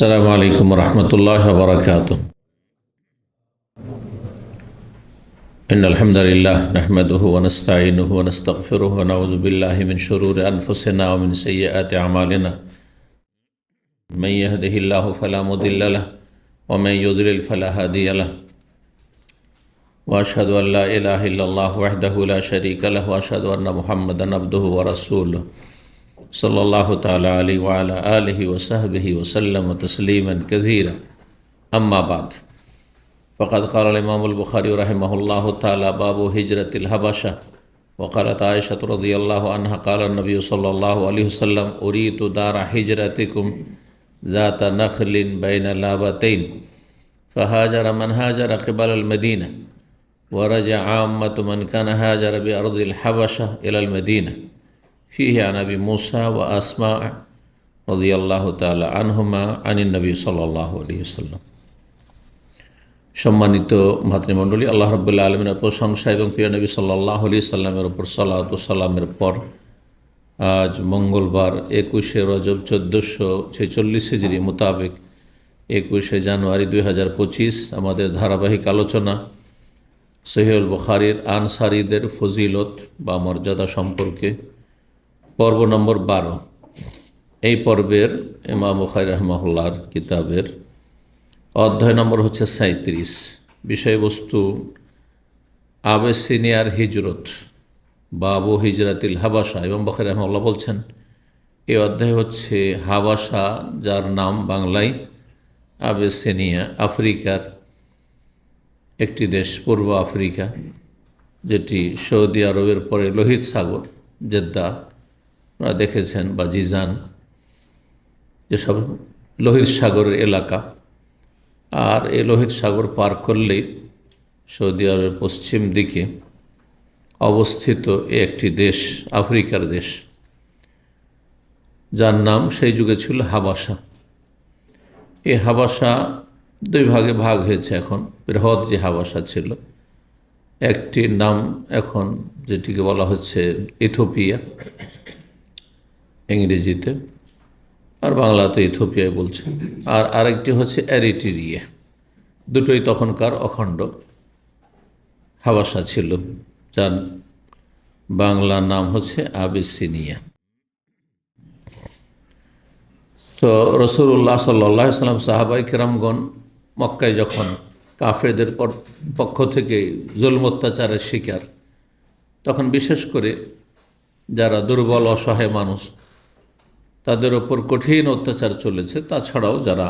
السلام عليكم ورحمة الله وبركاته. إن الحمد لله نحمده ونستعينه ونستغفره ونعوذ بالله من شرور أنفسنا ومن سيئات أعمالنا. من يهده الله فلا مضل له ومن يضلل فلا هادي له. وأشهد أن لا إله إلا الله وحده لا شريك له وأشهد أن محمدا عبده ورسوله صلى الله تعالى عليه وعلى آله وصحبه وسلم تسليما كثيرا. أما بعد، فقد قال الإمام البخاري رحمه الله تعالى: باب هجرة الحبشة. وقالت عائشة رضي الله عنها قال النبي صلى الله عليه وسلم: أريد دار هجرتكم ذات نخل بين لابتين، فهاجر من هاجر قبل المدينة، ورجع عامة من كان هاجر بأرض الحبشة إلى المدينة. فيه عن أبي موسى وأسماء رضي الله تعالى عنهما عن النبي صلى الله عليه وسلم। সম্মানিত ভাতৃমণ্ডলী, আল্লাহ রাব্বুল আলামিনের প্রশংসা এবং প্রিয় নবী সাল্লাল্লাহু আলাইহি সাল্লামের উপর সালাত ও সালামের পর আজ মঙ্গলবার 21শে রজব 1446 হিজরি মোতাবেক 21শে জানুয়ারি 2025 আমাদের ধারাবাহিক আলোচনা সহিহুল বুখারীর আনসারীদের ফজিলত বা মর্যাদা সম্পর্কে পর্ব নম্বর 12। এই পর্বের ইমাম বুখারী রাহিমাহুল্লাহর কিতাবের অধ্যায় নম্বর হচ্ছে 37। বিষয়বস্তু আবেসিনিয়ার হিজরত, বাবু হিজরাতিল হাবাসা। ইমাম বুখারী রাহিমাহুল্লাহ বলছেন এই অধ্যায় হচ্ছে হাবাসা, যার নাম বাংলায় আবেসিনিয়া, আফ্রিকার একটি দেশ, পূর্ব আফ্রিকা, যেটি সৌদি আরবের পরে লোহিত সাগর, জেদ্দা আপনারা দেখেছেন, বা জিজান, যেসব লোহিত সাগরের এলাকা। আর এই লোহিত সাগর পার করলেই সৌদি আরবের পশ্চিম দিকে অবস্থিত একটি দেশ, আফ্রিকার দেশ, যার নাম সেই যুগে ছিল হাবাসা। এই হাবাসা দুই ভাগে ভাগ হয়েছে এখন। বৃহৎ যে হাবাসা ছিল, একটির নাম এখন যেটিকে বলা হচ্ছে ইথিওপিয়া ইংরেজিতে, আর বাংলাতে ইথিওপিয়ায় বলছে। আর আরেকটি হচ্ছে এরিট্রিয়া। দুটোই তখনকার অখণ্ড হাবাসা ছিল, যার বাংলা নাম হচ্ছে আবিসিনিয়া। তো রাসূলুল্লাহ সাল্লাল্লাহু আলাইহি ওয়াসাল্লাম সাহাবায়ে কেরামগণ মক্কায় যখন কাফেরদের পক্ষ থেকে জুলম অত্যাচারের শিকার, তখন বিশেষ করে যারা দুর্বল অসহায় মানুষ, তাদের ওপর কঠিন অত্যাচার চলেছে। তাছাড়াও যারা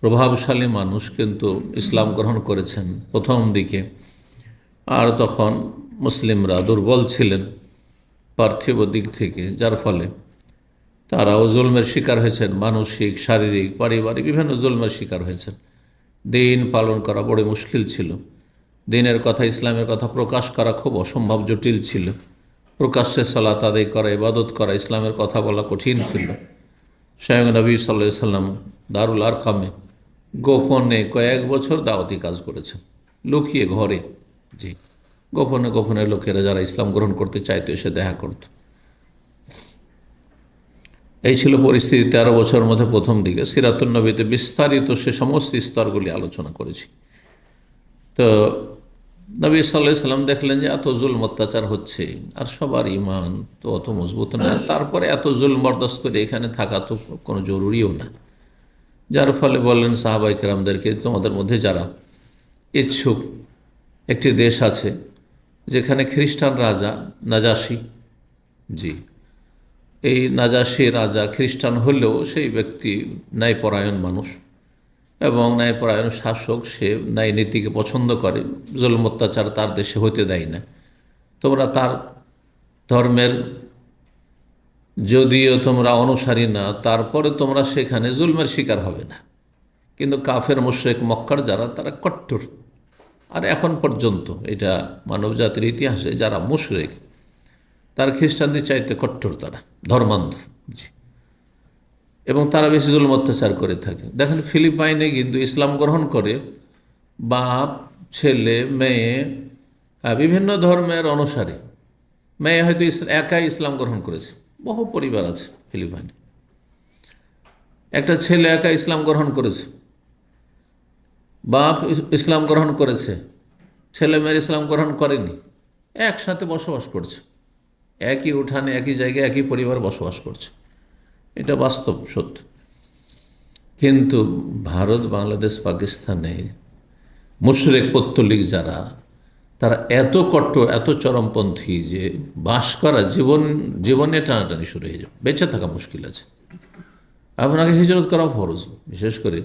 প্রভাবশালী মানুষ কিন্তু ইসলাম গ্রহণ করেছেন প্রথম দিকে, আর তখন মুসলিমরা দুর্বল ছিলেন পার্থিব দিক থেকে, যার ফলে তারাও জুলমের শিকার হয়েছেন। মানসিক, শারীরিক, পারিবারিক বিভিন্ন জুলমের শিকার হয়েছেন। দিন পালন করা বড় মুশকিল ছিল। দিনের কথা, ইসলামের কথা প্রকাশ করা খুব অসম্ভব জটিল ছিল। প্রকাশ্যে সালাত আদায় করা, ইবাদত করা, ইসলামের কথা বলা কঠিন ছিল। স্বয়ং নবী সাল্লাল্লাহু আলাইহি সাল্লাম দারুল আরকামে গোপনে কয়েক বছর দাওয়াতি কাজ করেছেন, লুকিয়ে ঘরে। জি, গোপনে গোপনে লোকেরা যারা ইসলাম গ্রহণ করতে চাইতো এসে দেখা করত। এই ছিল পরিস্থিতি 13 বছরের মধ্যে প্রথম দিকে। সিরাতুন নবীতে বিস্তারিত সে সমস্ত স্তরগুলি আলোচনা করেছি। তো নবী সাল্লাল্লাহু আলাইহি সাল্লাম দেখলেন যে এত জুলম অত্যাচার হচ্ছে, আর সবার ইমান তো অত মজবুত না, তারপরে এত জুলম বরদাস্ত করে এখানে থাকা তো কোনো জরুরিও না। যার ফলে বললেন সাহাবায়ে কেরামদেরকে, তোমাদের মধ্যে যারা ইচ্ছুক, একটি দেশ আছে যেখানে খ্রিস্টান রাজা নাজাশি, জি, এই নাজাশি রাজা খ্রিস্টান হলেও সেই ব্যক্তি ন্যায়পরায়ণ মানুষ এবং ন্যায়পরায়ণ শাসক। সে ন্যায় নীতিকে পছন্দ করে, জুলম অত্যাচার তার দেশে হইতে দেয় না। তোমরা তার ধর্মের যদিও তোমরা অনুসারী না, তারপরে তোমরা সেখানে জুলমের শিকার হবে না। কিন্তু কাফের মুশরিক মক্কার যারা, তারা কট্টর। আর এখন পর্যন্ত এটা মানবজাতির ইতিহাসে যারা মুশরিক, তার খ্রিস্টানদের চাইতে কট্টর, তারা ধর্মান্ধ। জি, এবং তারা বেশি জুলম অত্যাচার করে থাকে। দেখেন, ফিলিপাইনে কিন্তু ইসলাম গ্রহণ করে বাপ, ছেলে, মেয়ে, বিভিন্ন ধর্মের অনুসারী। মেয়ে হয়তো একাই ইসলাম গ্রহণ করেছে, বহু পরিবার আছে ফিলিপাইনে। একটা ছেলে একা ইসলাম গ্রহণ করেছে, বাপ ইসলাম গ্রহণ করেছে, ছেলে মেয়ের ইসলাম গ্রহণ করেনি, একসাথে বসবাস করছে, একই উঠানে একই জায়গায় একই পরিবার বসবাস করছে। এটা বাস্তব সত্য। কিন্তু ভারত, বাংলাদেশ, পাকিস্তানে মুশরিক পৌত্তলিক যারা, তারা এত কট্টর, এত চরমপন্থী যে বাস করা জীবনে টানাটানি শুরু হয়ে যাবে, বেঁচে থাকা মুশকিল আছে। আপনাকে হিজরত করা ফরজ, বিশেষ করে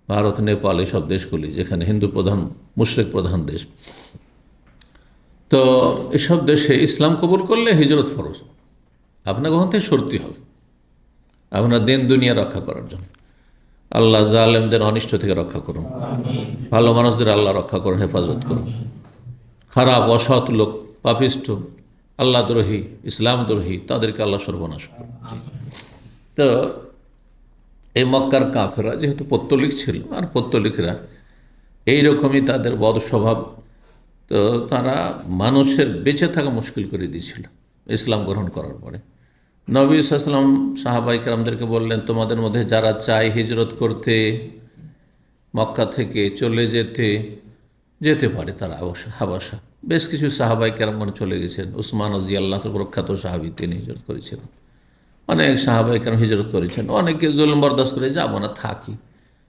ভারত, নেপাল, এইসব দেশগুলি যেখানে হিন্দু প্রধান, মুশরিক প্রধান দেশ। তো এসব দেশে ইসলাম কবুল করলে হিজরত ফরজ, আপনাকে ওখান থেকে সরতে হবে আপনার দিন দুনিয়া রক্ষা করার জন্য। আল্লাহ জালেমদের অনিষ্ট থেকে রক্ষা করুন, ভালো মানুষদের আল্লাহ রক্ষা করুন, হেফাজত করুন। খারাপ অসৎ লোক, পাপিষ্ঠ, আল্লাহ দ্রোহী, ইসলাম দ্রোহী, তাদেরকে আল্লাহ সর্বনাশ করুন। তো এই মক্কার কাফেররা যেহেতু পৌত্তলিক ছিল, আর পৌত্তলিকরা এইরকমই তাদের বদ স্বভাব, তো তারা মানুষের বেঁচে থাকা মুশকিল করে দিয়েছিল ইসলাম গ্রহণ করার পরে। নবী সাল্লাল্লাহু আলাইহি ওয়াসাল্লাম সাহাবায়ে কেরামদেরকে বললেন, তোমাদের মধ্যে যারা চায় হিজরত করতে, মক্কা থেকে চলে যেতে পারে তারা হাবাসা। বেশ কিছু সাহাবায়ে কেরাম চলে গেছেন। উসমান রাদিয়াল্লাহু আনহু প্রখ্যাত সাহাবী, তিনি হিজরত করেছিলেন। অনেক সাহাবায়ে কেরাম হিজরত করেছেন। অনেকে জুলুম বরদাস্ত করে, যাবো না, থাকি,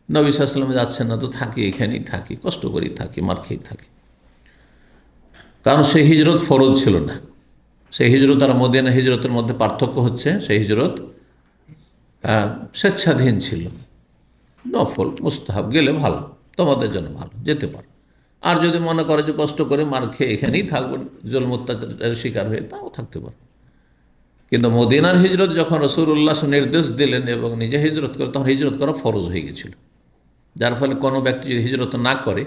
নবী সাল্লাল্লাহু আলাইহি ওয়াসাল্লাম যাচ্ছেন না তো থাকি, এখানেই থাকি, কষ্ট করেই থাকি, মার খেয়ে থাকি। কারণ সেই হিজরত ফরজ ছিল না। সেই হিজরত আর মদিনা হিজরতের মধ্যে পার্থক্য হচ্ছে, সেই হিজরত স্বেচ্ছাধীন ছিল, নফল, মুস্তাহাব, গেলে ভালো, তোমাদের জন্য ভালো, যেতে পারো। আর যদি মনে করে যে কষ্ট করে মার খেয়ে এখানেই থাকবেন, জুলুম অত্যাচারের শিকার হয়ে, তাও থাকতে পারো। কিন্তু মদিনার হিজরত যখন রাসূলুল্লাহ নির্দেশ দিলেন এবং নিজে হিজরত করে, তখন হিজরত করা ফরজ হয়ে গেছিল। যার ফলে কোনো ব্যক্তি যদি হিজরত না করে,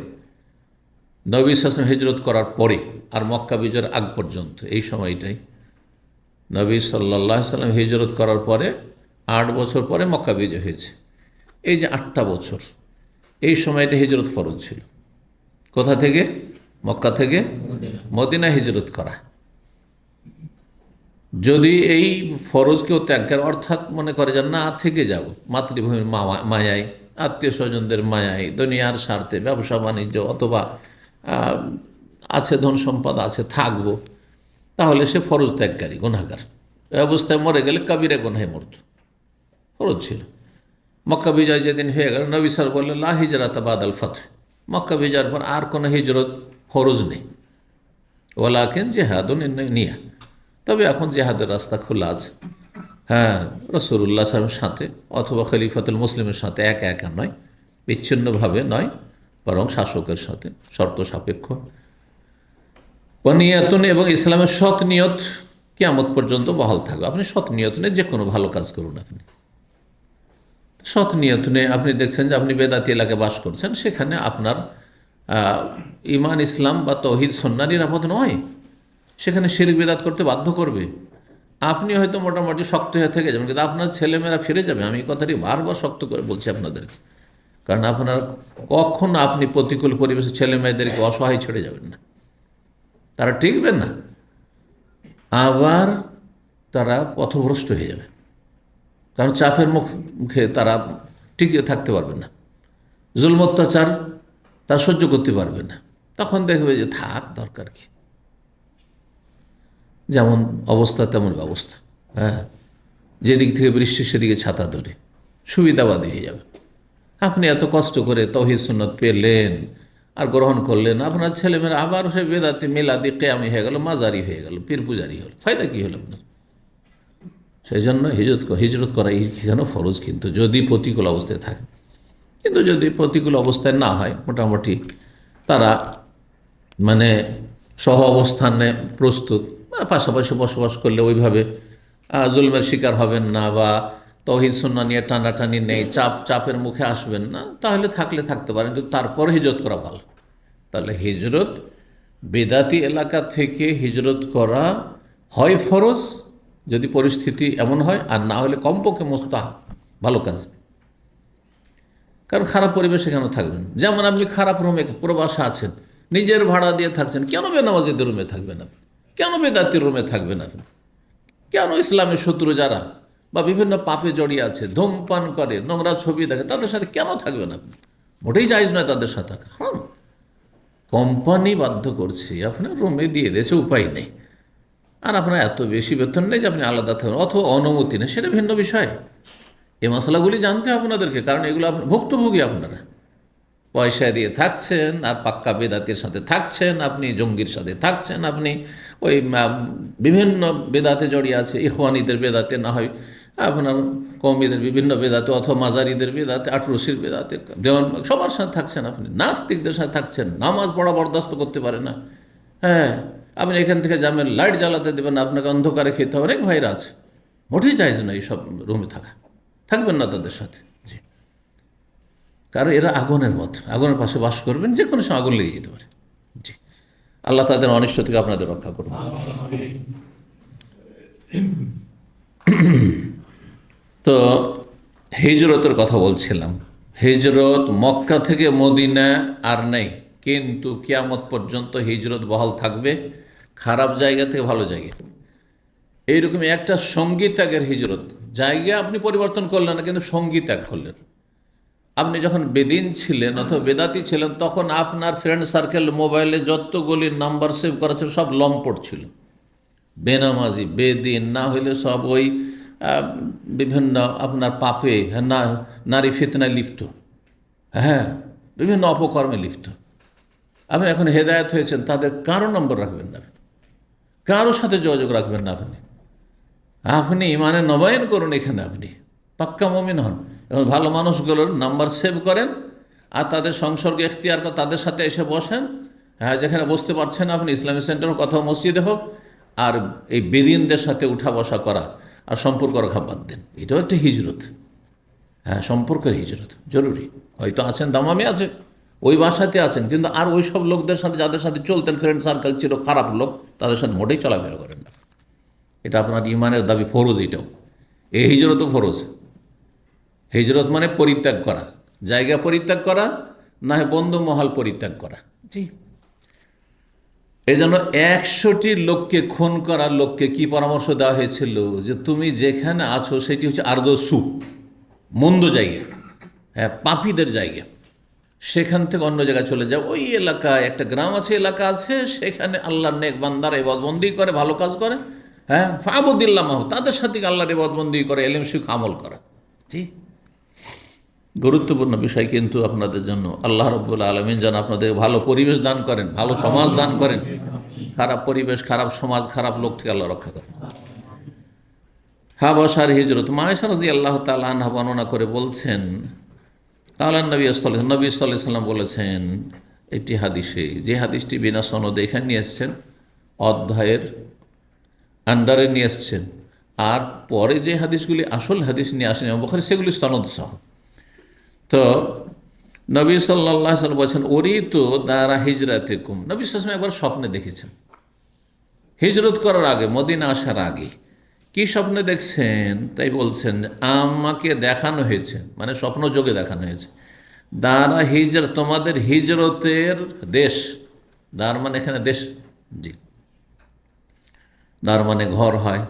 নবী সাল্লাল্লাহু আলাইহি ওয়াসাল্লাম হিজরত করার পরে আর মক্কা বিজয়ের আগ পর্যন্ত, এই সময়টাই নবী সাল্লাল্লাহু আলাইহি ওয়াসাল্লাম হিজরত করার পরে 8 বছর পরে মক্কা বিজয় হয়েছে। এই যে 8টা বছর, এই সময়টা হিজরত ফরজ ছিল। কোথা থেকে? মক্কা থেকে মদিনা হিজরত করা। যদি এই ফরজ কেউ ত্যাগ করে, অর্থাৎ মনে করে যে না থেকে যাব, মাতৃভূমির মায়ায়, আত্মীয় স্বজনদের মায়ায়, দুনিয়ার স্বার্থে, ব্যবসা বাণিজ্য, অথবা আছে ধন সম্পদ আছে, থাকবো, তাহলে সে ফরজ ত্যাগকারী, গুনাহগার। এই অবস্থায় মরে গেলে কাবিরা গুনাহে মরত, ফরজ ছিল। মক্কা বিজয় যেদিন হয়ে গেল, নবী সাল্লাল্লাহু আলাইহি ওয়াসাল্লাম বললেন, লা হিজরাতা বাদাল ফাতহ, মক্কা বিজয়ের পর আর কোনো হিজরত ফরজ নেই। ওয়ালাকিন জিহাদুন নিয়া, তবে এখন জিহাদের রাস্তা খোলা আছে। হ্যাঁ, রাসূলুল্লাহ সাল্লাল্লাহু আলাইহি ওয়াসাল্লামের সাথে অথবা খলিফাতুল মুসলিমের সাথে, একা একা নয়, বিচ্ছিন্নভাবে নয়, বরং শাসকের সাথে, শর্ত সাপেক্ষ। নিয়তুন, এবং ইসলামের সৎ নিয়ত কিয়ামত পর্যন্ত বহাল থাকবে। আপনি সৎ নিয়ত নিয়ে যে কোনো ভালো কাজ করুন, আপনি সৎ নিয়ত নিয়ে, আপনি দেখছেন যে আপনি বেদাতি এলাকায় বাস করছেন, সেখানে আপনার ইমান, ইসলাম বা তৌহিদ সুন্নাহ নিরাপদ নয়, সেখানে শিরক বিদআত করতে বাধ্য করবে। আপনি হয়তো মোটামুটি শক্ত হয়ে থেকে যাবেন, কিন্তু আপনার ছেলেমেয়েরা ফিরে যাবে। আমি এই কথাটি বারবার শক্ত করে বলছি আপনাদেরকে, কারণ আপনার কখনো আপনি প্রতিকূল পরিবেশে ছেলে মেয়েদেরকে অসহায় ছেড়ে যাবেন না, তারা টিকবেন না, আবার তারা পথভ্রষ্ট হয়ে যাবে। কারণ চাপের মুখে তারা টিকে থাকতে পারবে না, জুলম অত্যাচার তারা সহ্য করতে পারবে না। তখন দেখবে যে থাক, দরকার কি, যেমন অবস্থা তেমন ব্যবস্থা। হ্যাঁ, যেদিক থেকে বৃষ্টি সেদিকে ছাতা ধরে সুবিধাবাদী হয়ে যাবে। আপনি এত কষ্ট করে তৌহিদ সুন্নাত পেলেন আর গ্রহণ করলেন, আপনার ছেলেমেয়েরা আবার সে বেদাতি, মিলাদি, কেয়ামি হয়ে গেল, মাজারি হয়ে গেল, পীর পূজারি হল, ফায়দা কী হলো আপনার? সেই জন্য হিজরত করা এখানে ফরজ, কিন্তু যদি প্রতিকূল অবস্থায় থাকে। কিন্তু যদি প্রতিকূল অবস্থায় না হয়, মোটামুটি তারা মানে সহ অবস্থানে প্রস্তুত, পাশাপাশি বসবাস করলে ওইভাবে জুলমের শিকার হবেন না, বা তৌহিদ সুন্নাহ নিয়ে টানাটানি নেই, চাপের মুখে আসবেন না, তাহলে থাকতে পারেন। কিন্তু তারপর হিজরত করা ভালো। তাহলে হিজরত, বেদাতি এলাকা থেকে হিজরত করা হয় ফরজ যদি পরিস্থিতি এমন হয়, আর না হলে কমপক্ষে মুস্তাহাব, ভালো কাজ। কারণ খারাপ পরিবেশে কেন থাকবেন? যেমন আপনি খারাপ রুমে প্রবাসে আছেন, নিজের ভাড়া দিয়ে থাকছেন, কেন বেনামাজিদের রুমে থাকবেন আপনি? কেন বেদাতির রুমে থাকবেন আপনি? কেন ইসলামের শত্রু যারা বা বিভিন্ন পাপে জড়িয়ে আছে, ধূমপান করে, নোংরা ছবি দেখে, তাদের সাথে কেন থাকবেন আপনি? মোটেই জায়েজ নয় তাদের সাথে থাকা। হ্যাঁ, কোম্পানি বাধ্য করছে, আপনার রুমে দিয়ে দিয়েছে, উপায় নেই, আর আপনার এত বেশি বেতন নেই যে আপনি আলাদা থাকবেন, অথবা অনুমতি নেই, সেটা ভিন্ন বিষয়। এই মশলাগুলি জানতে হবে আপনাদেরকে, কারণ এগুলো আপনার ভুক্তভোগী। আপনারা পয়সা দিয়ে থাকছেন, আর পাক্কা বেদাতের সাথে থাকছেন, আপনি জঙ্গির সাথে থাকছেন, আপনি ওই বিভিন্ন বেদাতে জড়িয়ে আছে, ইখওয়ানিদের বেদাতে, না হয় আপনার কওমিদের বিভিন্ন বেদাতে, অথবা মাজারিদের বেদাতে, আটরশির বেদাতে, দেওয়ান, সবার সাথে থাকছেন। আপনি নাস্তিকদের সাথে থাকছেন, নামাজ পড়া বরদাস্ত করতে পারে না। হ্যাঁ, আপনি এখান থেকে যাবেন, লাইট জ্বালাতে দেবেন, আপনাকে অন্ধকারে খেতে হবে, অনেক ভাইরা আছে। মোটেই চাইছে না এইসব রুমে থাকা, থাকবেন না তাদের সাথে। জি, কারণ এরা আগুনের মতো, আগুনের পাশে বাস করবেন, যে কোনো সময় আগুন লেগে যেতে পারে। জি, আল্লাহ তাদের অনিষ্ট থেকে আপনাদের রক্ষা করুন। তো হিজরতের কথা বলছিলাম। হিজরত মক্কা থেকে মদিনা আর নেই, কিন্তু কিয়ামত পর্যন্ত হিজরত বহাল থাকবে, খারাপ জায়গা থেকে ভালো জায়গা। এইরকমই একটা সঙ্গী ত্যাগের হিজরত, জায়গা আপনি পরিবর্তন করলেন না, কিন্তু সঙ্গী ত্যাগ করলেন। আপনি যখন বেদিন ছিলেন অথবা বেদাতি ছিলেন, তখন আপনার ফ্রেন্ড সার্কেল মোবাইলে যতগুলি নাম্বার সেভ করা ছিল সব লম্পট ছিল, বেনামাজি, বেদিন, না হইলে সব ওই বিভিন্ন আপনার পাপে, না, নারী ফিতনায় লিপ্ত, হ্যাঁ, বিভিন্ন অপকর্মে লিপ্ত। আপনি এখন হেদায়েত হয়েছেন, তাদের কারো নম্বর রাখবেন না, কারোর সাথে যোগাযোগ রাখবেন না। আপনি ইমানে নবায়ন করুন, এখানে আপনি পাক্কা মুমিন হন। এখন ভালো মানুষগুলোর নাম্বার সেভ করেন, আর তাদের সংসর্গ এখতিয়ার করে তাদের সাথে এসে বসেন। হ্যাঁ, যেখানে বসতে পারছেন আপনি, ইসলামী সেন্টার কথা মসজিদে হোক, আর এই বেদিনদের সাথে উঠা বসা করা আর সম্পর্ক রাখা বাদ দেন। এটাও একটা হিজরত। হ্যাঁ, সম্পর্কের হিজরত জরুরি। হয়তো আছেন, দামামে আছে, ওই বাসাতে আছেন, কিন্তু আর ওই সব লোকদের সাথে, যাদের সাথে চলতেন, ফ্রেন্ড সার্কেল ছিল খারাপ লোক, তাদের সাথে মোটেই চলাফেরা করেন না। এটা আপনার ইমানের দাবি, ফরজ। এটাও, এই হিজরতও ফরজ। হিজরত মানে পরিত্যাগ করা, জায়গা পরিত্যাগ করা, না হয় বন্ধু মহল পরিত্যাগ করা। জি, এই জন্য 100টি লোককে খুন করার লোককে কি পরামর্শ দেওয়া হয়েছিল, যে তুমি যেখানে আছো সেটি হচ্ছে আরদসু, মন্দ জায়গা, হ্যাঁ, পাপীদের জায়গা, সেখান থেকে অন্য জায়গায় চলে যাও। ওই এলাকায় একটা গ্রাম আছে, এলাকা আছে, সেখানে আল্লাহর নেক বান্দারা ইবাদতবন্দি করে, ভালো কাজ করে, হ্যাঁ, ফাবুদিল্লাহ, তাদের সাথে আল্লাহর ইবাদতবন্দি করে, ইলম শিখ, আমল করা। জি, গুরুত্বপূর্ণ বিষয় কিন্তু আপনাদের জন্য। আল্লাহ রাব্বুল আলামিন যেন আপনাদের ভালো পরিবেশ দান করেন, ভালো সমাজ দান করেন। খারাপ পরিবেশ, খারাপ সমাজ, খারাপ লোক থেকে আল্লাহ রক্ষা করেন। হাবশার হিজরত, আয়েশা রাদিয়াল্লাহু তাআলা আনহা বর্ণনা করে বলছেন, কালান নবী সাল্লাল্লাহু আলাইহি সাল্লাম বলেছেন একটি হাদিসে, যে হাদিসটি বিনা সনদে এখানে নিয়ে এসছেন, অধ্যায়ের আন্ডারে নিয়ে এসছেন, আর পরে যে হাদিসগুলি আসল হাদিস নিয়ে আসেন ইমাম বুখারী, সেগুলি সনদ সহ। তো নবী সাল্লাল্লাহু আলাইহি সাল্লাম বলছেন, ওরি তো দারা হিজরাতিকুম। নবী সাল্লাল্লাহু আলাইহি ওয়াসাল্লাম একবার স্বপ্নে দেখেছেন, হিজরত করার আগে, মদিনা আসার আগে। কি স্বপ্নে দেখছেন? তাই বলছেন, আমাকে দেখানো হয়েছে, মানে স্বপ্ন যোগে দেখানো হয়েছে, দারা হিজর, তোমাদের হিজরতের দেশ। দার মানে এখানে দেশ, জি, দার মানে ঘর হয়,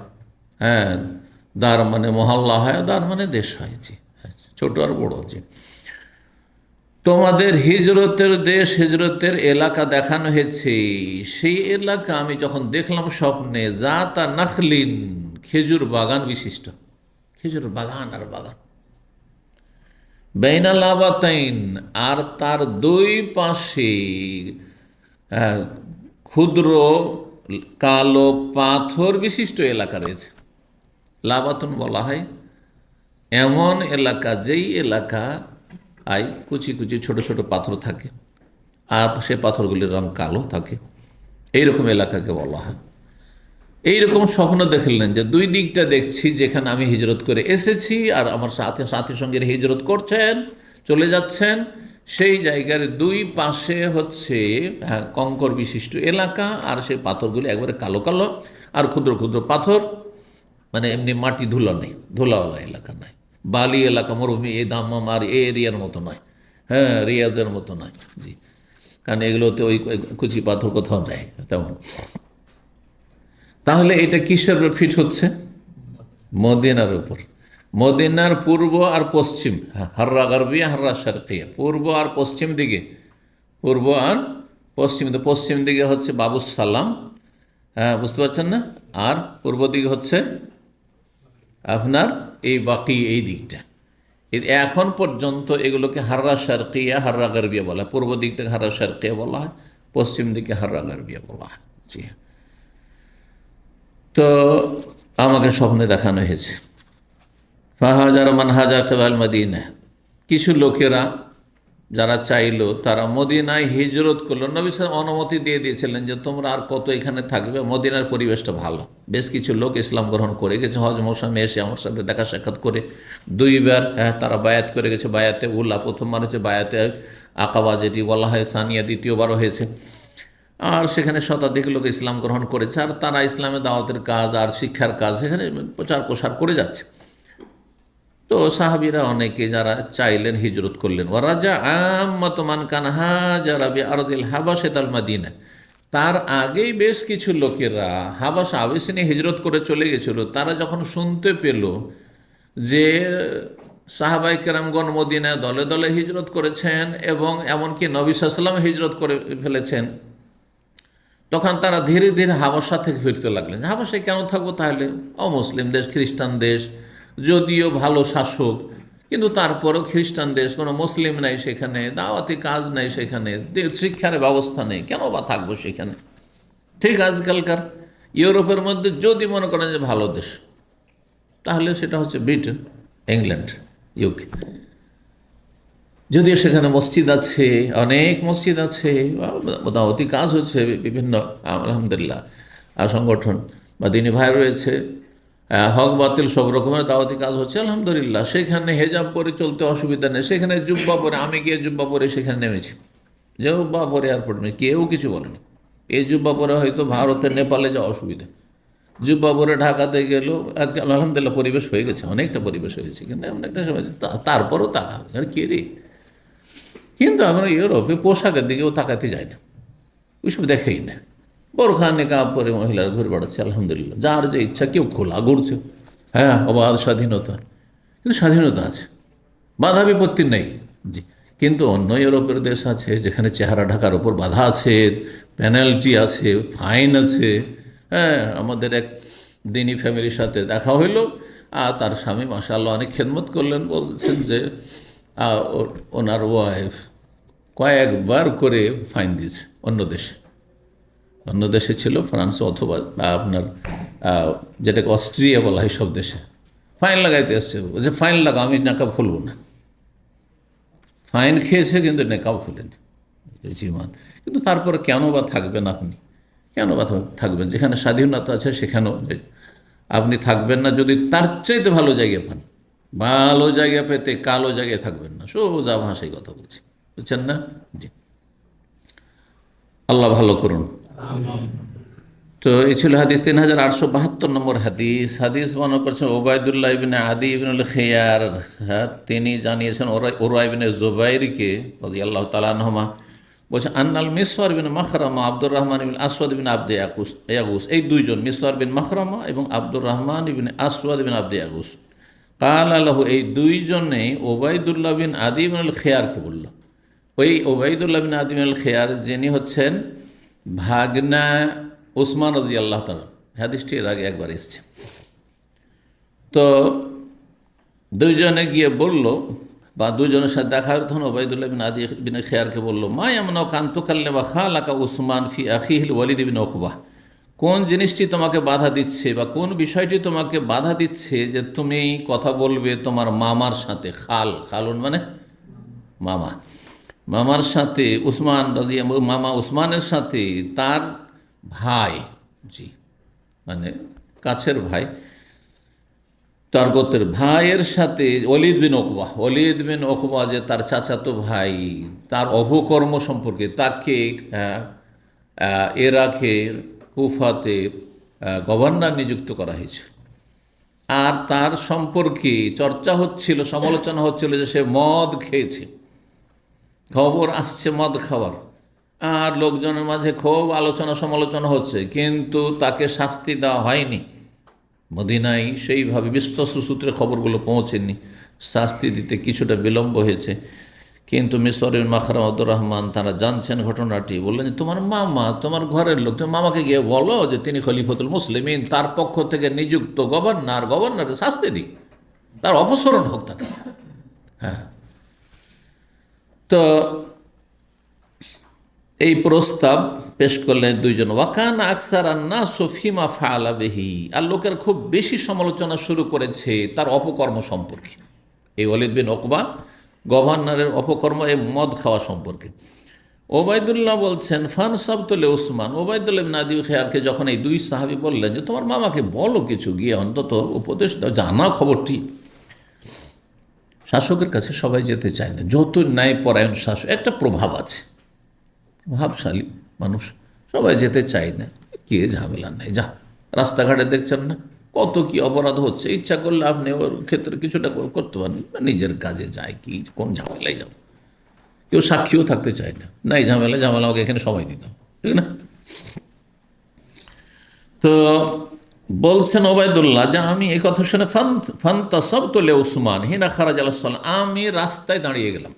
হ্যাঁ, দার মানে মহল্লা হয়, দার মানে দেশ হয়। জি, ছোট আর বড়। জি, তোমাদের হিজরতের দেশ, হিজরতের এলাকা দেখানো হয়েছে। সেই এলাকা আমি যখন দেখলাম স্বপ্নে, জাতা নাখলিন, খেজুর বাগান বিশিষ্ট, খেজুর বাগান আর বাগান, বাইনা লাবাতাইন, আর তার দুই পাশে ক্ষুদ্র কালো পাথর বিশিষ্ট এলাকা রয়েছে। লাবাতুন বলা হয় এমন এলাকা, যেই এলাকা আই কুচি কুচি ছোট ছোট পাথর থাকে, আর সে পাথরগুলির রং কালো থাকে, এইরকম এলাকাকে বলা হয়। এইরকম স্বপ্ন দেখলেন যে দুই দিকটা দেখছি, যেখানে আমি হিজরত করে এসেছি আর আমার সাথী সঙ্গের হিজরত করছেন, চলে যাচ্ছেন, সেই জায়গার দুই পাশে হচ্ছে কঙ্কর বিশিষ্ট এলাকা, আর সেই পাথরগুলি একবারে কালো কালো আর ক্ষুদ্র ক্ষুদ্র পাথর, মানে এমনি মাটি ধুলা নেই, ধুলাওয়ালা এলাকা নয়, বালি এলাকা, মরুভূমি, এই দাম্মাম আর এই এরিয়ার মতো নয়, হ্যাঁ, রিয়াদের মতো নয়। জি, কারণ এগুলোতে ওই কুচি পাথর কোথাও নেই তেমন। তাহলে এটা কিসের উপর ফিট হচ্ছে? মদিনার উপর। মদিনার পূর্ব আর পশ্চিম, হাররা গারবিয়া হাররা শারকিয়া, পূর্ব আর পশ্চিম দিকে, পূর্ব আর পশ্চিম, তো পশ্চিম দিকে হচ্ছে বাবুস সালাম, হ্যাঁ বুঝতে পারছেন না, আর পূর্ব দিকে হচ্ছে আপনার এই বাকি এই দিকটা। এখন পর্যন্ত এগুলোকে হাররা শারকিয়া হাররা গারবিয়া বলা হয়। পূর্ব দিকটাকে হাররা শারকিয়া বলা হয়, পশ্চিম দিকে হাররা গারবিয়া বলা হয়। জি। তো আমাকে স্বপ্নে দেখানো হয়েছে ফাহাজার মান হাজার কেবাল মদিনা, কিছু লোকেরা যারা চাইলো তারা মদিনায় হিজরত করলো। নবী সাল্লাল্লাহু আলাইহি ওয়াসাল্লাম অনুমতি দিয়ে দিয়েছিলেন যে তোমরা আর কত এখানে থাকবে, মদিনার পরিবেশটা ভালো। বেশ কিছু লোক ইসলাম গ্রহণ করে গেছে, হজ মৌসুমে এসে আমার সাথে দেখা সাক্ষাৎ করে দুইবার তারা বায়াত করে গেছে। বায়াতে উল্লাহ প্রথমবার হচ্ছে, বায়াতে আকাবা যেটি বলা হয় সানিয়া দ্বিতীয়বারও হয়েছে। আর সেখানে শতাধিক লোক ইসলাম গ্রহণ করেছে, আর তারা ইসলামের দাওয়াতের কাজ আর শিক্ষার কাজ সেখানে প্রচার প্রসার করে যাচ্ছে। তো সাহাবীরা অনেকে যারা চাইলেন হিজরত করলেন। ওয়ারাজা আম্মাতুমান কান হাজারা বিআরদিল হাবাশাত আল মাদিনা, তার আগেই বেশ কিছু লোকেরা হাবাশা আবিসিনিয়া হিজরত করে চলে গেছিল। তারা যখন শুনতে পেল যে সাহাবাই কেরামগণ মদিনায় দলে দলে হিজরত করেছেন এবং এমনকি নবী সাল্লাল্লাহু আলাইহি ওয়াসাল্লাম হিজরত করে ফেলেছেন, তখন তারা ধীরে ধীরে হাবাসা থেকে ফিরতে লাগলেন। হাবাসায় কেন থাকবো তাহলে, অমুসলিম দেশ, খ্রিস্টান দেশ, যদিও ভালো শাসক কিন্তু তারপরেও খ্রিস্টান দেশ, কোনো মুসলিম নাই সেখানে, দাওয়াতি কাজ নাই সেখানে, শিক্ষার ব্যবস্থা নেই, কেন বা থাকবো সেখানে। ঠিক আজকালকার ইউরোপের মধ্যে যদি মনে করেন যে ভালো দেশ, তাহলে সেটা হচ্ছে ব্রিটেন, ইংল্যান্ড, ইউকে। যদিও সেখানে মসজিদ আছে, অনেক মসজিদ আছে, দাওয়াতি কাজ হচ্ছে বিভিন্ন আলহামদুলিল্লাহ সংগঠন বা দিনী ভাই রয়েছে, হক বাতিল সব রকমের দাওয়াতি কাজ হচ্ছে আলহামদুলিল্লাহ। সেখানে হেজাব পরে চলতে অসুবিধা নেই, সেখানে জুব্বা পরে, আমি গিয়ে জুব্বা পরে সেখানে নেমেছি, জুব্বা পরে এয়ারপোর্ট কেউ কিছু বলেনি। এই জুব্বা পরে হয়তো ভারতে নেপালে যাওয়া অসুবিধা, জুব্বা পরে ঢাকাতে গেলেও আজকে আলহামদুলিল্লাহ পরিবেশ হয়ে গেছে, অনেকটা পরিবেশ হয়ে গেছে, কিন্তু এমন একটা সময় তারপরও তাকা হবে আর কে রে। কিন্তু আমরা ইউরোপে পোশাকের দিকেও তাকাতে যাই না, ওইসব দেখেই না। বোরখা নেকাব পরে মহিলারা ঘুরে বেড়াচ্ছে আলহামদুলিল্লাহ, যার যে ইচ্ছা, কেউ খোলা ঘুরছে, হ্যাঁ অবাধ স্বাধীনতা, কিন্তু স্বাধীনতা আছে, বাধা বিপত্তি নেই। জি, কিন্তু অন্য ইউরোপের দেশ আছে যেখানে চেহারা ঢাকার ওপর বাধা আছে, পেনাল্টি আছে, ফাইন আছে। হ্যাঁ, আমাদের এক দিনী ফ্যামিলির সাথে দেখা হইলো, আর তার স্বামী মাশাআল্লাহ অনেক খেদমত করলেন, বলছেন যে ওনার ওয়াইফ কয়েকবার করে ফাইন দিয়েছে অন্য দেশে ছিল, ফ্রান্সে অথবা আপনার যেটাকে অস্ট্রিয়া বলা হয়, সব দেশে ফাইন লাগাইতে এসছে, যে ফাইন লাগা, আমি নেকাব খুলব না। ফাইন খেয়েছে কিন্তু নেকাব খুলেনি, জীবন। কিন্তু তারপরে কেন বা থাকবেন আপনি, কেন বা থাকবেন যেখানে স্বাধীনতা আছে, সেখানেও আপনি থাকবেন না যদি তার চাইতে ভালো জায়গা পান। ভালো জায়গা পেতে কালো জায়গায় থাকবেন না, সোজা ভাষায় কথা বলছি, বুঝছেন না? জি, আল্লাহ ভালো করুন। তো এই ছিল হাদিস 3872 নম্বর হাদিস। হাদিস বর্ণনা করেছেন ওবায়দুল্লাহ ইবনে আদি ইবনুল খিয়ার, হ্যাঁ তিনি জানিয়েছেন উরওয়া ইবনে জুবাইরকে রাদিয়াল্লাহু তাআলা আনহুমা, বলছেন আন্নাল মিসওয়ার বিন মাখরামা আব্দুর রহমান ইবনে আসওয়াদ বিন আবদে ইয়াগুস, এই দুইজন মিসওয়ার বিন মাখরামা এবং আব্দুর রহমান ইবনে আসওয়াদ বিন আবদে ইয়াগুস, কাল আল্লাহু, এই দুইজনে ওবায়দুল্লাহ বিন আদি ইবনুল খিয়ারকে বলল। ওই ওবায়দুল্লাহ বিন আদি ইবনুল খিয়ার যিনি হচ্ছেন ভাগনা উসমান রাদিয়াল্লাহু তাআলা, হাদিসটি এর আগে একবার এসেছে। তো দুইজনে গিয়ে বলল, বা দুজনের সাথে দেখা তখন ওবায়দুল্লাহ বিন আদি বিন খিয়ারকে বলল, মা ইয়ামনাউ কান তুকাল্লিমা খালাকা উসমান ফি আখিহিল ওয়ালিদ বিন উকবাহ, কোন জিনিসটি তোমাকে বাধা দিচ্ছে বা কোন বিষয়টি তোমাকে বাধা দিচ্ছে যে তুমি কথা বলবে তোমার মামার সাথে। খালুন মানে মামা, মামার সাথে উসমান মামা উসমানের সাথে তার ভাই, জি মানে কাছের ভাই, তার গোত্রের ভাইয়ের সাথে ওয়ালিদ বিন উকবাহ যে তার চাচাতো ভাই, তার অপকর্ম সম্পর্কে তাকে ইরাকের কুফাতে গভর্নর নিযুক্ত করা হয়েছে। আর তার সম্পর্কে চর্চা হচ্ছিল, সমালোচনা হচ্ছিল যে সে মদ খেয়েছে, খবর আসছে মদ খাওয়ার, আর লোকজনের মাঝে খুব আলোচনা সমালোচনা হচ্ছে, কিন্তু তাকে শাস্তি দেওয়া হয়নি। মদিনায় সেইভাবে বিশ্বস্ত সূত্রে খবরগুলো পৌঁছেনি, শাস্তি দিতে কিছুটা বিলম্ব হয়েছে। কিন্তু মিসরের মাখরাম আব্দুর রহমান তারা জানছেন ঘটনাটি, বললেন যে তোমার মামা, তোমার ঘরের লোক, তুমি মামাকে গিয়ে বলো যে তিনি খলিফাতুল মুসলিমিন, তার পক্ষ থেকে নিযুক্ত গভর্নরের শাস্তি দিক, তার অপসারণ হোক তাকে। হ্যাঁ, তো এই প্রস্তাব পেশ করলেন দুইজন। ওয়াকান আকসার আন্না সফিমা ফাআলা বিহি, আর লোকের খুব বেশি সমালোচনা শুরু করেছে তার অপকর্ম সম্পর্কে। এই ওয়ালিদ বিন উকবা গভর্নরের অপকর্ম, এই মদ খাওয়া সম্পর্কে। ওবায়দুল্লাহ বলছেন ফান সাবতুল উসমান, ওবায়দুল্লাহ ইবনে আদি খেয়ারকে যখন এই দুই সাহাবী বললেন যে তোমার মামাকে বলো কিছু, গিয়ে অন্তত উপদেশ দাও, জানা খবরটি। শাসকের কাছে সবাই যেতে চায় না, যত ন্যায়পরায়ণ শাসক, একটা প্রভাব আছে, প্রভাবশালী মানুষ, সবাই যেতে চায় না। কে ঝামেলা নেই, যা রাস্তাঘাটে দেখছেন না কত কি অপরাধ হচ্ছে, ইচ্ছা করলে আপনি ওর ক্ষেত্রে কিছুটা করতে পারেন, নিজের কাজে যায়, কি কোন ঝামেলায় যাব। কেউ সাক্ষীও থাকতে চায় না, নাই ঝামেলা আমাকে এখানে সময় দিতাম, ঠিক না? তো বলছেন ওবায়দুল্লাহ যে আমি এই কথা শুনে ফান্তাসাবতুল উসমান হিনা খারাজ আলাইহিস সালাম, আমি রাস্তায় দাঁড়িয়ে গেলাম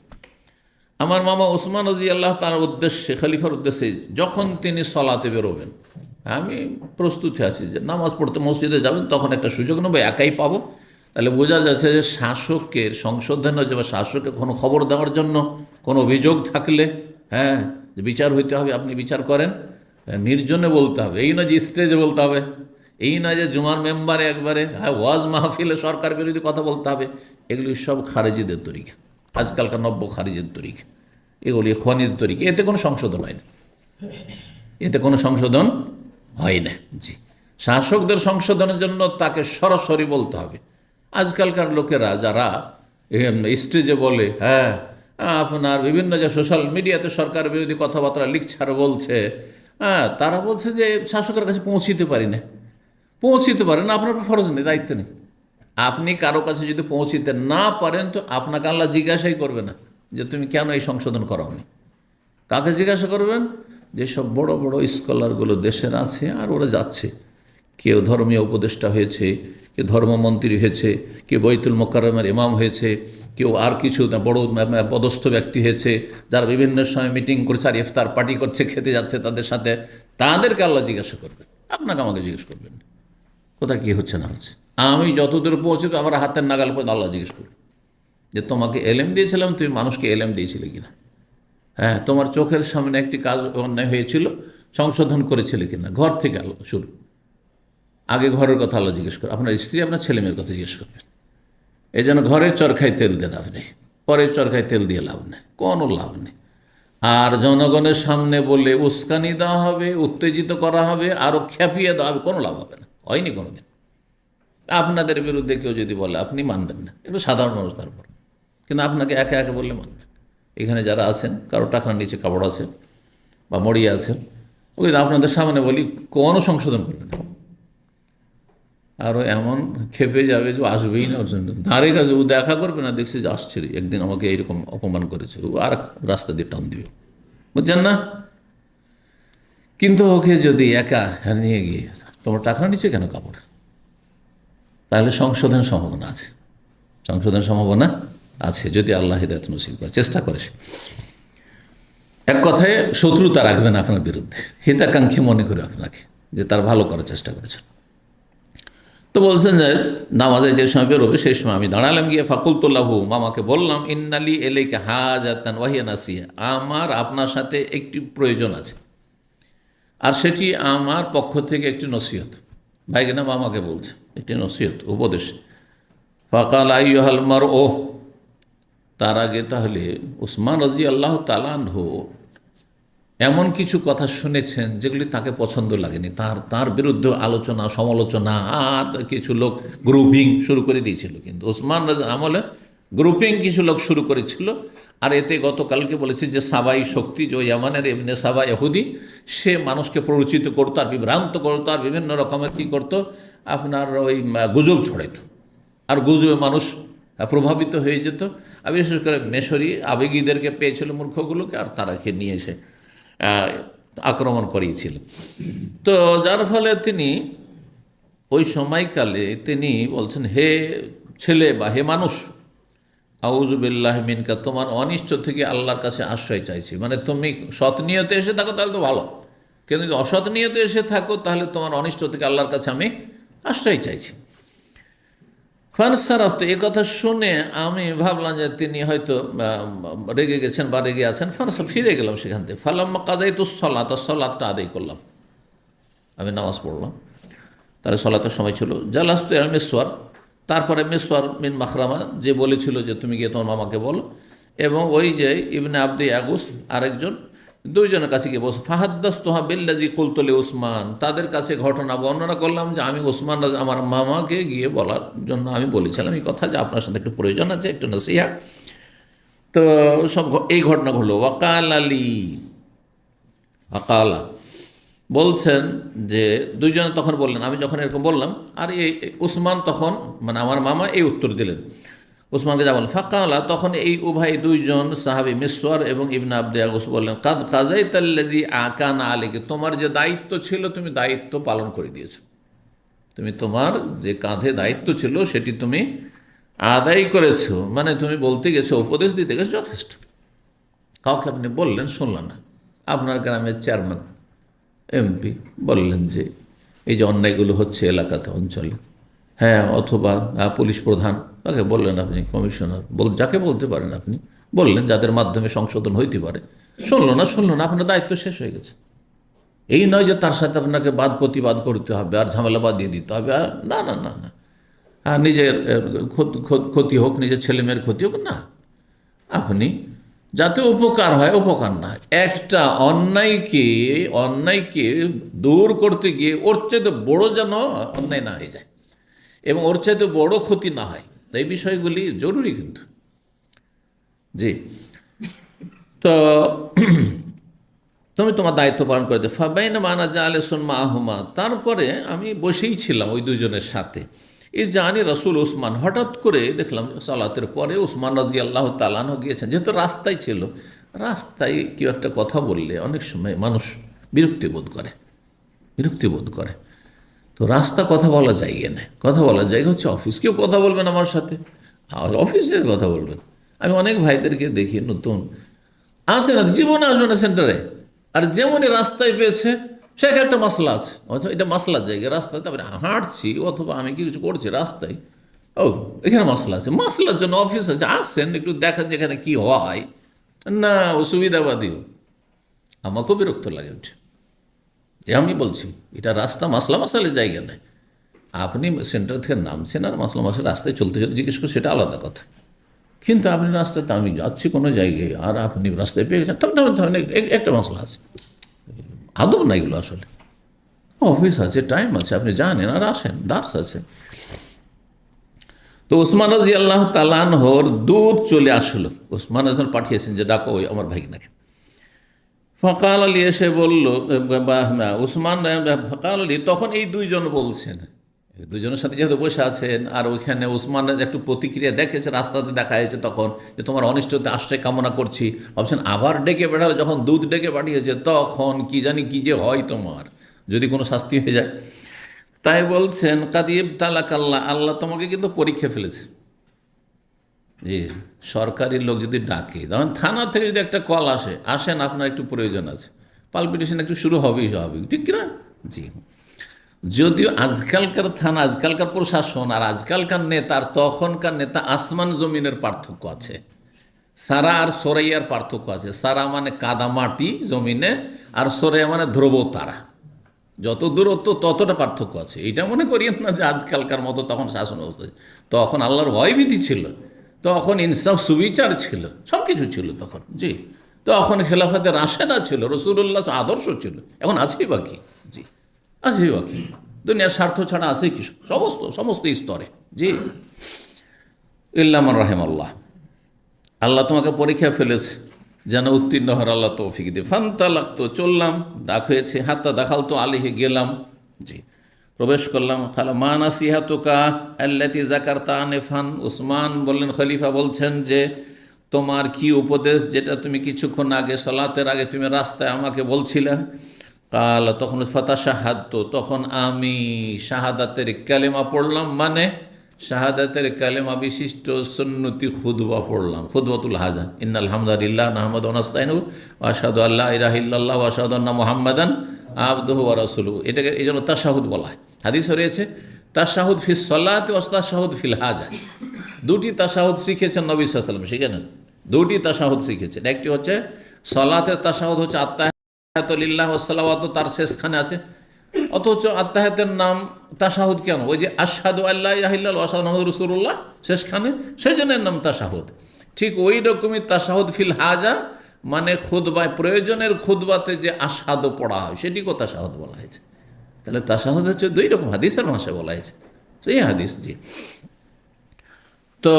আমার মামা ওসমান রাদিয়াল্লাহু তাআলার উদ্দেশ্যে, খলিফার উদ্দেশ্যে, যখন তিনি সলাতে বেরোবেন। আমি প্রস্তুতি আছি যে নামাজ পড়তে মসজিদে যাবেন, তখন একটা সুযোগ নেব, একাই পাবো। তাহলে বোঝা যাচ্ছে যে শাসকের সংশোধনের জন্য, শাসককে কোনো খবর দেওয়ার জন্য কোনো অভিযোগ থাকলে, হ্যাঁ, যে বিচার হইতে হবে, আপনি বিচার করেন, নির্জনে বলতে হবে, এই না যে স্টেজে বলতে হবে, এই না যে জুমার মেম্বারে একবারে, হ্যাঁ, ওয়াজ মাহফিলে সরকার বিরোধী কথা বলতে হবে। এগুলি সব খারেজিদের তরিকা, আজকালকার নব্য খারিজের তরিকা, এগুলি ইখওয়ানিদের তরিকা। এতে কোনো সংশোধন হয় না, এতে কোনো সংশোধন হয় না। জি, শাসকদের সংশোধনের জন্য তাকে সরাসরি বলতে হবে। আজকালকার লোকেরা যারা স্টেজে বলে, হ্যাঁ, আপনার বিভিন্ন যে সোশ্যাল মিডিয়াতে সরকার বিরোধী কথাবার্তা লিখছে আর বলছে, হ্যাঁ, তারা বলছে যে শাসকের কাছে পৌঁছিতে পারি না, পৌঁছিতে পারেন না, আপনার ফরজ নেই, দায়িত্ব নেই। আপনি কারো কাছে যদি পৌঁছিতে না পারেন তো আপনাকে আল্লাহ জিজ্ঞাসাই করবে না যে তুমি কেন এই সংশোধন করাওনি। কাকে জিজ্ঞাসা করবেন? যেসব বড় বড় স্কলারগুলো দেশের আছে, আর ওরা যাচ্ছে, কেউ ধর্মীয় উপদেষ্টা হয়েছে, কেউ ধর্মমন্ত্রী হয়েছে, কেউ বাইতুল মোকাররমের ইমাম হয়েছে, কেউ আর কিছু বড় পদস্থ ব্যক্তি হয়েছে, যারা বিভিন্ন সময় মিটিং করছে আর ইফতার পার্টি করছে, খেতে যাচ্ছে তাদের সাথে, তাদেরকে আল্লাহ জিজ্ঞাসা করবেন, আপনাকে আমাকে জিজ্ঞেস করবেন কোথায় কী হচ্ছে না হচ্ছে। আমি যতদূর পৌঁছবে আমার হাতের নাগাল পর্যন্ত আল্লাহ জিজ্ঞেস করবে যে তোমাকে এলেম দিয়েছিলাম, তুমি মানুষকে এলেম দিয়েছিলে কিনা, হ্যাঁ, তোমার চোখের সামনে একটি কাজ অন্যায় হয়েছিল, সংশোধন করেছিলে কিনা। ঘর থেকে আল্লাহ শুরু, আগে ঘরের কথা আল্লাহ জিজ্ঞেস করে, আপনার স্ত্রী আপনার ছেলে মেয়ের কথা জিজ্ঞেস করবেন। এই জন্য ঘরের চরখায় তেল দেন আপনি, পরের চরখায় তেল দিয়ে লাভ নেই, কোনো লাভ নেই। আর জনগণের সামনে বলে উস্কানি দেওয়া হবে, উত্তেজিত করা হবে, আরও খেপিয়ে দেওয়া হবে, কোনো লাভ হবে না, হয়নি কোনো দিন। আপনাদের বিরুদ্ধে কেউ যদি বলে আপনি মানবেন না, একটু সাধারণ মানুষ তারপর, কিন্তু আপনাকে একে একে বললে মানবেন। এখানে যারা আছেন, কারো টাকার নিচে কাপড় আছে বা মরিয়ে আছে, ওই আপনাদের সামনে বলি কোনো সংশোধন করবে না, আরও এমন খেপে যাবে যে আসবেই না, ওর জন্য দাঁড়িয়ে কাছে ও দেখা করবে না, দেখছি যে আসছে, একদিন আমাকে এইরকম অপমান করেছে, ও আর রাস্তা দিয়ে টান দিবে, বুঝছেন না? কিন্তু ওকে যদি একা নিয়ে গিয়ে তোমার টাকার নিচে কেন কাপড়, তাহলে সংশোধনের সম্ভাবনা আছে, সংশোধনের সম্ভাবনা আছে যদি আল্লাহ হিদায়াত নসিব করে, চেষ্টা করে। এক কথায় শত্রুতা রাখবেন আপনার বিরুদ্ধে, হিতাকাঙ্ক্ষী মনে করে আপনাকে, যে তার ভালো করার চেষ্টা করেছেন। তো বলছেন যে নামাজে যে সময় বেরোবে সেই সময় আমি দাঁড়ালাম, গিয়ে ফাকুলতুল্লাহু, মামাকে বললাম, ইন্নালি এলাইকা হাজাতান ওয়াহিয়া নাসিয়া, আমার আপনার সাথে একটি প্রয়োজন আছে, আর সেটি আমার পক্ষ থেকে একটি নসিহত। ভাইকে না মামাকে বলছে একটি নসিহত, উপদেশ। ফাকাল আইয়ুহাল মারউ, তার আগে তাহলে উসমান রাদিয়াল্লাহু তাআলা আনহু এমন কিছু কথা শুনেছেন যেগুলি তাকে পছন্দ লাগেনি, তার বিরুদ্ধে আলোচনা সমালোচনা, আর কিছু লোক গ্রুপিং শুরু করে দিয়েছিল। কিন্তু ওসমান রাজা আমলে গ্রুপিং কিছু লোক শুরু করেছিল, আর এতে গতকালকে বলেছি যে সাবাই শক্তি, যে ইয়ামানের ইবনে সাবা ইহুদি, সে মানুষকে প্ররোচিত করতো আর বিভ্রান্ত করতো, আর বিভিন্ন রকমের কী করতো, আপনার ওই গুজব ছড়াইত, আর গুজবে মানুষ প্রভাবিত হয়ে যেত। আর বিশেষ করে মেশরি আবেগীদেরকে পেয়েছিল, মূর্খগুলোকে, আর তারাকে নিয়ে এসে আক্রমণ করিয়েছিল। তো যার ফলে তিনি ওই সময়কালে তিনি বলছেন, হে ছেলে বা হে মানুষ, আউযু বিল্লাহি মিনকা, তোমার অনিষ্ট থেকে আল্লাহর কাছে আশ্রয় চাইছি। মানে তুমি সৎ নিয়তে এসে থাকো তাহলে তো ভালো, কিন্তু যদি অসৎ নিয়তে এসে থাকো তাহলে তোমার অনিষ্ট থেকে আল্লাহর কাছে আমি আশ্রয় চাইছি। ফানসারাফ, তো এ কথা শুনে আমি ভাবলাম যে তিনি হয়তো রেগে গেছেন বা রেগে আছেন। ফানসার, ফিরে গেলাম সেখান থেকে। ফালাম্মা কাযাইতু সলাত, সলাতটা আদায় করলাম, আমি নামাজ পড়লাম, তাহলে সলাতের সময় ছিল। জালাস্তু আল মিসওয়ার, তারপরে মিসওয়ার মিন মাখরামা যে বলেছিল যে তুমি গিয়ে তোমার মামাকে বলো, এবং ওই যে ইবনে আব্দি আগুস আরেকজন, দুইজনের কাছে গিয়ে বস। ফাহাদ্দাসতুহা বিল্লাযী কুলতু লি উসমান, তাদের কাছে ঘটনা বর্ণনা করলাম যে আমি ওসমান আমার মামাকে গিয়ে বলার জন্য আমি বলেছিলাম এই কথা, যে আপনার সাথে একটু প্রয়োজন আছে, একটু নসিহা। তো সব এই ঘটনা ঘটলো। ওয়াকাল আলী, আকালা বলছেন যে দুইজনে তখন বললেন, আমি যখন এরকম বললাম, আর এই উসমান তখন, মানে আমার মামা এই উত্তর দিলেন উসমানকে, যা বলেন। ফাকালা, তখন এই উভয় দুইজন সাহাবী মিসওয়ার এবং ইবনে আব্দি আগুস বললেন, কাদ কাযাইতাল্লাযী আকানা আলাইকা, তোমার যে দায়িত্ব ছিল তুমি দায়িত্ব পালন করে দিয়েছো, তুমি তোমার যে কাঁধে দায়িত্ব ছিল সেটি তুমি আদায় করেছো, মানে তুমি বলতে গেছো, উপদেশ দিতে গেছো, যথেষ্ট। কাউকে আপনি বললেন, শুনলেন না, আপনার গ্রামের চেয়ারম্যান এমপি বললেন যে এই যে অন্যায়গুলো হচ্ছে এলাকাতে, অঞ্চলে, হ্যাঁ, অথবা পুলিশ প্রধান, তাকে বললেন আপনি, কমিশনার, যাকে বলতে পারেন আপনি বললেন, যাদের মাধ্যমে সংশোধন হইতে পারে, শুনলো না, আপনার দায়িত্ব শেষ হয়ে গেছে। এই নয় যে তার সাথে আপনাকে বাদ প্রতিবাদ করতে হবে আর ঝামেলা বাদিয়ে দিতে হবে, আর না না না না, আর নিজের ক্ষতি হোক, নিজের ছেলেমেয়ের ক্ষতি হোক, না, আপনি যাতে উপকার হয়, উপকার না হয়, একটা অন্যায়কে দূর করতে গিয়ে ওর চাইতে বড় যেন অন্যায় না হয়ে যায় এবং ওর চাইতে বড় ক্ষতি না হয়, এই বিষয়গুলি জরুরি কিন্তু। জি, তো তুমি তোমার দায়িত্ব পালন করে দেবে। ফাবাইনা মানা জালেসুন মাহুমা, তারপরে আমি বসেই ছিলাম ওই দুজনের সাথে। এই জানি রাসূল উসমান, হঠাৎ করে দেখলাম সালাতের পরে উসমান রাদিয়াল্লাহু তাআলা আনহু গিয়েছেন, যেহেতু রাস্তায় ছিল, রাস্তায় কেউ একটা কথা বললে অনেক সময় মানুষ বিরক্তি বোধ করে, তো রাস্তা কথা বলা জায়গা নেই, কথা বলা জায়গা হচ্ছে অফিস। কেউ কথা বলবেন আমার সাথে, অফিসে কথা বলবেন। আমি অনেক ভাইদেরকে দেখি নতুন আসে না, জীবনে আসবে না সেন্টারে, আর যেমনই রাস্তায় পেয়েছে সেখানে একটা মাসলা আছে, অথবা এটা মাসলার জায়গা, রাস্তায় তারপরে হাঁটছি অথবা আমি কিছু করছি রাস্তায়, ও এখানে মাসলা আছে, মাসলার জন্য অফিস আছে, আসছেন একটু দেখেন যেখানে কি হয় না, অসুবিধাবাদীও, আমাকেও বিরক্ত লাগে উঠে, যে আমি বলছি এটা রাস্তা, মাসালের জায়গা নেই। আপনি সেন্টার থেকে নামছেন আর মাসলা রাস্তায় চলতে জিজ্ঞেস করছেন, সেটা আলাদা কথা, কিন্তু আপনি রাস্তাতে, আমি যাচ্ছি কোনো জায়গায় আর আপনি রাস্তায় পেয়ে গেছেন, একটা মশলা আছে, আদব না এগুলো আসলে। অফিস আছে, টাইম আছে, আপনি জানেন আর আসেন, দার্স আছে। তো উসমান রাদিয়াল্লাহু তাআলা আনহুর দূত চলে আসলো, উসমান যখন পাঠিয়েছেন যে ডাকো ওই আমার ভাগিনাকে। ফাকাল আলী এসে বলল, উসমান ফাকাল আলী, তখন এই দুইজন বলছেন, দুজনের সাথে যেহেতু বসে আছেন, আর ওইখানে উসমান একটু প্রতিক্রিয়া দেখেছে, রাস্তাতে দেখা হয়েছে তখন, যে তোমার অনিষ্টতে আশ্রয় কামনা করছি, ভাবছেন আবার ডেকে পাঠালো, যখন দুধ ডেকে পাঠিয়েছে তখন কি জানি কি যে হয় তোমার, যদি কোনো শাস্তি হয়ে যায়। তাই বলছেন কাদিব তালাকাল্লাহ, আল্লাহ তোমাকে কিন্তু পরীক্ষা ফেলেছে। জি, সরকারি লোক যদি ডাকে, তখন থানা থেকে যদি একটা কল আসেন আপনার একটু প্রয়োজন আছে, পালপিটেশন একটু শুরু হবেই স্বাভাবিক, ঠিক কিনা? জি, যদিও আজকালকার থানা, আজকালকার প্রশাসন আর আজকালকার নেতার, তখনকার নেতা আসমান জমিনের পার্থক্য আছে, সারা আর সরাইয়ার পার্থক্য আছে। সারা মানে কাদামাটি জমিনে, আর সরাইয়া মানে ধ্রুব তারা, যত দূরত্ব ততটা পার্থক্য আছে। এইটা মনে করিয়েন না যে আজকালকার মতো তখন শাসন ব্যবস্থা, তখন আল্লাহর ভয়ভীতি ছিল, তখন ইনসাফ সুবিচার ছিল, সব কিছু ছিল তখন। জি, তখন খেলাফতে রাশেদা ছিল, রাসূলুল্লাহ আদর্শ ছিল, এখন আছেই বাকি। জি, আছে বাকি, দুনিয়ার স্বার্থ ছাড়া আছে কি? সমস্ত স্তরে। জি, ইল্লা মান রাহিমাল্লাহ, আল্লাহ তোমাকে পরীক্ষা ফেলেছে যেন উত্তীর্ণ হওয়ার আল্লাহ তৌফিক দিয়ে। ফান্তালাকতু, চললাম, ডাক হয়েছে, হাত্তা দাখালতু আলাইহি, গেলাম, জি, প্রবেশ করলাম। খালা মা নাসিহাতুকা আল্লাতী যাকারতা আনিফান, উসমান বললেন, খলিফা বলছেন যে তোমার কি উপদেশ যেটা তুমি কিছুক্ষণ আগে সালাতের আগে তুমি রাস্তায় আমাকে বলছিলে। কাল তখন ফাতাশাহাদতু, তখন আমি শাহাদাতের কালেমা পড়লাম, মানে শাহাদাতের কালেমা বিশিষ্ট সুন্নতি খুতবা পড়লাম, খুতবাতুল হাজা। ইন্নাল হামদালিল্লাহ নাহমাদুহু ওয়া নাস্তাইনুহু ওয়া আশহাদু আল্লা ইলাহা ইল্লাল্লাহ ওয়া আশহাদু আন্না মুহাম্মাদান আবদুহু ওয়া রাসূলুহু। এটাকে এই জন্য তাশাহুদ বলা হয়। হাদিসে রয়েছে তাশাহুদ ফিস সালাতি ওয়া তাশাহুদ ফিল হাজা। দুটি তাশাহুদ শিখেছেন নবী সাল্লাল্লাহু আলাইহি ওয়াসাল্লাম, শিখেছেন দুটি তাশাহুদ শিখেছেন। একটি হচ্ছে সালাতের তাশাহুদ, হচ্ছে আত্তাহিয়াতু লিল্লাহ ওয়াস সালাওয়াতু, তার শেষখানে আছে। অথচ আত্তাহিয়াতের নাম তাশাহুদ কেন? ওই যে আশহাদু আল্লা ইলাহা ইল্লাল্লাহ ওয়া আশহাদু আন্না মুহাম্মাদুর রাসূলুল্লাহ শেষখানে, সেই জন্য এর নাম তাশাহুদ। ঠিক ওই রকমই তাশাহুদ ফিল হাজা, মানে খুতবায়, প্রয়োজনের খুতবাতে যে আশহাদু পড়া হয় সেটিকেও তাশাহুদ বলা হয়েছে। তাহলে তাশাহুদ হচ্ছে দুই রকম, হাদিসের ভাষায় বলা হয়েছে, সেই হাদিস। জি। তো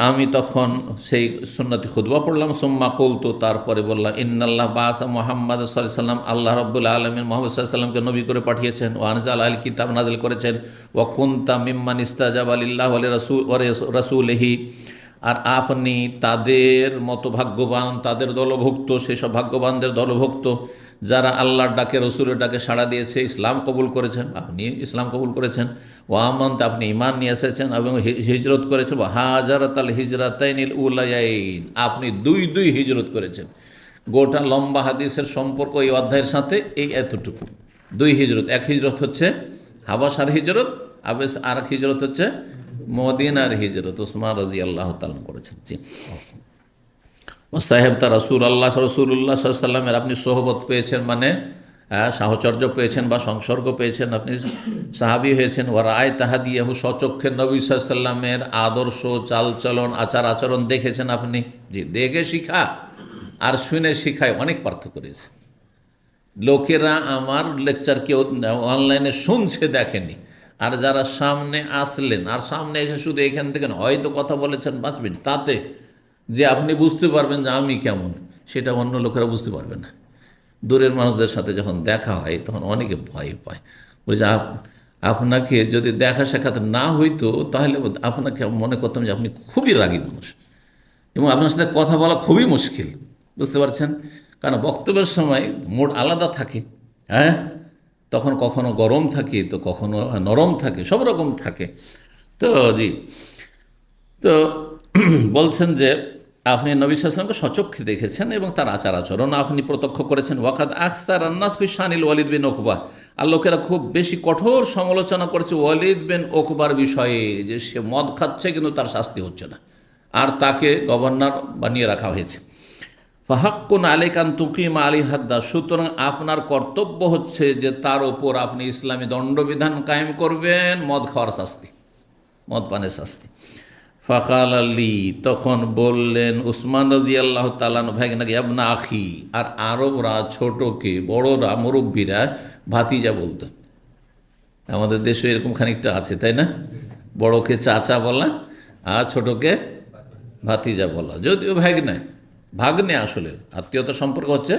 আমি তখন সেই সুন্নতি খুতবা পড়লাম। সুম্মা কুলতু, তারপরে বললাম, ইন্নাল্লাহ বাসা মুহাম্মদ সাল্লাল্লাহু আলাইহি ওয়াসাল্লাম, আল্লাহ রাব্বুল আলামিন মুহাম্মদ সাল্লাল্লাহু আলাইহি ওয়াসাল্লামকে নবী করে পাঠিয়েছেন। ওয়া আনজাল আল কিতাব, নাযিল করেছেন। ওয়া কুনতা মিম্মান ইস্তাজাবা লিল্লাহি ওয়া রাসূলিহি, আর আপনি তাদের মতো ভাগ্যবান, তাদের দলভুক্ত, সেসব ভাগ্যবানদের দলভুক্ত যারা আল্লাহর ডাকে, রসুলের ডাকে সাড়া দিয়েছে, ইসলাম কবুল করেছেন। আপনি ইসলাম কবুল করেছেন। ওয়ামান্ত, আপনি ঈমান নিয়ে এসেছেন এবং হিজরত করেছেন। হাজারাত আল হিজরাতাইনিল উলায়াইন, আপনি দুই হিজরত করেছেন। গোটা লম্বা হাদিসের সম্পর্ক এই অধ্যায়ের সাথে এই এতটুকু, দুই হিজরত। এক হিজরত হচ্ছে হাবাসার হিজরত, আর এক হিজরত হচ্ছে মদিনার হিজরত, উসমান রাদিয়াল্লাহু তাআলা করেছেন। জি। ও সাহেব তা রাসূলুল্লাহ সাল্লামের আপনি সোহবত পেয়েছেন, মানে সাহচর্য পেয়েছেন বা সংসর্গ পেয়েছেন, আপনি সাহাবী হয়েছেন। ওয়া রায় তাহাদিয়াহু, স্বচক্ষে নবী সাল্লামের আদর্শ, চালচলন, আচার আচরণ দেখেছেন আপনি। জি। দেখে শিখা আর শুনে শিখায় অনেক পার্থক্য রয়েছে। লোকেরা আমার লেকচার কেউ অনলাইনে শুনছে, দেখেনি, আর যারা সামনে আসলেন, আর সামনে এসে শুধু এখান থেকে হয়তো কথা বলেছেন 5 মিনিট, তাতে যে আপনি বুঝতে পারবেন যে আমি কেমন, সেটা অন্য লোকেরা বুঝতে পারবে না। দূরের মানুষদের সাথে যখন দেখা হয় তখন অনেকে ভয় পায়, বলে যে আপনাকে যদি দেখা সাক্ষাৎ না হইতো তাহলে আপনাকে মনে করতাম যে আপনি খুবই রাগী মানুষ এবং আপনার সাথে কথা বলা খুবই মুশকিল। বুঝতে পারছেন? কারণ বক্তব্যের সময় মুড আলাদা থাকে, হ্যাঁ, তখন কখনো গরম থাকে, তো কখনো নরম থাকে, সব রকম থাকে। তো জি, তো বলছেন যে আপনি নবী সাল্লাল্লাহু আলাইহি ওয়াসাল্লামকে সচক্ষে দেখেছেন এবং তার আচার আচরণ আপনি প্রত্যক্ষ করেছেন। ওয়াকাদ আকসার আন্নাস ফি শানিল ওয়ালিদ বিন উকবা, আর লোকেরা খুব বেশি কঠোর সমালোচনা করেছে ওয়ালিদ বিন উকবার বিষয়ে, যে সে মদ খাচ্ছে কিন্তু তার শাস্তি হচ্ছে না, আর তাকে গভর্নর বানিয়ে রাখা হয়েছে। ফাহাক্কুন আলাইকা আন তুকিমা আলাইহি হাদ্দা, সুতরাং আপনার কর্তব্য হচ্ছে যে তার ওপর আপনি ইসলামী দণ্ডবিধান কায়েম করবেন, মদ খাওয়ার শাস্তি, মদ পানের শাস্তি। ফাকাল আলী, তখন বললেন উসমান রাদিয়াল্লাহু তাআলা ভাই নাকি আবনা আখি, আর আরবরা ছোটকে, বড়রা, মুরব্বীরা ভাতিজা বলতেন। আমাদের দেশে এরকম খানিকটা আছে, তাই না? বড়কে চাচা বলা আর ছোটকে ভাতিজা বলা, যদিও ভাগ্নে, ভাগ্নে আসলে আত্মীয়তার সম্পর্ক হচ্ছে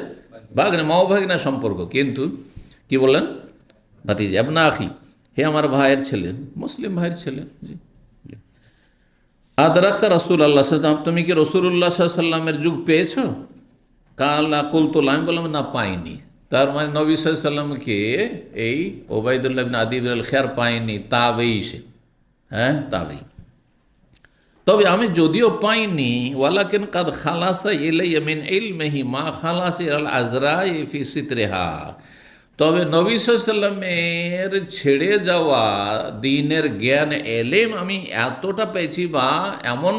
ভাগ্নে, মাও ভাগ্নে সম্পর্ক, কিন্তু কি বললেন? ভাতিজা, আবনা আখি, হে আমার ভাইয়ের ছেলে, মুসলিম ভাইয়ের ছেলে। জি। আদরাক্তা রাসূলুল্লাহ সাল্লাল্লাহু আলাইহি ওয়াসাল্লাম, তুমি কি রাসূলুল্লাহ সাল্লাল্লাহু আলাইহি ওয়াসাল্লামের যুগ পেয়েছো? কালা কুলতু, আমি বললাম না, পাইনি। তার মানে নবী সাল্লাল্লাহু আলাইহি ওয়াসাল্লামকে এই ওবায়দুল্লাহ ইবনে আদি বিন আল-খিয়ার পায়নি, তাবেই সে, হ্যাঁ, তাবেই। তবে আমি যদিও পাইনি, ওয়ালাকিন কাদ খালাসা ইলাইয়া মিন ইলমিহি মা খালাসা ইলাল আজরাই ফি সিতরিহা, তবে নবী সাল্লাল্লাহু আলাইহি ওয়াসাল্লামের ছেড়ে যাওয়া দ্বীনের জ্ঞান, এলেম আমি এতটা পেয়েছি, বা এমন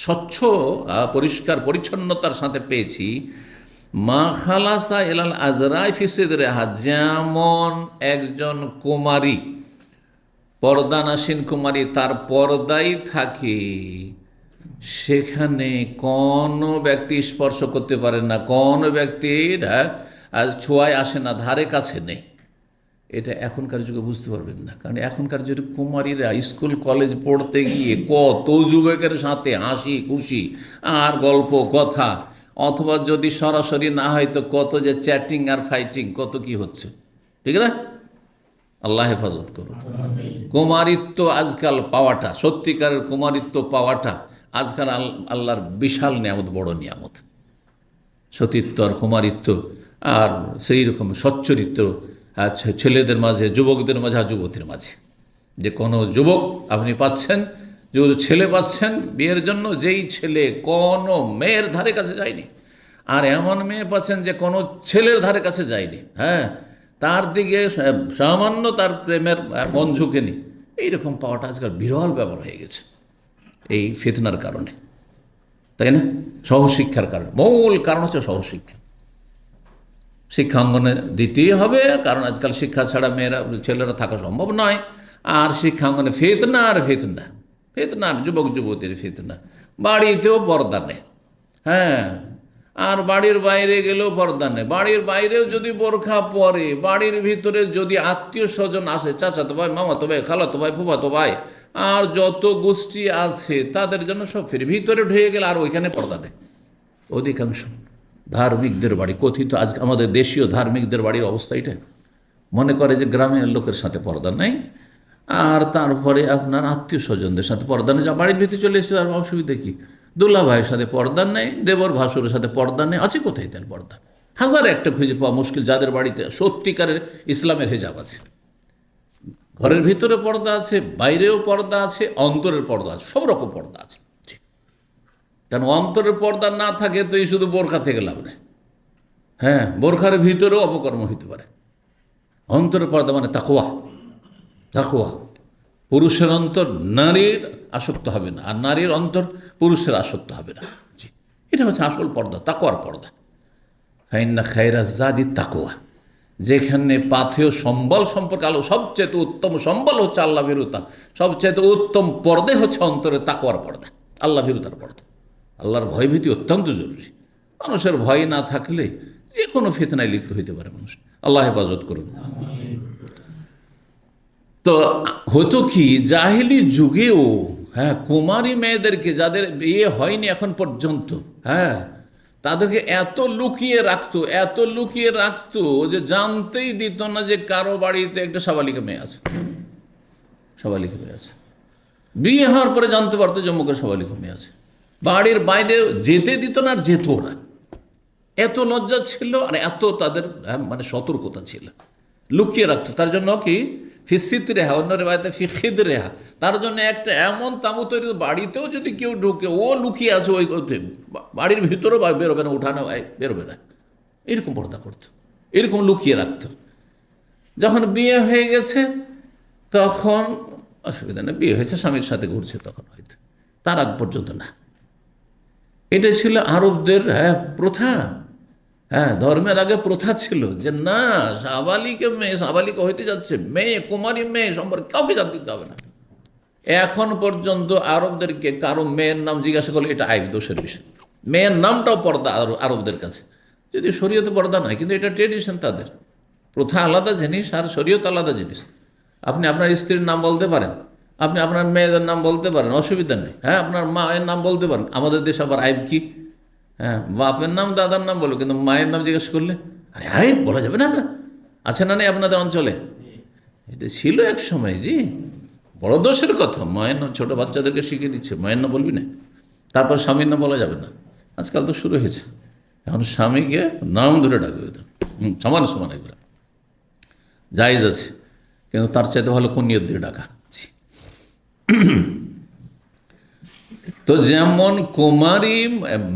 স্বচ্ছ পরিষ্কার পরিচ্ছন্নতার সাথে পেয়েছি, মা খালাসা ইলাল আজরাই ফি সিতরিহা, যেমন একজন কুমারী, পর্দানাসীন কুমারী, তার পর্দাই থাকে, সেখানে কোনো ব্যক্তি স্পর্শ করতে পারে না, কোনো ব্যক্তির ছোঁয়ায় আসে না, ধারে কাছে নেই। এটা এখনকার যুগে বুঝতে পারবেন না, কারণ এখনকার যুগে কুমারীরা স্কুল কলেজ পড়তে গিয়ে কত যুবকের সাথে হাসি খুশি আর গল্প কথা, অথবা যদি সরাসরি না হয় তো কত যে চ্যাটিং আর ফাইটিং, কত কি হচ্ছে, ঠিক না? আল্লাহ হেফাজত করুন। কুমারিত্ব আজকাল পাওয়াটা, সত্যিকারের কুমারিত্ব পাওয়াটা আজকাল আল্লাহর বিশাল নিয়ামত, বড় নিয়ামত। সতীত্ব আর কুমারিত্ব আর সেই রকম সচ্চরিত্র ছেলেদের মাঝে, যুবকদের মাঝে আর যুবতীর মাঝে। যে কোনো যুবক আপনি পাচ্ছেন, যে ছেলে পাচ্ছেন বিয়ের জন্য, যেই ছেলে কোনো মেয়ের ধারে কাছে যায়নি, আর এমন মেয়ে পাচ্ছেন যে কোনো ছেলের ধারে কাছে যায়নি, হ্যাঁ, তার দিকে সামান্য তার প্রেমের মন ঝুঁকেনি। এইরকম পাওয়াটা আজকাল বিরল ব্যাপার হয়ে গেছে এই ফিতনার কারণে, তাই না? সহশিক্ষার কারণে। মূল কারণ হচ্ছে সহশিক্ষা। শিক্ষা অঙ্গনে দিতেই হবে, কারণ আজকাল শিক্ষা ছাড়া ছেলেরা থাকা সম্ভব নয়। আর শিক্ষা অঙ্গনে ফিতনা আর ফিতনা, ফিতনা যুবক যুবতীর ফিতনা। বাড়িতেও পর্দা নেই, হ্যাঁ, আর বাড়ির বাইরে গেলেও পর্দা নেই। বাড়ির বাইরেও যদি বোরখা পরে, বাড়ির ভিতরে যদি আত্মীয় স্বজন আসে, চাচাতো ভাই, মামাতো ভাই, খালাতো ভাই, ফুফাতো ভাই, আর যত গোষ্ঠী আছে তাদের জন্য সব ফিরে ভিতরে ঢুয়ে গেলে আর ওইখানে পর্দা নেই। অধিকাংশ ধার্মিকদের বাড়ি, কথিত আজকে আমাদের দেশীয় ধার্মিকদের বাড়ির অবস্থা এটাই। মনে করে যে গ্রামের লোকের সাথে পর্দা নেই, আর তারপরে আপনার আত্মীয় স্বজনদের সাথে পর্দা নেই, যা বাড়ির ভিতরে চলে এসেছে, আর অসুবিধা কি? দুলা ভাইয়ের সাথে পর্দা নেই, দেবর ভাসুরের সাথে পর্দা নেই, আছে কোথায় তার পর্দা? হাজার একটা খুঁজে পাওয়া মুশকিল যাদের বাড়িতে সত্যিকারের ইসলামের হেজাব আছে। ঘরের ভিতরে পর্দা আছে, বাইরেও পর্দা আছে, অন্তরের পর্দা আছে, সব রকম পর্দা আছে। কারণ অন্তরের পর্দা না থাকে তো এই শুধু বোরখা থেকে লাভ নেই। হ্যাঁ, বোরখার ভিতরেও অপকর্ম হইতে পারে। অন্তরের পর্দা মানে তাকওয়া, তাকওয়া। পুরুষের অন্তর নারীর আসক্ত হবে না, আর নারীর অন্তর পুরুষের আসক্ত হবে না। জি, এটা হচ্ছে আসল পর্দা, তাকওয়ার পর্দা। ফাইন্না খায়রা জাদি তাকওয়া। যেখানে পাথেয় সম্বল সম্পর্কে আলো, সবচেয়ে উত্তম সম্বল হচ্ছে আল্লাহ ভীরুতা, সবচেয়ে উত্তম পর্দাই হচ্ছে অন্তরে তাকওয়ার পর্দা, আল্লাহ ভীরুতার পর্দা। আল্লাহর ভয়ভীতি অত্যন্ত জরুরি। মানুষের ভয় না থাকলে যে কোনো ফিতনায় লিপ্ত হইতে পারে মানুষ। আল্লাহ হেফাজত করুন। তো হতো কি, জাহেলি যুগেও, হ্যাঁ, কুমারী মেয়েদেরকে, যাদের বিয়ে হয়নি এখন পর্যন্ত, হ্যাঁ, তাদেরকে এত লুকিয়ে রাখতো, এত লুকিয়ে রাখতো যে জানতেই দিত না যে কারো বাড়িতে একটা সাবালিকা মেয়ে আছে, সাবালিকা মেয়ে আছে। বিয়ে হওয়ার পরে জানতে পারতো যে মুখে সাবালিকা মেয়ে আছে। বাড়ির বাইরে যেতে দিত না, আর যেত না। এত লজ্জা ছিল, আর এত তাদের মানে সতর্কতা ছিল, লুকিয়ে রাখতো। তার জন্য কি ফিসিত রেহা, অন্য রেবায়তে ফিখিদ রেহা, তার জন্য একটা এমন তাঁবু তৈরি, বাড়িতেও যদি কেউ ঢুকে, ও লুকিয়ে আছে ওই বাড়ির ভিতরেও বেরোবে না, উঠানো বেরোবে না, এরকম পর্দা করতো, এরকম লুকিয়ে রাখতো। যখন বিয়ে হয়ে গেছে তখন অসুবিধা নেই, বিয়ে হয়েছে, স্বামীর সাথে ঘুরছে, তখন হয়তো, তার আগ পর্যন্ত না। এটা ছিল আরবদের প্রথা। হ্যাঁ, ধর্মের আগে প্রথা ছিল যে না, সাবালিকা মেয়ে, সাবালিকা হইতে যাচ্ছে, মেয়ে, কুমারী মেয়ে সম্পর্কে কাউকে জানতে দিতে হবে না। এখন পর্যন্ত আরবদেরকে কারো মেয়ের নাম জিজ্ঞাসা করলে এটা আইব দোষের বিষয়। মেয়ের নামটাও পর্দা আরবদের কাছে, যদি শরীয়তে পর্দা নয়, কিন্তু এটা ট্রেডিশন তাদের। প্রথা আলাদা জিনিস আর শরীয়ত আলাদা জিনিস। আপনি আপনার স্ত্রীর নাম বলতে পারেন, আপনি আপনার মেয়েদের নাম বলতে পারেন, অসুবিধা নেই। হ্যাঁ, আপনার মায়ের নাম বলতে পারেন। আমাদের দেশে আবার আইব কি? হ্যাঁ, বাপের নাম, দাদার নাম বলো, কিন্তু মায়ের নাম জিজ্ঞেস করলে আরে আইব বলা যাবে না। আছে না নেই আপনাদের অঞ্চলে? এটা ছিল এক সময়, জি, বড় দোষের কথা। মায়ের নাম ছোটো বাচ্চাদেরকে শিখিয়ে দিচ্ছে, মায়ের নাম বলবি না, তারপর স্বামীর নাম বলা যাবে না। আজকাল তো শুরু হয়েছে, এখন স্বামীকে নাম ধরে ডাকবে, সমান সমান এগুলো জায়েজ আছে, কিন্তু তার চাইতে ভালো কুনিয়ত দিয়ে ডাকা। তো যেমন কুমারী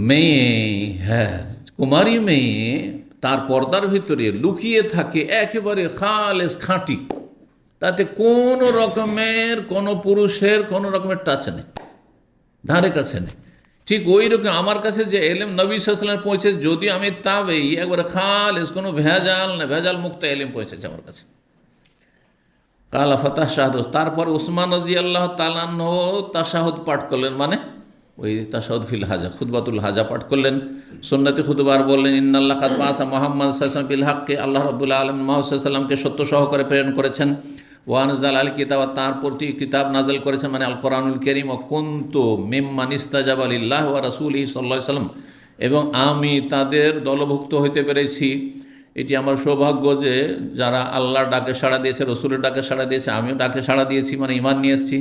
মেয়ে, হ্যাঁ, কুমারী মেয়ে তার পর্দার ভিতরে লুকিয়ে থাকে একেবারে খালেস, খাঁটি, তাতে কোনো রকমের, কোনো পুরুষের কোনো রকমের টাচ নেই, ধারে কাছে নেই। ঠিক ওই রকম আমার কাছে যে এলেম নবী সাল্লাল্লাহু আলাইহি ওয়াসাল্লাম পৌঁছেছে, যদি আমি তাবেই, একবারে খালেস, কোনো ভেজাল না, ভেজাল মুক্ত এলেম পৌঁছেছে আমার কাছে। কালা ফাতাহ শাহাদ। তারপর উসমান রাদিয়াল্লাহু তাআলা আনহু তাশাহুদ পাঠ করলেন, মানে ওই তাশাহুদ ফিল হাজা, খুতবাতুল হাজা পাঠ করলেন। সুন্নতি খুতবার বললেন, ইন্নাল্লাহ কাদ বাআসা মুহাম্মাদ সাল্লাল্লাহু আলাইহি ওয়াসাল্লাম বিল হাক্কি, আল্লাহ রাব্বুল আলামিন মুহাম্মদ সাল্লাল্লাহু আলাইহি ওয়াসাল্লামকে সত্য সহকারে প্রেরণ করেছেন। ওয়া আনজাল আল কিতাব, তার প্রতি কিতাব নাযিল করেছেন, মানে আল কোরআনুল কারীম। ওয়া কুনতু মিম্মান ইস্তাজাবা লিল্লাহি ওয়া রাসূলিহি সাল্লাল্লাহু আলাইহি ওয়াসাল্লাম, এবং আমি তাদের দলভুক্ত হইতে পেরেছি। এটি আমার সৌভাগ্য যে যারা আল্লাহর ডাকে সাড়া দিয়েছে, রসুলের ডাকে সাড়া দিয়েছে, আমিও ডাকে সাড়া দিয়েছি, মানে ঈমান নিয়ে এসেছি।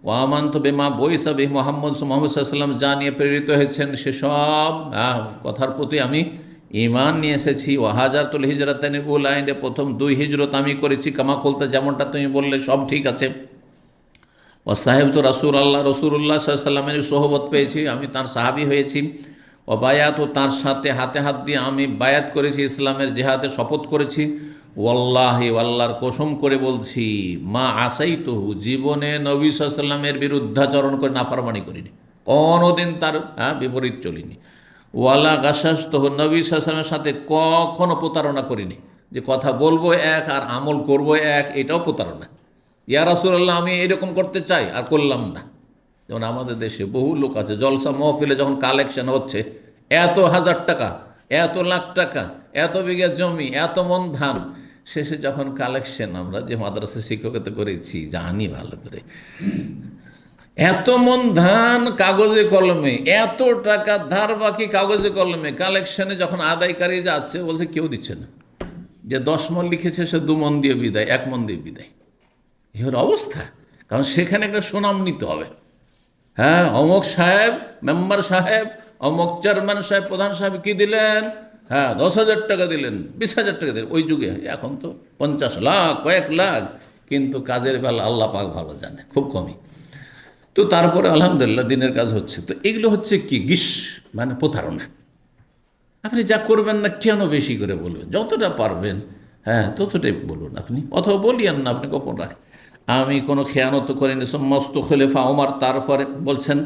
ও আমান তো বেমা বইসা বিহি মুহাম্মদ সাল্লাল্লাহু আলাইহি ওয়াসাল্লাম, যা নিয়ে প্রেরিত হয়েছেন সেসব কথার প্রতি আমি ঈমান নিয়ে এসেছি। ওয়াহাজাতুল হিজরাতানি উলাইন, প্রথম 2 হিজরত আমি করেছি, কামা বলতে যেমনটা তুমি বললে সব ঠিক আছে। ও সাহেব তো রসুল্লাহ সাল্লাল্লাহু আলাইহি সাল্লামের সোহবত পেয়েছি, আমি তার সাহাবী হয়েছি। ও বায়াত, ও তার সাথে হাতে হাত দিয়ে আমি বায়াত করেছি, ইসলামের জেহাদে শপথ করেছি। ওয়াল্লাহি, আল্লাহর কসম করে বলছি, মা আসাইতুহু, জীবনে নবী সাল্লাল্লাহু আলাইহি সাল্লামের বিরুদ্ধাচরণ করে নাফরমানি করিনি, কোনোদিন তার বিপরীত চলিনি। ওয়ালা গাসাস্তহু, নবী সাল্লাল্লাহু আলাইহি সাল্লামের সাথে কখনো প্রতারণা করিনি, যে কথা বলবো এক আর আমল করবো এক, এটাও প্রতারণা। ইয়া রাসূলুল্লাহ, আমি এরকম করতে চাই আর করলাম না। যেমন আমাদের দেশে বহু লোক আছে, জলসা মহফিলে যখন কালেকশন হচ্ছে, এত হাজার টাকা, এত লাখ টাকা, এত বিঘা জমি, এত মন ধান, শেষে যখন কালেকশন, আমরা যে মাদ্রাসা শিক্ষকতা করেছি জানি ভালো করে, এত মন ধান কাগজে কলমে, এত টাকা ধার বাকি কাগজে কলমে, কালেকশনে যখন আদায়কারী যাচ্ছে বলছে কেউ দিচ্ছে না। যে 10 মন লিখেছে সে 2 মন দিয়ে বিদায়, 1 মন দিয়ে বিদায়। এর অবস্থা, কারণ সেখানে একটা সুনাম নিতে হবে। হ্যাঁ, অমুক সাহেব, মেম্বার সাহেব, অমুক চেয়ারম্যান সাহেব, প্রধান সাহেব কি দিলেন, হ্যাঁ 10,000 টাকা দিলেন, 20,000 টাকা দিলেন। ওই যুগে, এখন তো 50 লাখ, কয়েক লাখ, কিন্তু কাজের বেলা আল্লাহ পাক ভালো জানে, খুব কমই। তো তারপরে আলহামদুলিল্লাহ দিনের কাজ হচ্ছে। তো এগুলো হচ্ছে কি, গিস মানে প্রতারণা। আপনি যা করবেন না কেন বেশি করে বলবেন, যতটা পারবেন হ্যাঁ ততটাই বলুন আপনি, অথবা বলিয়েন না, আপনি গোপন রাখেন। আমি কোনো খেয়ানত করিনি। সমস্ত খলিফা ওমর, তারপরে বলছেন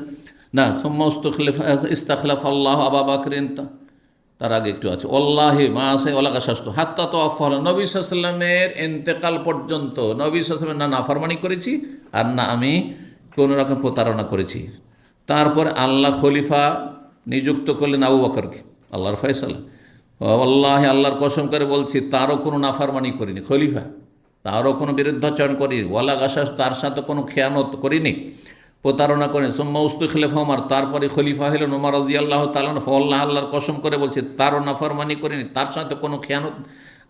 না, সমস্ত খলিফা ইস্তাখলাফ আল্লাহ আবু বকরিন, তার আগে একটু আছে আল্লাহি মা আছে ওলাকা শাস্ত্র হাত্তা তো আফল, নবী সাল্লাল্লাহু আলাইহি ওয়াসাল্লামের ইন্তেকাল পর্যন্ত নবী সাল্লাল্লাহু আলাইহি ওয়াসাল্লামের না নাফরমানি করেছি, আর না আমি কোনো রকম প্রতারণা করেছি। তারপরে আল্লাহ খলিফা নিযুক্ত করলেন আবু বকরকে, আল্লাহর ফয়সালা। আল্লাহ, আল্লাহর কসম করে বলছি, তারও কোনো নাফরমানি করিনি, খলিফা, তারও কোনো বিরুদ্ধাচরণ করিনি। ওয়ালা গাসাস, তার সাথে কোনো খেয়ানত করিনি, প্রতারণা করেন। সুম্মা উস্তুখলিফা ওমর, তারপরে খলিফা হলেন ওমর রাদিয়াল্লাহু তাআলা আনহু। আল্লাহ, আল্লাহর কসম করে বলছি, তারও নাফরমানি করিনি, তার সাথে কোনো খেয়ানত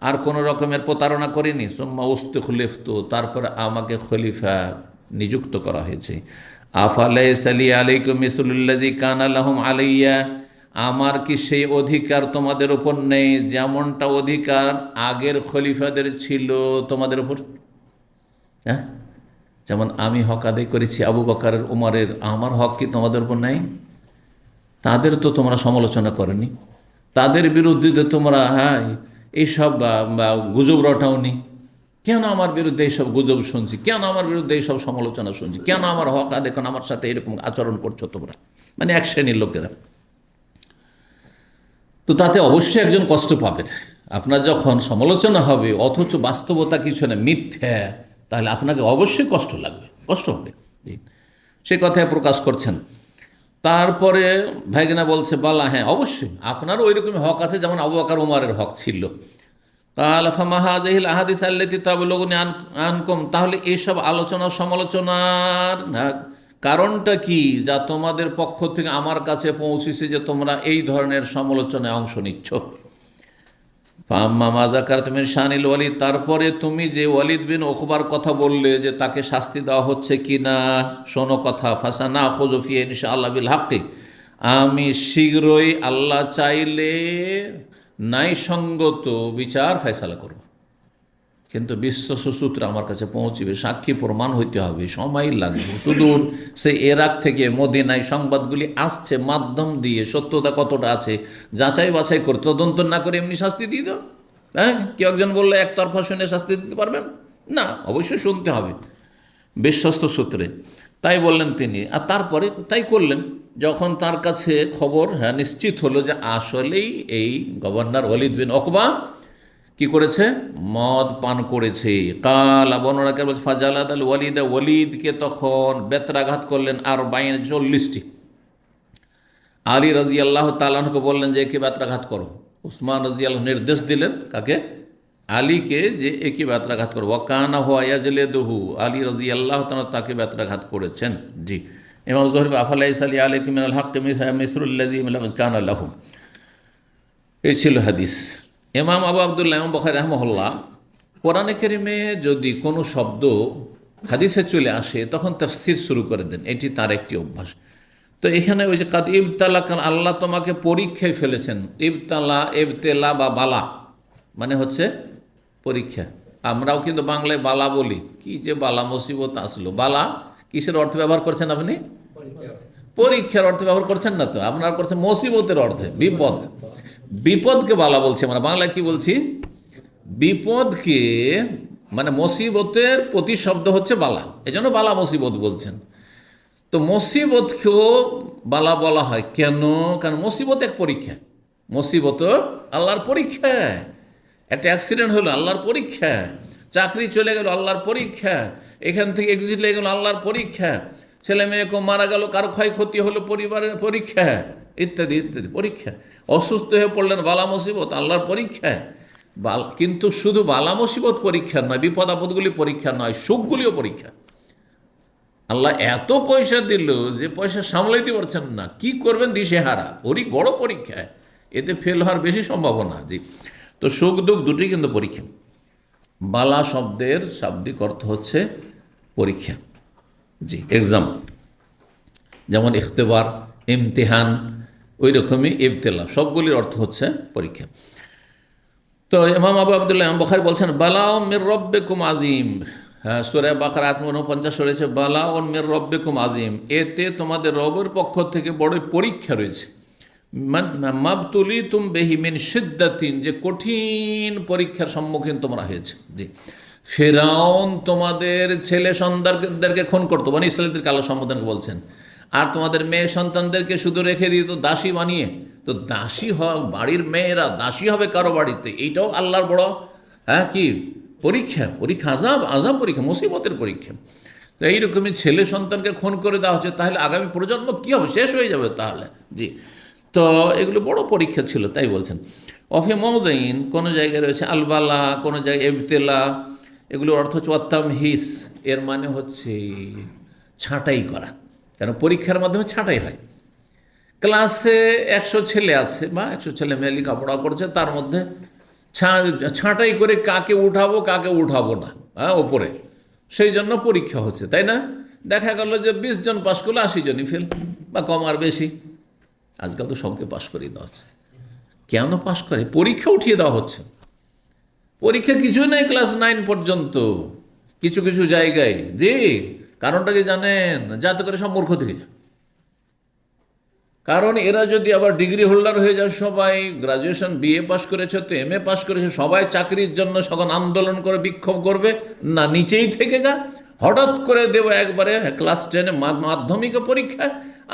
আর কোনো রকমের প্রতারণা করিনি। সুম্মা উস্তুখলিফতু, তারপরে আমাকে খলিফা নিযুক্ত করা হয়েছে। আফালাইসা লি আলাইকুম মিসলুল্লাযী কানা লাহুম আলাইয়া, আমার কি সেই অধিকার তোমাদের উপর নেই যেমনটা অধিকার আগের খলিফাদের ছিল তোমাদের উপর? হ্যাঁ, যেমন আমি হক আদায় করেছি আবু বকরের, উমরের, আমার হক কি তোমাদের উপর নাই? তাদের তো তোমরা সমালোচনা করনি, তাদের বিরুদ্ধে তোমরা এইসব গুজব রটাওনি। কেন আমার বিরুদ্ধে এইসব গুজব শুনছি, কেন আমার বিরুদ্ধে এইসব সমালোচনা শুনছি, কেন আমার হক আদায়, কেন আমার সাথে এরকম আচরণ করছো তোমরা? মানে এক শ্রেণীর লোকেরা। তো তাতে অবশ্যই একজন কষ্ট পাবেন। আপনার যখন সমালোচনা হবে অথচ বাস্তবতা কিছু না, মিথ্যা, তাহলে আপনাকে অবশ্যই কষ্ট লাগবে, কষ্ট হবে। সে কথায় প্রকাশ করছেন। তারপরে ভাইগনা বলছে, বলা হ্যাঁ অবশ্যই আপনার ওই রকম হক আছে যেমন আবু বকর উমরের হক ছিল। আনকুম, তাহলে এইসব আলোচনা সমালোচনার কারণটা কি যা তোমাদের পক্ষ থেকে আমার কাছে পৌঁছেছে যে তোমরা এই ধরনের সমালোচনায় অংশ নিচ্ছ? ফাম্মা মাজাকার তুমি শানিল ওয়ালিদ, তারপরে তুমি যে ওয়ালিদ বিন উকবার কথা বললে যে তাকে শাস্তি দেওয়া হচ্ছে কি না, শোনো কথা। ফাসানা খুযুফি ইনশাআল্লাহ বিল হাক্কি, আমি শীঘ্রই আল্লাহ চাইলে ন্যায়সঙ্গত বিচার ফয়সালা করব। কিন্তু বিশ্বস্ত সূত্র আমার কাছে পৌঁছবে, সাক্ষী প্রমাণ হইতে হবে, সময় লাগবে। সুদূর সে ইরাক থেকে মদিনায় সংবাদগুলি আসছে, মাধ্যম দিয়ে সত্যতা কতটা আছে যাচাই বাছাই করে, তদন্ত না করে এমনি শাস্তি দিয়ে দাও। হ্যাঁ, কেউ একজন বললে একতরফা শুনে শাস্তি দিতে পারবেন না, অবশ্যই শুনতে হবে বিশ্বস্ত সূত্রে। তাই বললেন তিনি, আর তারপরে তাই করলেন। যখন তার কাছে খবর নিশ্চিত হলো যে আসলেই এই গভর্নর ওয়ালিদ বিন উকবা কি করেছে, মদ পান করেছে। কাল বর্ণনাকে বলছে, ফাজালাদ আল ওয়ালিদ, ওয়ালিদকে তখন বেত্রাঘাত করলেন আর 40টি। আলী রাদিয়াল্লাহু তাআলা আনহুকে বললেন যে একে বেত্রাঘাত করো। উসমান রাদিয়াল্লাহু নির্দেশ দিলেন কাকে, আলীকে, যে একে বেত্রাঘাত করো। ওয়াকানা হুয়া ইয়াজলিদুহু, আলী রাদিয়াল্লাহু তাআলা তাকে বেত্রাঘাত করেছেন। জি, ইমাম যুহরি আফালাইসা লি আলাইকুম মিনাল হাক্কি মিসলুল্লাযী কানা লাহুম, এই ছিল হাদিস। ইমাম আবু আবদুল্লাহ ইমাম বুখারী রাহিমাহুল্লাহ কোরআনে কারিমে যদি কোনো শব্দ হাদিসে চলে আসে তখন তাফসীর শুরু করে দেন, এটি তার একটি অভ্যাস। তো এখানে ওই যে কাদ ইবতালা কান, আল্লাহ তোমাকে পরীক্ষায় ফেলেছেন। ইবতালা, ইবতেলা বা বালা মানে হচ্ছে পরীক্ষা। আমরাও কিন্তু বাংলায় বালা বলি, কি যে বালা মুসিবত আসলো। বালা কিসের অর্থে ব্যবহার করছেন আপনি? পরীক্ষার অর্থে ব্যবহার করছেন না তো, আপনারা করছেন মুসিবতের অর্থে, বিপদ। বিপদকে বালা বলছি আমরা, বাংলায় কি বলছি? বিপদকে, মানে মুসিবতের প্রতিশব্দ হচ্ছে বালা, এজন্য বালা মুসিবত বলছেন। তো মুসিবতকেও বালা বলা হয় কেন? কারণ মুসিবত এক পরীক্ষা। মুসিবত আল্লাহর পরীক্ষা। একটা অ্যাক্সিডেন্ট হলো আল্লাহর পরীক্ষা, চাকরি চলে গেল আল্লাহর পরীক্ষা, এখান থেকে এক্সিট লেগে গেল আল্লাহর পরীক্ষা, ছেলে মেয়ে কেউ মারা গেল, কারো ক্ষয়ক্ষতি হলো পরিবারের পরীক্ষা, ইত্যাদি ইত্যাদি পরীক্ষা। অসুস্থ হয়ে পড়লেন, বালা মুসিবত আল্লাহর পরীক্ষা। কিন্তু শুধু বালা মুসিবত পরীক্ষা নয়, বিপদ আপদগুলি পরীক্ষা নয়, সুখগুলিও পরীক্ষা। আল্লাহ এত পয়সা দিল যে পয়সা সামলাইতে পারছেন না, কি করবেন দিশেহারা, ওরই বড় পরীক্ষা, এতে ফেল হওয়ার বেশি সম্ভাবনা। জি, তো সুখ দুঃখ দুটি কিন্তু পরীক্ষা। বালা শব্দের শাব্দিক অর্থ হচ্ছে পরীক্ষা। জি, এক্সাম, যেমন ইখতেবার, ইমতিহান, ওই রকমই ইবতেলা, সবগুলির অর্থ হচ্ছে পরীক্ষা। তো ইমাম আবু আবদুল্লাহ ইমাম বুখারী বলছেন, বালাও মির রব্বিকুম আযীম। হ্যাঁ, সূরা বাকারা আয়াত 49 রয়েছে, বালাও মির রব্বিকুম আযীম, এতে তোমাদের রবের পক্ষ থেকে বড় পরীক্ষা রয়েছে। মাবতুলিতুম বিহি মিন শিদ্দাতিন, যে কঠিন পরীক্ষার সম্মুখীন তোমরা হয়েছে। জি, ফিরআউন তোমাদের ছেলে সন্তানদেরকে খুন করতো, বনি ইসরাঈলদেরকে আল্লাহ সম্বোধন বলছেন, আর তোমাদের মেয়ে সন্তানদেরকে শুধু রেখে দিত দাসী বানিয়ে। তো দাসী হয়, বাড়ির মেয়েরা দাসী হবে কারো বাড়িতে, এইটাও আল্লাহর বড় কি পরীক্ষা। পরীক্ষা, আযাব, আযাব পরীক্ষা, মুসিবতের পরীক্ষা। তো এইরকমই ছেলে সন্তানকে খুন করে দেওয়া হচ্ছে, তাহলে আগামী প্রজন্ম কী হবে? শেষ হয়ে যাবে তাহলে। জি, তো এগুলো বড় পরীক্ষা ছিল, তাই বলছেন। অফি মওদিন, কোনো জায়গায় রয়েছে আলবালা, কোনো জায়গায় ইবতেলা, এগুলোর অর্থ হচ্ছে ওয়াত্তামহিস, এর মানে হচ্ছে ছাঁটাই করা। কেন পরীক্ষার মাধ্যমে ছাঁটাই হয়। ক্লাসে 100 ছেলে আছে বা 100 ছেলে মেয়ে লেখাপড়া করছে, তার মধ্যে ছাঁটাই করে কাকে উঠাবো কাকে উঠাবো না, হ্যাঁ, ওপরে, সেই জন্য পরীক্ষা হচ্ছে, তাই না? দেখা গেল যে 20 জন পাশ করলে 80 জনই ফেল, বা কম আর বেশি। আজকাল তো সবকে পাশ করিয়ে দেওয়া হচ্ছে। কেন পাশ করে? পরীক্ষা উঠিয়ে দেওয়া হচ্ছে। পরীক্ষা কিছুই নেই ক্লাস 9 পর্যন্ত কিছু কিছু জায়গায়। জি, কারণটা কি জানেন? যাতে করে সব মূর্খ থেকে যায়। কারণ এরা যদি আবার ডিগ্রি হোল্ডার হয়ে যায়, সবাই গ্রাজুয়েশন বিএ পাস করেছে, তো এমএ পাস করেছে, সবাই চাকরির জন্য সখন আন্দোলন করে বিক্ষোভ করবে না, নিচেই থেকে যা, হঠাৎ করে দেবো একবারে ক্লাস 10 মাধ্যমিক পরীক্ষা,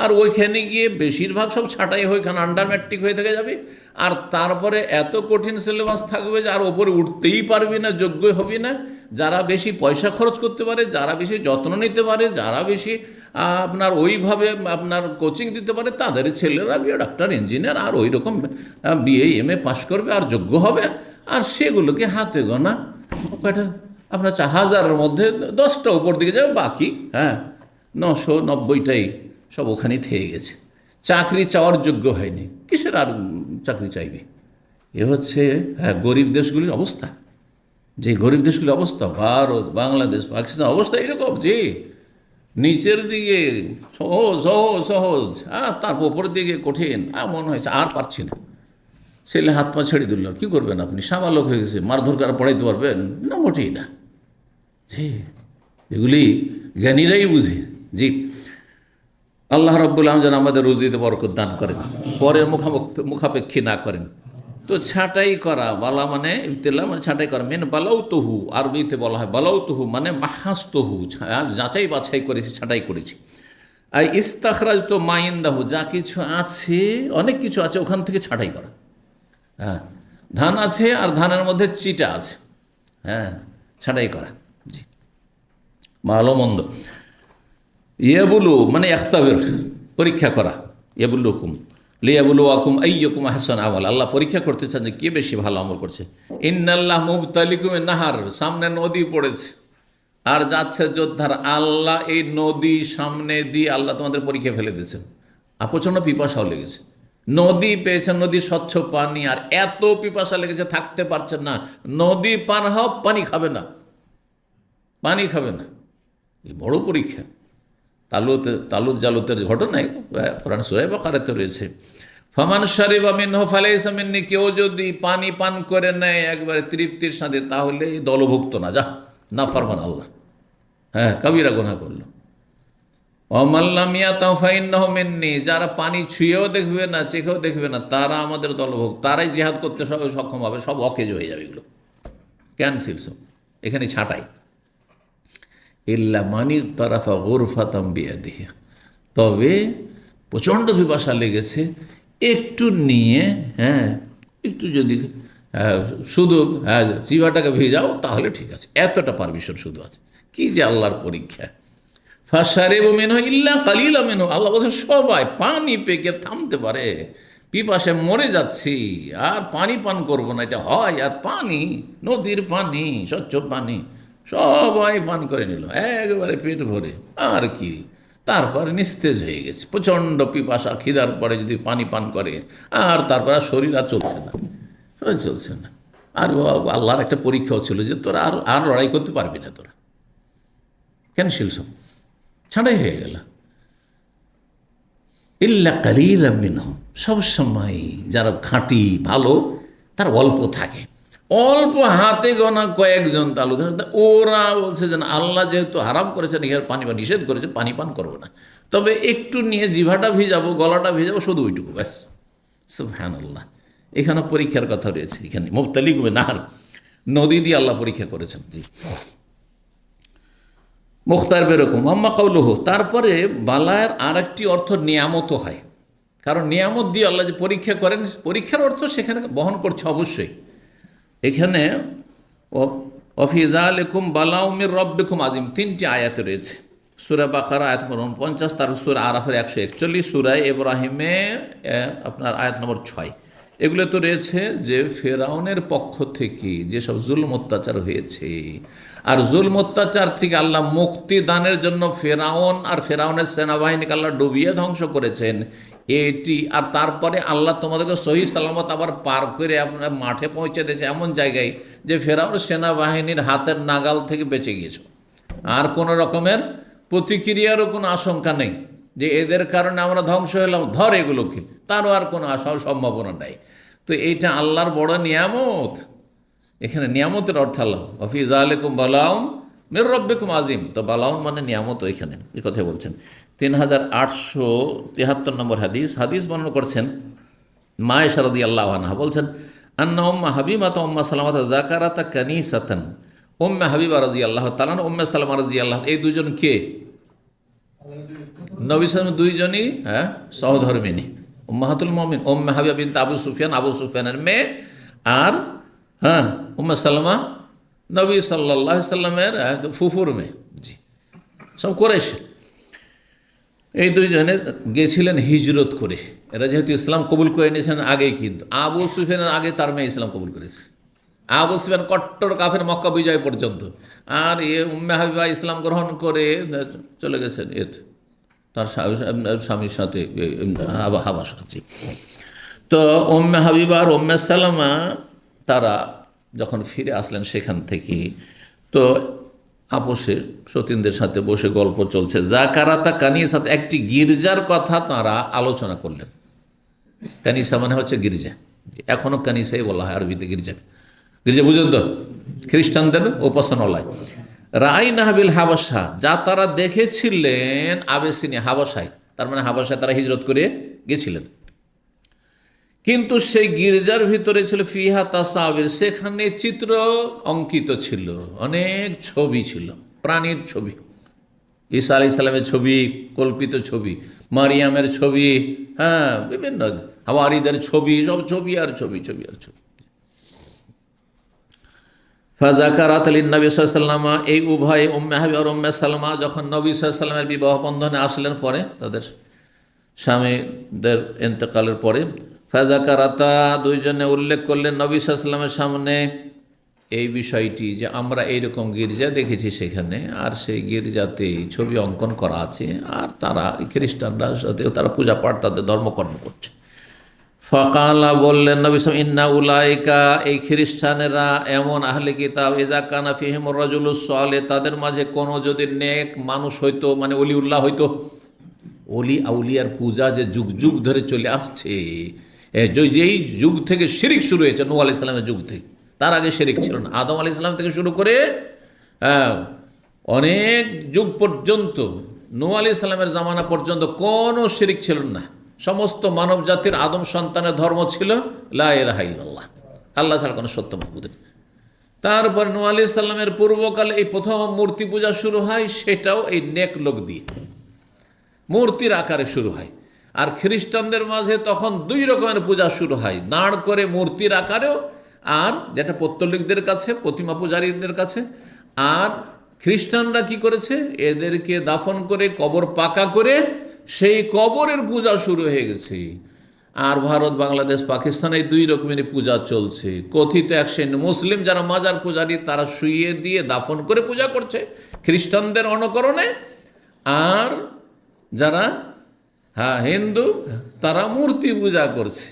আর ওইখানে গিয়ে বেশিরভাগ সব ছাঁটাই হয়ে ওইখানে আন্ডার ম্যাট্রিক হয়ে থেকে যাবে। আর তারপরে এত কঠিন সিলেবাস থাকবে যে আর ওপরে উঠতেই পারবি না, যোগ্যই হবি না। যারা বেশি পয়সা খরচ করতে পারে, যারা বেশি যত্ন নিতে পারে, যারা বেশি আপনার ওইভাবে আপনার কোচিং দিতে পারে, তাদের ছেলেরা বিয়ে ডাক্তার, ইঞ্জিনিয়ার, আর ওই রকম বিএ এমএ পাস করবে আর যোগ্য হবে। আর সেগুলোকে হাতে গোনা কয়টা, আপনার 1000-এর মধ্যে 10টা উপর দিকে যাবে, বাকি 990টাই সব ওখানেই থেকে গেছে, চাকরি চাওয়ার যোগ্য হয়নি। কিসের আর চাকরি চাইবে? এ হচ্ছে গরিব দেশগুলির অবস্থা। যে গরিব দেশগুলির অবস্থা, ভারত, বাংলাদেশ, পাকিস্তান অবস্থা এরকম, যে নিচের দিকে সহজ সহজ সহজ, তারপর উপরের দিকে কঠিন। মনে হয়েছে আর পারছি না, ছেলে হাত পা ছেড়ে দিল। কী করবেন আপনি? সাবালক হয়ে গেছে, মারধর করে পড়াইতে পারবেন না? মোটেই না। জি, এগুলি জ্ঞানীরাই বুঝে। জি, আল্লাহ রাব্বুল আলামিন যেন আমাদের রুজিতে বরকত দান করেন, পরের মুখাপেক্ষী না করেন। তো ছাঁটাই করা, বালা মানে ইবতিলা মানে ছাঁটাই করা। মেন বালাউ তহু, আরবিতে বলা হয় বালাউ তহু মানে মাহাস তহু, যাচাই বাছাই করেছি, ছাঁটাই করেছি। আর ইস্তাখরাজ তো মাইন্দাহু, যা কিছু আছে, অনেক কিছু আছে, ওখান থেকে ছাঁটাই করা। হ্যাঁ, ধান আছে আর ধানের মধ্যে চিটা আছে, হ্যাঁ, ছাঁটাই করা। জি, ভালো মন্দ। ইয়াবুলু মানে ইখতাবির, পরীক্ষা করা। ইয়াবুলুকুম লিয়াবুলুয়াকুম আইয়ুকুম আহসানু আমালা, আল্লাহ পরীক্ষা করতে চান যে কে বেশি ভালো আমল করছে। ইন্নাল্লাহ মুবতালিকুম নাহার, সামনে নদী পড়েছে আর যাচ্ছে যোদ্ধার। আল্লাহ এই নদী সামনে দিয়ে আল্লাহ তোমাদের পরীক্ষা ফেলে দিয়েছেন। প্রচণ্ড পিপাসাও লেগেছে, নদী পেয়েছেন, নদী স্বচ্ছ পানি, আর এত পিপাসা লেগেছে থাকতে পারছেন না। নদী পার হও, পানি খাবে না, পানি খাবে না। এই বড় পরীক্ষা। তালুত জালুতের ঘটনায় কোরআন সূরা বাকারাতে রয়েছে, ফামান শারিবা মিনহু ফালাইসা মিন্নি, কেউ যদি পানি পান করে নেয় একবারে তৃপ্তির সাথে, তাহলে দলভুক্ত না, যা না ফারমান আল্লাহ, হ্যাঁ কবিরা গুনাহ করলো। ওয়ামাল্লাম ইয়াতাউ ফাইন্নাহু মিন্নি, যারা পানি ছুঁয়েও দেখবে না, চেখেও দেখবে না, তারা আমাদের দলভুক্ত, তারাই জিহাদ করতে সক্ষম হবে, সব অকেজ হয়ে যাবে, এগুলো ক্যান্সেল সব, এখানে ছাঁটাই। ইল্লা মানি তারাফা গুরফাতাম বিয়াদিহি, তবে প্রচণ্ড পিপাসা লেগেছে, একটু নিয়ে, হ্যাঁ একটু যদি শুধু জিভাটাকে ভেজাও তাহলে ঠিক আছে, এতটা পারমিশন শুধু আছে। কি যে আল্লাহর পরীক্ষা। ফাশারিবু মিনহু ইল্লা কালিলা মিনহু, আল্লাহ বলছেন সবাই পানি পেকে থামতে পারে, পিপাসায় মরে যাচ্ছি আর পানি পান করবো না, এটা হয়? আর পানি, নদীর পানি, স্বচ্ছ পানি সবাই পান করে নিল একেবারে পেট ভরে, আর কি, তারপরে নিস্তেজ হয়ে গেছে, প্রচণ্ড পিপাসা, খিদার পরে যদি পানি পান করে আর তারপর আর শরীর আর চলছে না, চলছে না। আর আল্লাহর একটা পরীক্ষাও ছিল যে তোরা আর লড়াই করতে পারবি না, তোরা ক্যান্সেল, সব ছাড়াই হয়ে গেল। ইল্লা কালিলাম মিনহু, সবসময় যারা খাঁটি ভালো তার অল্প থাকে, অল্প হাতে গোনা কয়েকজন তালু, ওরা বলছে যে আল্লাহ যেহেতু হারাম করেছেন, ইহার পানি বা নিষেধ করেছেন, পানি পান করবো না, তবে একটু নিয়ে জিভাটা ভিজাবো, গলাটা ভিজাবো, শুধু ওইটুকু ব্যাস। সুবহানাল্লাহ, এখানে পরীক্ষার কথা রয়েছে, এখানে মুবতালিকুম নাহার, নদী দিয়ে আল্লাহ পরীক্ষা করেছেন। জি, মুখতার বেরকম আম্মা কাউলুহু, তারপরে বালায়ের আর একটি অর্থ নিয়ামত হয়, কারণ নিয়ামত দিয়ে আল্লাহ যে পরীক্ষা করেন, পরীক্ষার অর্থ সেখানে বহন করছে অবশ্যই। এখানে ওয়াফি যালিকুম বালাউ মির রাব্বিকুম আযীম, 3টি আয়াতে রয়েছে, সূরা বাকারা আয়াত নম্বর 49, তারপর সূরা আরাফের 141, সূরা ইব্রাহিমে আপনার আয়াত নম্বর 6। এগুলো তো রয়েছে যে ফেরাউনের পক্ষ থেকে যেসব জুলম অত্যাচার হয়েছে, আর জুলম অত্যাচার থেকে আল্লাহ মুক্তি দানের জন্য ফেরাউন আর ফেরাউনের সেনাবাহিনীকে আল্লাহ ডুবিয়ে ধ্বংস করেছেন এটি, আর তারপরে আল্লাহ তোমাদেরকে সহি সালামত আবার পার করে আপনার মাঠে পৌঁছে দিয়েছে এমন জায়গায় যে ফেরাউন সেনাবাহিনীর হাতের নাগাল থেকে বেঁচে গিয়েছ, আর কোনো রকমের প্রতিক্রিয়ারও কোনো আশঙ্কা নেই যে এদের কারণে আমরা ধ্বংস হলাম, ধর এগুলোকে, তারও আর কোনো সম্ভাবনা নেই। তো এইটা আল্লাহর বড় নিয়ামত। এখানে নিয়ামতের অর্থ আল্লাহ ওয়াফি যালিকুম বালাউন মির রাব্বিকুম আযীম, তো বালাউন মানে নিয়ামত, এখানে এই কথা বলছেন। 3873 নম্বর হাদিস বর্ণনা করছেন মা আয়েশা রাদিয়াল্লাহু আনহা, বলছেন আন্না উম্মা হাবিবাতা উম্মা সালামাতা যাকারাতা কানিসাতান, উম্মে হাবিবা রাদিয়াল্লাহু তাআলা উম্মে সালামা রাদিয়াল্লাহু, এই দুজন কে? নবী সাল্লাল্লাহু আলাইহি দুইজনই সহধর্মিনী, উম্মাহাতুল মুমিন উম্মে হাবিবা বিনতে আবু সুফিয়ানের মেয়ে, আর উম্মে সালামা নবী সাল্লাল্লাহু আলাইহি সাল্লামের ফুফুর মেয়ে। জি, সব কুরাইশ। এই দুইজনে গেছিলেন হিজরত করে, এরা যেহেতু ইসলাম কবুল করে নিয়েছেন আগেই, কিন্তু আবু সুফিয়ানের আগে তার মেয়ে ইসলাম কবুল করেছে। আবু সুফিয়ান কট্টর কাফের, মক্কা বিজয় পর্যন্ত, আর উম্মে হাবিবা ইসলাম গ্রহণ করে চলে গেছেন তার স্বামীর সাথে হাবাসা। তো উম্মে হাবিবা আর উম্মে সালামা তারা যখন ফিরে আসলেন সেখান থেকে, তো আপোষে সতীনদের সাথে বসে গল্প চলছে, যাকারাতা কানিসা, একটি গির্জার কথা তারা আলোচনা করলেন। কানিসা মানে হচ্ছে গির্জা, এখনও কানিসাই বলা হয় আরবিতে গির্জা বুঝলেন তো, খ্রিস্টানদের উপাসনালয়। রাআইনা বিল হাবাসা, যা তারা দেখেছিলেন আবেসিনিয়া, হাবাসায়, তার মানে হাবাসায় তারা হিজরত করে গেছিলেন, কিন্তু সেই গির্জার ভিতরে ছিল ফিহা তাসাবির, সেখানে চিত্র অঙ্কিত ছিল, অনেক ছবি ছিল, প্রাণীর ছবি, ঈসা আলাইহিস সালামের ছবি, কল্পিত ছবি, মারিয়ামের ছবি, বিভিন্ন হাওয়ারিদের ছবি, সব ছবি আর ছবি। ফাযাকারাত লিন-নবী সাল্লাল্লাহু আলাইহি ওয়াসাল্লাম, এই উভয় উম্মে হাবিবা আর উম্মে সালামা যখন নবী সাল্লাল্লাহু আলাইহি ওয়াসাল্লামের বিবাহ বন্ধনে আসলেন পরে, তাদের স্বামীদের ইন্তেকালের পরে, ফাযাকারাতা, দুইজনে উল্লেখ করলেন নবী সাল্লাল্লাহু আলাইহি ওয়াসাল্লামের সামনে এই বিষয়টি যে আমরা এইরকম গির্জা দেখেছি সেখানে, আর সেই গির্জাতে ছবি অঙ্কন করা আছে, আর তারা খ্রিস্টানরা সাথে তারা পূজা পাঠ, তাদের ধর্মকর্ম করছে। ফাকালা বললেন নবী সাল্লাল্লাহু আলাইহি ওয়াসাল্লাম, ইন্না উলাইকা, এই খ্রিস্টানেরা এমন আহলে কিতাব, ইযা কানা ফিহিমুর রাজুলুস সালেহ, তাদের মাঝে কোনো যদি নেক মানুষ হইতো, মানে অলিউল্লাহ হইতো। অলি আউলিয়ার পূজা যে যুগ যুগ ধরে চলে আসছে, যেই যুগ থেকে শিরিক শুরু হয়েছে, নূহ আলাইহিস সালামের যুগ থেকে, তার আগে শিরিক ছিল না। আদম আলাইহিস সালাম থেকে শুরু করে অনেক যুগ পর্যন্ত, নূহ আলাইহিস সালামের জামানা পর্যন্ত কোনো শিরিক ছিল না। সমস্ত মানব জাতির আদম সন্তানের ধর্ম ছিল লা ইলাহা ইল্লাল্লাহ, আল্লাহ ছাড়া কোনো সত্য মাবুদ নেই। তারপর নূহ আলাইহিস সালামের পূর্বকালে এই প্রথম মূর্তি পূজা শুরু হয়, সেটাও এই নেক লোক দিয়ে মূর্তির আকারে শুরু হয়। আর খ্রিস্টানদের মাঝে তখন দুই রকমের পূজা শুরু হয়, দাঁড় করে মূর্তির আকারেও, আর যেটা পৌত্তলিকদের কাছে, প্রতিমা পূজারীদের কাছে। আর খ্রিস্টানরা কি করেছে, এদেরকে দাফন করে কবর পাকা করে সেই কবরের পূজা শুরু হয়ে গেছে। আর ভারত, বাংলাদেশ, পাকিস্তানে এই দুই রকমের পূজা চলছে। কথিত এক শ্রেণী মুসলিম যারা মাজার পূজারী, তারা শুইয়ে দিয়ে দাফন করে পূজা করছে খ্রিস্টানদের অনুকরণে। আর যারা হিন্দু, তারা মূর্তি পূজা করছে।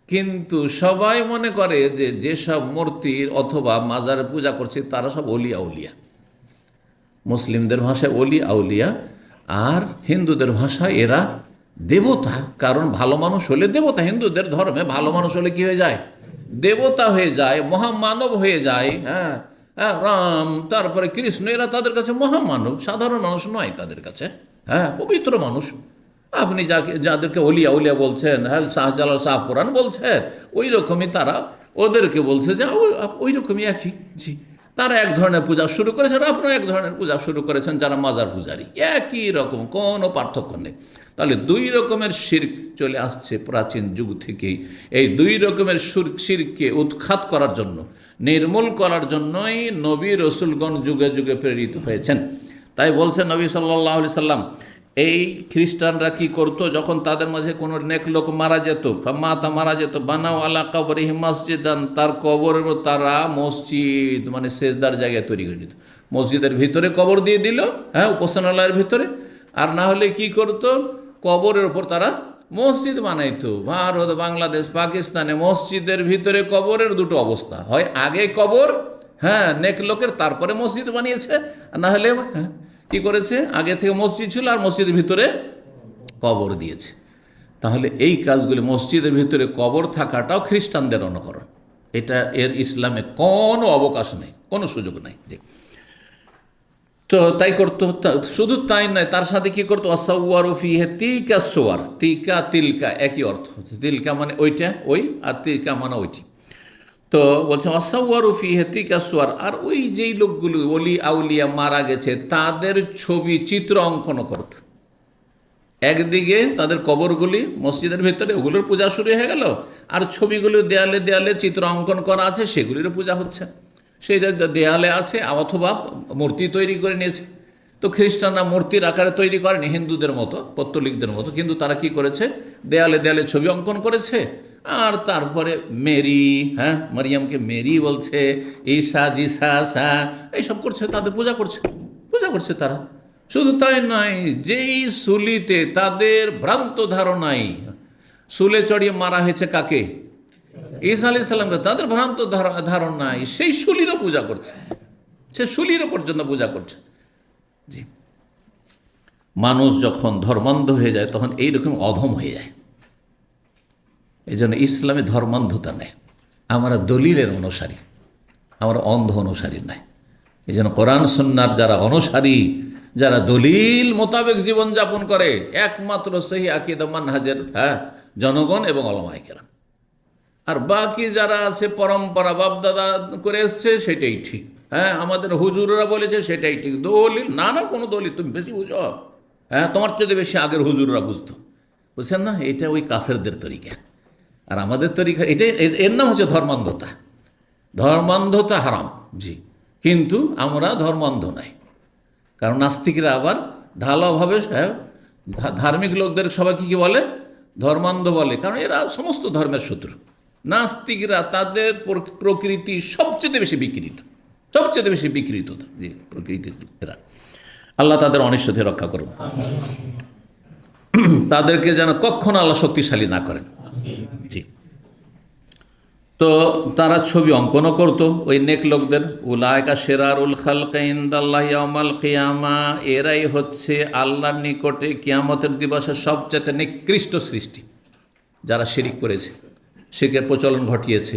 কিন্তু সবাই মনে করে যে যেসব মূর্তির অথবা মাজার পূজা করছে তারা সব অলি আউলিয়া। মুসলিমদের ভাষায় অলি আউলিয়া, আর হিন্দুদের ভাষায় এরা দেবতা। কারণ ভালো মানুষ হলে দেবতা, হিন্দুদের ধর্মে ভালো মানুষ হলে কি হয়ে যায়, দেবতা হয়ে যায়, মহামানব হয়ে যায়। হ্যাঁ, রাম, তারপরে কৃষ্ণ, এরা তাদের কাছে মহামানব, সাধারণ মানুষ নয় তাদের কাছে। হ্যাঁ, পবিত্র মানুষ। আপনি যাদেরকে অলিয়া উলিয়া বলছেন, হ্যাঁ, শাহজালাল শাহপুরাণ বলছেন, ওই রকমই তারা ওদেরকে বলছে যে ওই রকমই একই। জি, তারা এক ধরনের পূজা শুরু করেছেন, আপনারা এক ধরনের পূজা শুরু করেছেন, যারা মাজার পূজারী, একই রকম, কোনো পার্থক্য নেই। তাহলে দুই রকমের শিরক চলে আসছে প্রাচীন যুগ থেকেই। এই দুই রকমের শিরককে উৎখাত করার জন্য, নির্মূল করার জন্যই নবী রসুলগণ যুগে যুগে প্রেরিত হয়েছেন। তাই বলছেন নবী সাল্লাল্লাহু আলাইহি সাল্লাম, এই খ্রিস্টানরা কি করতো, যখন তাদের মাঝে কোনো নেক লোক মারা যেত, মারা যেত, বানাও আলা কবরিহি মসজিদান, তার কবরের তারা মসজিদ, মানে সেজদার জায়গায় তৈরি করে নিত। মসজিদের ভিতরে কবর দিয়ে দিল, হ্যাঁ, উপাসনালয়ের ভিতরে। আর না হলে কি করতো, কবরের ওপর তারা মসজিদ বানাইতো। ভারত, বাংলাদেশ, পাকিস্তানে মসজিদের ভিতরে কবরের দুটো অবস্থা হয়, আগে কবর, হ্যাঁ, নেক লোকের, তারপরে মসজিদ বানিয়েছে। আর না হলে কি করেছে, আগে থেকে মসজিদ ছিল আর মসজিদের ভিতরে কবর দিয়েছে। তাহলে এই কাজগুলি, মসজিদের ভিতরে কবর থাকাটাও খ্রিস্টানদের অনুকরণ। এটা এর ইসলামে কোনো অবকাশ নেই, কোনো সুযোগ নাই। যে তো তাই করতো। শুধু তাই নয়, তার সাথে কি করতো, আসাওয়ারু ফিহে তিকা সোয়ার, তিকা তিলকা একই অর্থ হচ্ছে। তিলকা মানে ওইটা, ওই, আর তিলকা মানে ওইটি। তো বলছে আসাওয়ারু ফিহে তিকা সোয়ার, আর ওই যেই লোকগুলো ওলি আউলিয়া মারা গেছে তাদের ছবি চিত্র অঙ্কন করত। একদিকে তাদের কবরগুলি মসজিদের ভিতরে, ওগুলোর পূজা শুরু হয়ে গেল, আর ছবিগুলো দেয়ালে দেয়ালে চিত্র অঙ্কন করা আছে, সেগুলিরও পূজা হচ্ছে। সেইটা দেয়ালে আছে, অথবা মূর্তি তৈরি করে নিয়েছে। তো খ্রিস্টানরা মূর্তির আকারে তৈরি করেনি হিন্দুদের মতো, পৌত্তলিকদের মতো, কিন্তু তারা কি করেছে, দেয়ালে দেয়ালে ছবি অঙ্কন করেছে। আর তারপরে মেরি, হ্যাঁ, মারিয়ামকে মেরি বলছে, ঈসা জিসা সা, এইসব করছে, তাদের পূজা করছে তারা। শুধু তাই নয়, যেই সুলিতে তাদের ভ্রান্ত ধারণাই, সুলে চড়িয়ে মারা হয়েছে কাকে, ঈসা আলাইহিস সালামকে, তাদের ভ্রান্ত ধারণাই সেই শুলিরও পূজা করছে, সে শুলিরও পর্যন্ত পূজা করছে। জি, মানুষ যখন ধর্মান্ধ হয়ে যায় তখন এইরকম অধম হয়ে যায়। এই জন্য ইসলামে ধর্মান্ধতা নেই, আমরা দলিলের অনুসারী, আমরা অন্ধ অনুসারী নাই। এই জন্য কোরআন সুন্নাহর যারা অনুসারী, যারা দলিল মোতাবেক জীবনযাপন করে, একমাত্র সহি আকীদা মানহাজের, হ্যাঁ, জনগণ এবং উলামায়ে কেরাম। আর বাকি যারা আছে পরম্পরা বাপদাদা করে এসছে, সেটাই ঠিক। হ্যাঁ, আমাদের হুজুররা বলেছে সেটাই ঠিক। দলিল না, কোনো দলিল, তুমি বেশি বুঝো, হ্যাঁ, তোমার চেয়ে বেশি আগের হুজুররা বুঝতো, বুঝছেন না? এটা ওই কাফেরদের তরিকা। আর আমাদের তরিকা, এটাই, এর নাম হচ্ছে ধর্মান্ধতা। ধর্মান্ধতা হারাম, জি, কিন্তু আমরা ধর্মান্ধ নাই। কারণ নাস্তিকরা আবার ঢালাওভাবে, হ্যাঁ, ধার্মিক লোকদের সবাইকে কি বলে, ধর্মান্ধ বলে, কারণ এরা সমস্ত ধর্মের শত্রু। নাস্তিকরা তাদের প্রকৃতি সবচেয়ে বেশি বিকৃত, জি, প্রকৃতির এরা। আল্লাহ তাদের অনিষ্ট থেকে রক্ষা করুন, তাদেরকে যেন কখনো আল্লাহ শক্তিশালী না করেন। জি। তো তারা ছবি অঙ্কনও করতো ওই নেক লোকদের। উলাইকা শিরারুল খালকি ইনদাল্লাহি ইয়াউমাল কিয়ামা, এরাই হচ্ছে আল্লাহর নিকটে কিয়ামতের দিবসে সবচেয়ে নিকৃষ্ট সৃষ্টি। যারা শিরিক করেছে, শিরকের প্রচলন ঘটিয়েছে,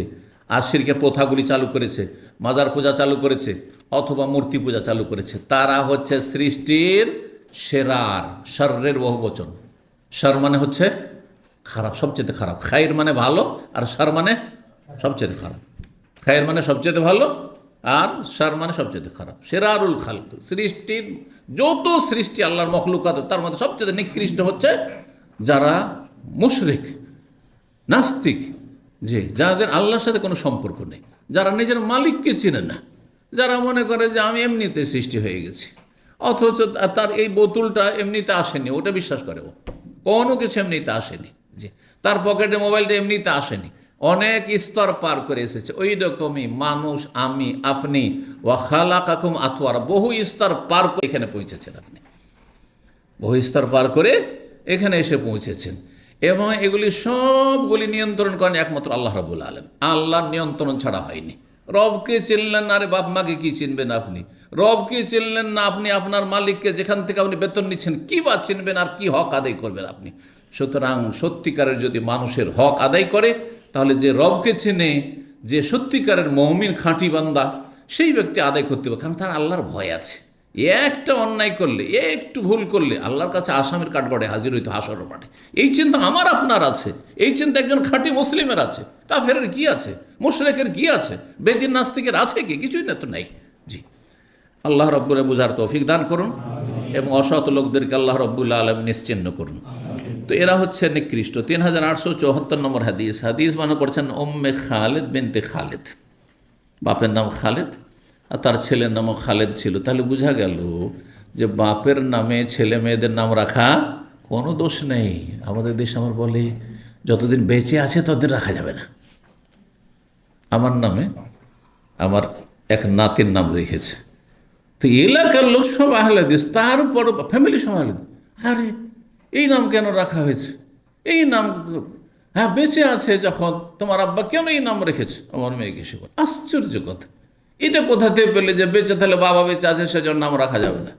আর শিরকের প্রথাগুলি চালু করেছে, মাজার পূজা চালু করেছে অথবা মূর্তি পূজা চালু করেছে, তারা হচ্ছে সৃষ্টির সেরার। শর্রের বহুবচন। শর মানে হচ্ছে খারাপ, সবচেয়ে খারাপ। খায়ের মানে ভালো, আর শর মানে সবচেয়ে খারাপ। খায়ের মানে সবচেয়ে ভালো, আর শর মানে সবচেয়ে খারাপ। সেরারুল খালক, সৃষ্টির যত সৃষ্টি আল্লাহর মখলুকাত, তার মধ্যে সবচেয়ে নিকৃষ্ট হচ্ছে যারা মুশরিক, নাস্তিক, যে যাদের আল্লাহর সাথে কোনো সম্পর্ক নেই, যারা নিজের মালিককে চিনে না, যারা মনে করে যে আমি এমনিতে সৃষ্টি হয়ে গেছি, অথচ তার এই বোতলটা এমনিতে আসেনি, ওটা বিশ্বাস করে ও কোনো কিছু এমনিতে আসেনি। জি, তার পকেটে মোবাইলটা এমনিতে আসেনি, অনেক স্তর পার করে এসেছে। ওই রকমই মানুষ, আমি, আপনি, ওয়া খালাকাকুম আতওয়ারা, বহু স্তর পার করে এখানে পৌঁছেছেন। আপনি বহু স্তর পার করে এখানে এসে পৌঁছেছেন, এবং এগুলি সবগুলি নিয়ন্ত্রণ করেন একমাত্র আল্লাহ রাব্বুল আলামিন। আল্লাহর নিয়ন্ত্রণ ছাড়া হয়নি। রবকে চিনলেন না, আরে বাপ মাকে কি চিনবেন আপনি? রবকে চিনলেন না আপনি, আপনার মালিককে যেখান থেকে আপনি বেতন নিচ্ছেন কী বা চিনবেন, আর কি হক আদায় করবেন আপনি? সুতরাং সত্যিকারের যদি মানুষের হক আদায় করে, তাহলে যে রবকে চেনে, যে সত্যিকারের মুমিন খাঁটি বান্দা, সেই ব্যক্তি আদায় করতে পারে, কারণ তার আল্লাহর ভয় আছে। একটা অন্যায় করলে, একটু ভুল করলে আল্লাহর কাছে আসামির কাঠগড়ে হাজির হইতে হাসরের মাঠে। এই চিন্তা আমার আপনার আছে, এই চিন্তা একজন খাঁটি মুসলিমের আছে। কাফেরের কি আছে? মুশরিকের কি আছে? বেদিন নাস্তিকের আছে কি? কিছুই না তো নাই। জি, আল্লাহ রব্বুল বুঝার তৌফিক দান করুন, এবং অসৎ লোকদেরকে আল্লাহ রব্বুল আলামিন নিশ্চিহ্ন করুন। তো এরা হচ্ছে নিকৃষ্ট। 3874 নম্বর হাদিস। হাদিস মানে করছেন উম্মে খালেদ বিনতে খালেদ। বাপের নাম খালেদ আর তার ছেলের নামও খালেদ ছিল। তাহলে বোঝা গেল যে বাপের নামে ছেলে মেয়েদের নাম রাখা কোনো দোষ নেই। আমাদের দেশ আমার বলে যতদিন বেঁচে আছে ততদিন রাখা যাবে না। আমার নামে আমার এক নাতির নাম রেখেছে, তো এলাকার লোক সব আহলে হাদিস, তারপর ফ্যামিলি সব আহলে হাদিস। আরে এই নাম কেন রাখা হয়েছে? এই নাম, হ্যাঁ বেঁচে আছে যখন, তোমার আব্বা কেন এই নাম রেখেছে? আমার মেয়েকে সে বলে। আশ্চর্য কথা, এটা কোথাতে পেলে যে বেঁচে থাকলে বাবা বেঁচে আছে সেজন্য নাম রাখা যাবে না?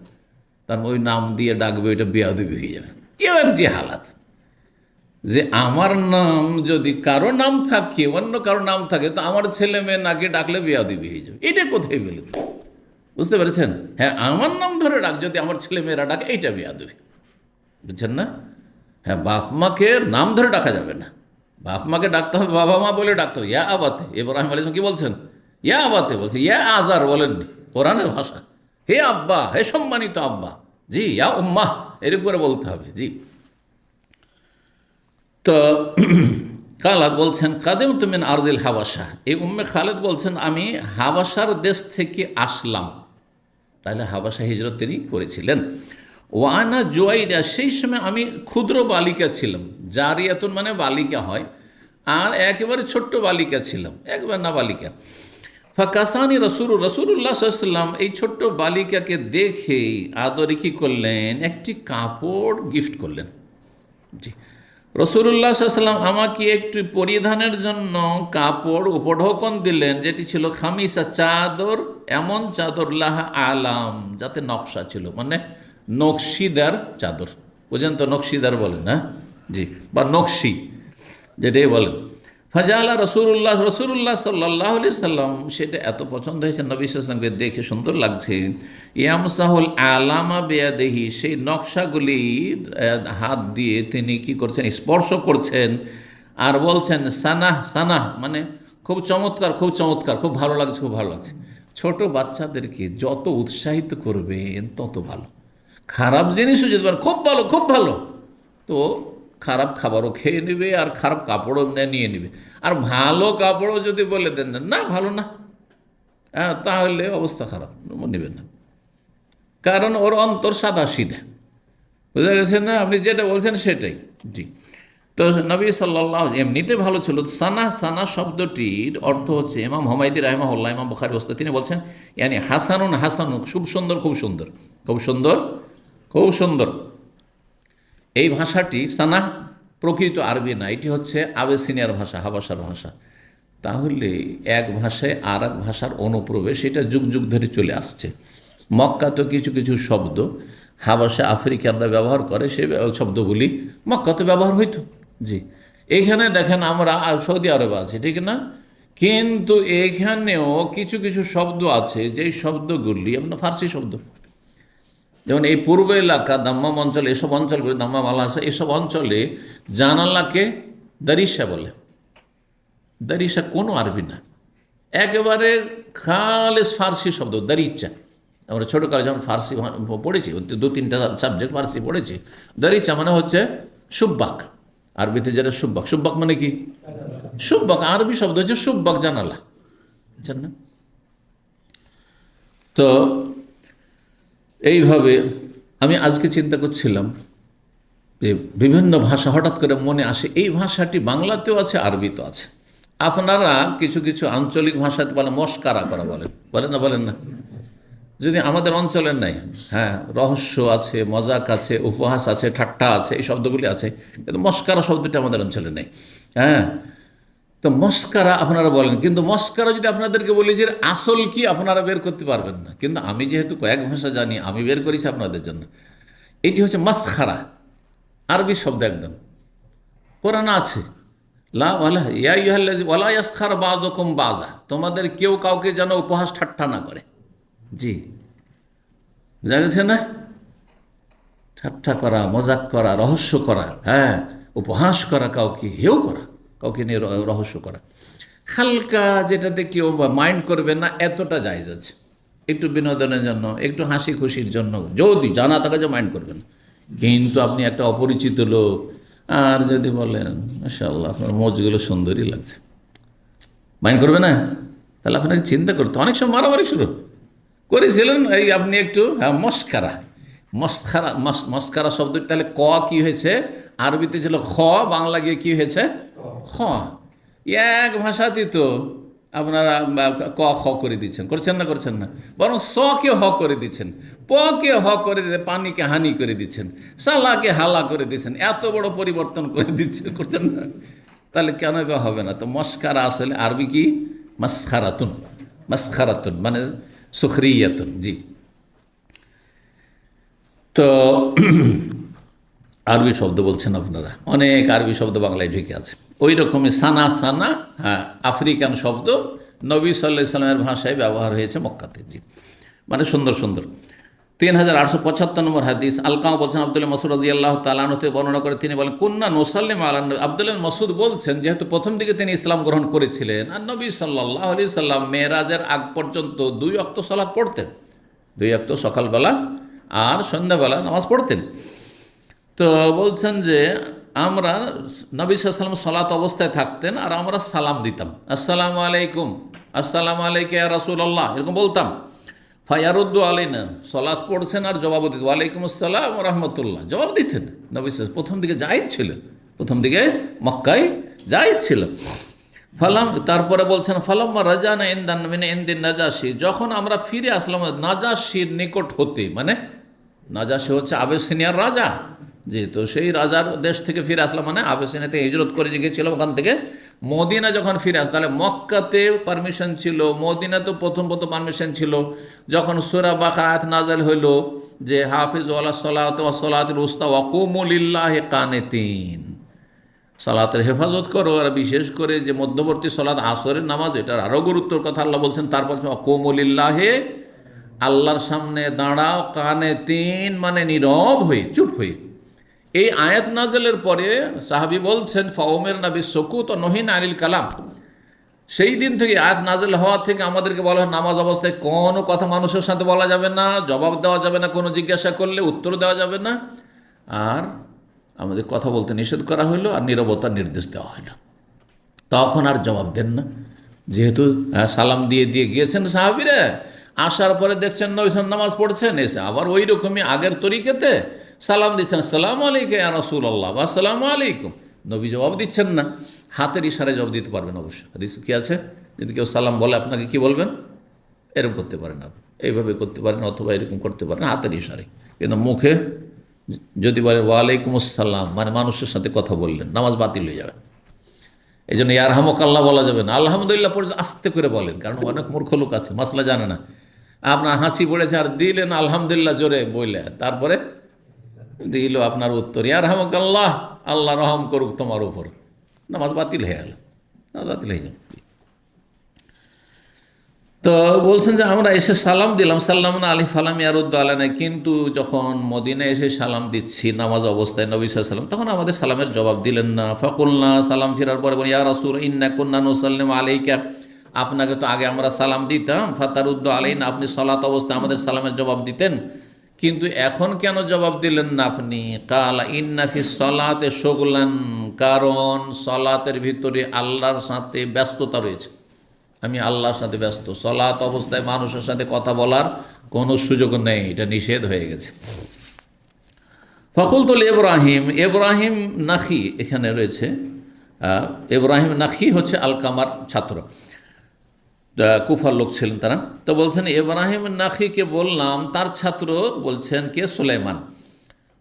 তার ওই নাম দিয়ে ডাকবে, ওইটা বেয়াদবি হয়ে যাবে। কেউ এক যে হালাত, যে আমার নাম যদি কারো নাম থাকে, অন্য কারো নাম থাকে, তো আমার ছেলে মেয়ে নাকি ডাকলে বেয়াদবি হয়ে যাবে। এটা কোথায় পেলে? বুঝতে পেরেছেন? হ্যাঁ, আমার নাম ধরে ডাক, যদি আমার ছেলে মেয়েরা ডাকে, এইটা বেয়াদবি। বুঝছেন না? হ্যাঁ, বাপ মাকে নাম ধরে ডাকা যাবে না। বাপ মাকে ডাকতে হবে বাবা মা বলে ডাকতে হবে। ইয়া আবাতে, ইব্রাহিম আলাইহিস সালাম কি বলছেন? ইয়া আবাতে বলছে, ইয়া আজার বলেননি, কোরআনের ভাষা। হে আব্বা, হে সম্মানিত আব্বা। জি, ইয়া উম্মাহ, এরকম করে বলতে হবে। জি, তো খালেদ বলছেন কাদেম তুমিন আরদিল হাবাসা। এই উম্মে খালেদ বলছেন আমি হাবাসার দেশ থেকে আসলাম। তাহলে হাবাসা হিজরত তিনি করেছিলেন। ওয়ানা জুয়াইরা, সেই সময় আমি ক্ষুদ্র বালিকা ছিলাম। জারিয়াতুন মানে বালিকা হয়, আর একেবারে ছোট্ট বালিকা ছিলাম, একবার না বালিকা। ফাকাসানি রসুল্লাহ সাল্লাম এই ছোট্ট বালিকাকে দেখে আদরে কি করলেন? একটি কাপড় গিফট করলেন। জি, রসুল্লাহ সাল্লাম আমাকে একটু পরিধানের জন্য কাপড় উপঢৌকন দিলেন, যেটি ছিল খামিসা, চাদর, এমন চাদর লাহা আলাম, যাতে নকশা ছিল, মানে নকশিদার চাদর। বুঝেন তো, নকশিদার বলেন না? জি, বা নকশি যেটাই বলেন। ফাজালা রসুল্লাহ সাল্লাহ আলি সাল্লাম, সেটা এত পছন্দ হয়েছে নবী সাল্লামকে, দেখে সুন্দর লাগছে। ইয়ামসাহুল আলামা বেয়াদেহি, সেই নকশাগুলি হাত দিয়ে তিনি কি করছেন? স্পর্শ করছেন, আর বলছেন সানাহ, সানাহ মানে খুব চমৎকার, খুব চমৎকার, খুব ভালো লাগছে, খুব ভালো লাগছে। ছোট বাচ্চাদেরকে যত উৎসাহিত করবেন তত ভালো। খারাপ জিনিসও যদি বলেন খুব ভালো, খুব ভালো, তো খারাপ খাবারও খেয়ে নেবে, আর খারাপ কাপড়ও নিয়ে নেবে। আর ভালো কাপড়ও যদি বলে দেন না ভালো না, তাহলে অবস্থা খারাপ, নেবেন না। কারণ ওর অন্তর সাদা সিধা, বুঝা গেছে না? আপনি যেটা বলছেন সেটাই। জি, তো নবী সাল্লাল্লাহু আলাইহি এমনিতে ভালো ছিল। সানা, সানা শব্দটির অর্থ হচ্ছে, ইমাম হুমায়দি রাহিমাহুল্লাহ, ইমাম বুখারী ওস্তাদ, তিনি বলছেন ইয়ানি হাসানুন, হাসানুন খুব সুন্দর, খুব সুন্দর, খুব সুন্দর, খুব সুন্দর। এই ভাষাটি সানা প্রকৃত আরবি না, এটি হচ্ছে আবেসিনিয়ার ভাষা, হাবাসার ভাষা। তাহলে এক ভাষায় আর এক ভাষার অনুপ্রবেশ এটা যুগ যুগ ধরে চলে আসছে। মক্কা তো কিছু কিছু শব্দ হাবাসা আফ্রিকানরা ব্যবহার করে, সেই শব্দগুলি মক্কাতে ব্যবহার হইতো। জি, এইখানে দেখেন আমরা সৌদি আরবে আছি, ঠিক না? কিন্তু এখানেও কিছু কিছু শব্দ আছে যেই শব্দগুলি আপনার ফার্সি শব্দ। যেমন এই পূর্ব এলাকা দাম্মাম অঞ্চল, এসব অঞ্চলগুলি দাম্মাম আলাসা, এসব অঞ্চলে জানালাকে দারিসা বলে। দারিসা কোনো আরবি না, একেবারে খালেস ফার্সি শব্দ দারিচা। আমরা ছোটোকালে যখন ফার্সি পড়েছি, 2-3টা সাবজেক্ট ফার্সি পড়েছি। দারিচা মানে হচ্ছে সুব্বাক, আরবিতে যেটা সুব্বাক। সুব্বাক মানে কি? সুব্বাক আরবি শব্দ হচ্ছে সুব্বাক, জানালা, বুঝছেন না? তো এইভাবে আমি আজকে চিন্তা করছিলাম যে বিভিন্ন ভাষা হঠাৎ করে মনে আসে, এই ভাষাটি বাংলাতেও আছে, আরবিতেও আছে। আপনারা কিছু কিছু আঞ্চলিক ভাষাতে বলে মস্কারা করা, বলেন না? বলেন না? যদি আমাদের অঞ্চলের নাই, হ্যাঁ, রহস্য আছে, মজাক আছে, উপহাস আছে, ঠাট্টা আছে, এই শব্দগুলি আছে, কিন্তু মস্কারা শব্দটি আমাদের অঞ্চলে নেই। হ্যাঁ, তো মস্কারা আপনারা বলেন, কিন্তু মস্কারা যদি আপনাদেরকে বলি যে আসল কি, আপনারা বের করতে পারবেন না। কিন্তু আমি যেহেতু কয়েক ভাষা জানি, আমি বের করেছি আপনাদের জন্য। এটি হচ্ছে মাসখারা, আরবি শব্দ একদম, কোরআন আছে। বাজা, তোমাদের কেউ কাউকে যেন উপহাস ঠাট্টা না করে। জি, বুঝা গেছে না? ঠাট্টা করা, মজাক করা, রহস্য করা, হ্যাঁ, উপহাস করা, কাউকে হেও করা, কাউকে নিয়ে রহস্য করা, হালকা, যেটাতে কেউ মাইন্ড করবে না, এতটা জায়েজ আছে। একটু বিনোদনের জন্য, একটু হাসি খুশির জন্য যদি জানা থাকে যে মাইন্ড করবেন। কিন্তু আপনি একটা অপরিচিত লোক আর যদি বলেন মাশাআল্লাহ আপনার মোজগুলো সুন্দরই লাগছে, মাইন্ড করবে না? তাহলে আপনাকে চিন্তা করতে, অনেক সময় মারামারি শুরু করেছিলেন এই আপনি একটু, হ্যাঁ, মস্কারা শব্দটি তাহলে ক কি হয়েছে? আরবিতে ছিল খ, বাংলা গিয়ে কি হয়েছে? খ। এক ভাষাতেই তো আপনারা ক খ করে দিচ্ছেন, করছেন না? বরং স কে হ করে দিচ্ছেন, প কে হ করে দিচ্ছেন, পানিকে হানি করে দিচ্ছেন, সালাকে হালা করে দিচ্ছেন, এত বড় পরিবর্তন করে দিচ্ছেন, করছেন না? তাহলে কেন বা হবে না? তো মস্কারা আসলে আরবি কি? মাসখারাতুন মানে সুখরিয়াতুন। জি, তো আরবি শব্দ বলছেন আপনারা, অনেক আরবি শব্দ বাংলায় ঢুকে আছে। ওই রকমই সানা, হ্যাঁ, আফ্রিকান শব্দ নবী সাল্লাল্লাহু আলাইহি সাল্লামের ভাষায় ব্যবহার হয়েছে মক্কাতে। জি, মানে সুন্দর 3875 নম্বর হাদিস। আলকামা বলছেন, আব্দুল্লাহ মাসউদ রাদিয়াল্লাহু তাআলা আনহু থেকে বর্ণনা করে তিনি বলেন, কুন্না নুসাল্লিমু আলা নবী। আব্দুল্লাহ মাসউদ বলছেন, যেহেতু প্রথম দিকে তিনি ইসলাম গ্রহণ করেছিলেন, আর নবী সাল্লাল্লাহু আলাইহি সাল্লাম মেরাজের আগ পর্যন্ত 2 ওয়াক্ত সালাত পড়তেন, 2 ওয়াক্ত সকালবেলা আর সন্ধ্যাবেলা নামাজ পড়তেন। তো বলছেন যে আমরা নবী সাল্লাল্লাহু আলাইহি ওয়াসাল্লাম সালাত অবস্থায় থাকতেন আর আমরা সালাম দিতাম, আসসালামু আলাইকুম, আসসালামু আলাইকা ইয়া রাসূলুল্লাহ, এরকম বলতাম। ফায়ারুদ্দু আলাইনা, সালাত পড়ছেন আর জবাব দিতেন, ওয়ালাইকুম আসসালাম ওয়া রাহমাতুল্লাহ, জবাব দিতেন। নবী সাল্লাল্লাহু প্রথম দিকে জায়েজ ছিল, প্রথম দিকে মক্কায় জায়েজ ছিল। তারপরে বলছেন ফালাম্মা রাজানা ইনদিন নাজাশি, যখন আমরা ফিরে আসলাম নাজাশির নিকট হতে, মানে নাজাশি হচ্ছে আবেসিনিয়ার রাজা, যেহেতু সেই রাজার দেশ থেকে ফিরে আসলাম, মানে আবেসিনিয়াতে হিজরত করে গিয়েছিলাম, ওখান থেকে মদিনা যখন ফিরে আসলাম, তাহলে মক্কাতে পারমিশন ছিল, মদিনাতে প্রথম পারমিশন ছিল। যখন সূরা বাকারা আয়াত নাযিল হইল যে হাফিজু আলাস সালাতি ওয়াস সালাতিল উস্তা ওয়া কুমু লিল্লাহি কানিতিন, সালাতের হেফাজত করো, আর বিশেষ করে যে মধ্যবর্তী সালাত আসরের নামাজ, এটার আরও গুরুত্বের কথা আল্লাহ বলছেন। তারপর কুমু লিল্লাহি, আল্লাহর সামনে দাঁড়াও, কানিতিন মানে নীরব হয়ে, চুপ হয়ে। এই আয়াত নাজেলের পরে সাহাবী বলছেন ফাউমের নবী সুকুত নহিন আনিল কালাম, সেই দিন থেকে আয়াত নাজেল হওয়া থেকে আমাদেরকে বলা হয় নামাজ অবস্থায় কোনো কথা মানুষের সাথে বলা যাবে না, জবাব দেওয়া যাবে না, কোনো জিজ্ঞাসা করলে উত্তর দেওয়া যাবে না, আর আমাদের কথা বলতে নিষেধ করা হইলো, আর নীরবতার নির্দেশ দেওয়া হইলো। তখন আর জবাব দেন না, যেহেতু সালাম দিয়ে গিয়েছেন সাহাবীরা। আসার পরে দেখছেন নবী নামাজ পড়ছেন, এসে আবার ওই রকমই আগের তরিকাতে সালাম দিচ্ছেন, আসসালামু আলাইকা ইয়া রাসূলুল্লাহ, আসসালামু আলাইকুম। নবী জবাব দিচ্ছেন না, হাতের ইশারায় জবাব দিতে পারবেন অবশ্য। হাদিস কি আছে, যদি কেউ সালাম বলে আপনাকে কি বলবেন? এরকম করতে পারেন, আপনি এইভাবে করতে পারেন, অথবা এরকম করতে পারেন হাতের ইশারায়। কিন্তু মুখে যদি বলে ওয়ালাইকুম আসসালাম, মানে মানুষের সাথে কথা বললেন, নামাজ বাতিল হয়ে যাবে। এই জন্য ইয়ারহামুকাল্লাহ বলা যাবে না, আলহামদুলিল্লাহ পর্যন্ত আস্তে করে বলেন, কারণ অনেক মূর্খ লোক আছে মাসলা জানে না। আপনার হাসি পড়েছে আর দিলেন আলহামদুলিল্লাহ জোরে বইলে, তারপরে দিল আপনার উত্তর ইয়ারহামুকাল্লাহ, আল্লাহ রহম করুক তোমার উপর, নামাজ বাতিল হয়ে গেল, বাতিল হয়ে গেল। তো বলছেন যে আমরা এসে সালাম দিলাম, সাল্লাম আলী ফালাম ইয়ারুদ্দ আলানা, কিন্তু যখন মদিনায় এসে সালাম দিচ্ছি নামাজ অবস্থায় নবী সাল্লাল্লাহু আলাইহি ওয়াসাল্লাম, তখন আমাদের সালামের জবাব দিলেন না। ফাকুলনা, সালাম ফেরার পরে বলি ইয়া রাসূল ইন্না কুন্না নুসাল্লিমু আলাইকা, আপনাকে তো আগে আমরা সালাম দিতাম, ফাতারুদ্দু আলাইনা, আপনি সালাত অবস্থায় আমাদের সালামের জবাব দিতেন, কিন্তু এখন কেন জবাব দিলেন না আপনি? কালা ইন্না ফিস সালাতে শুগলান, কারণ সালাতের ভিতরে আল্লাহর সাথে ব্যস্ততা রয়েছে, আমি আল্লাহর সাথে ব্যস্ত, সালাত অবস্থায় মানুষের সাথে কথা বলার কোনো সুযোগ নেই, এটা নিষেধ হয়ে গেছে। ফকুলতুল ইব্রাহিম, ইব্রাহিম নাখি এখানে রয়েছে, ইব্রাহিম নাখি হচ্ছে আলকামার ছাত্র, কুফার লোক ছিলেন তারা। তো বলছেন ইব্রাহিম নাখিকে বললাম, তার ছাত্র বলছেন কে, সুলাইমান,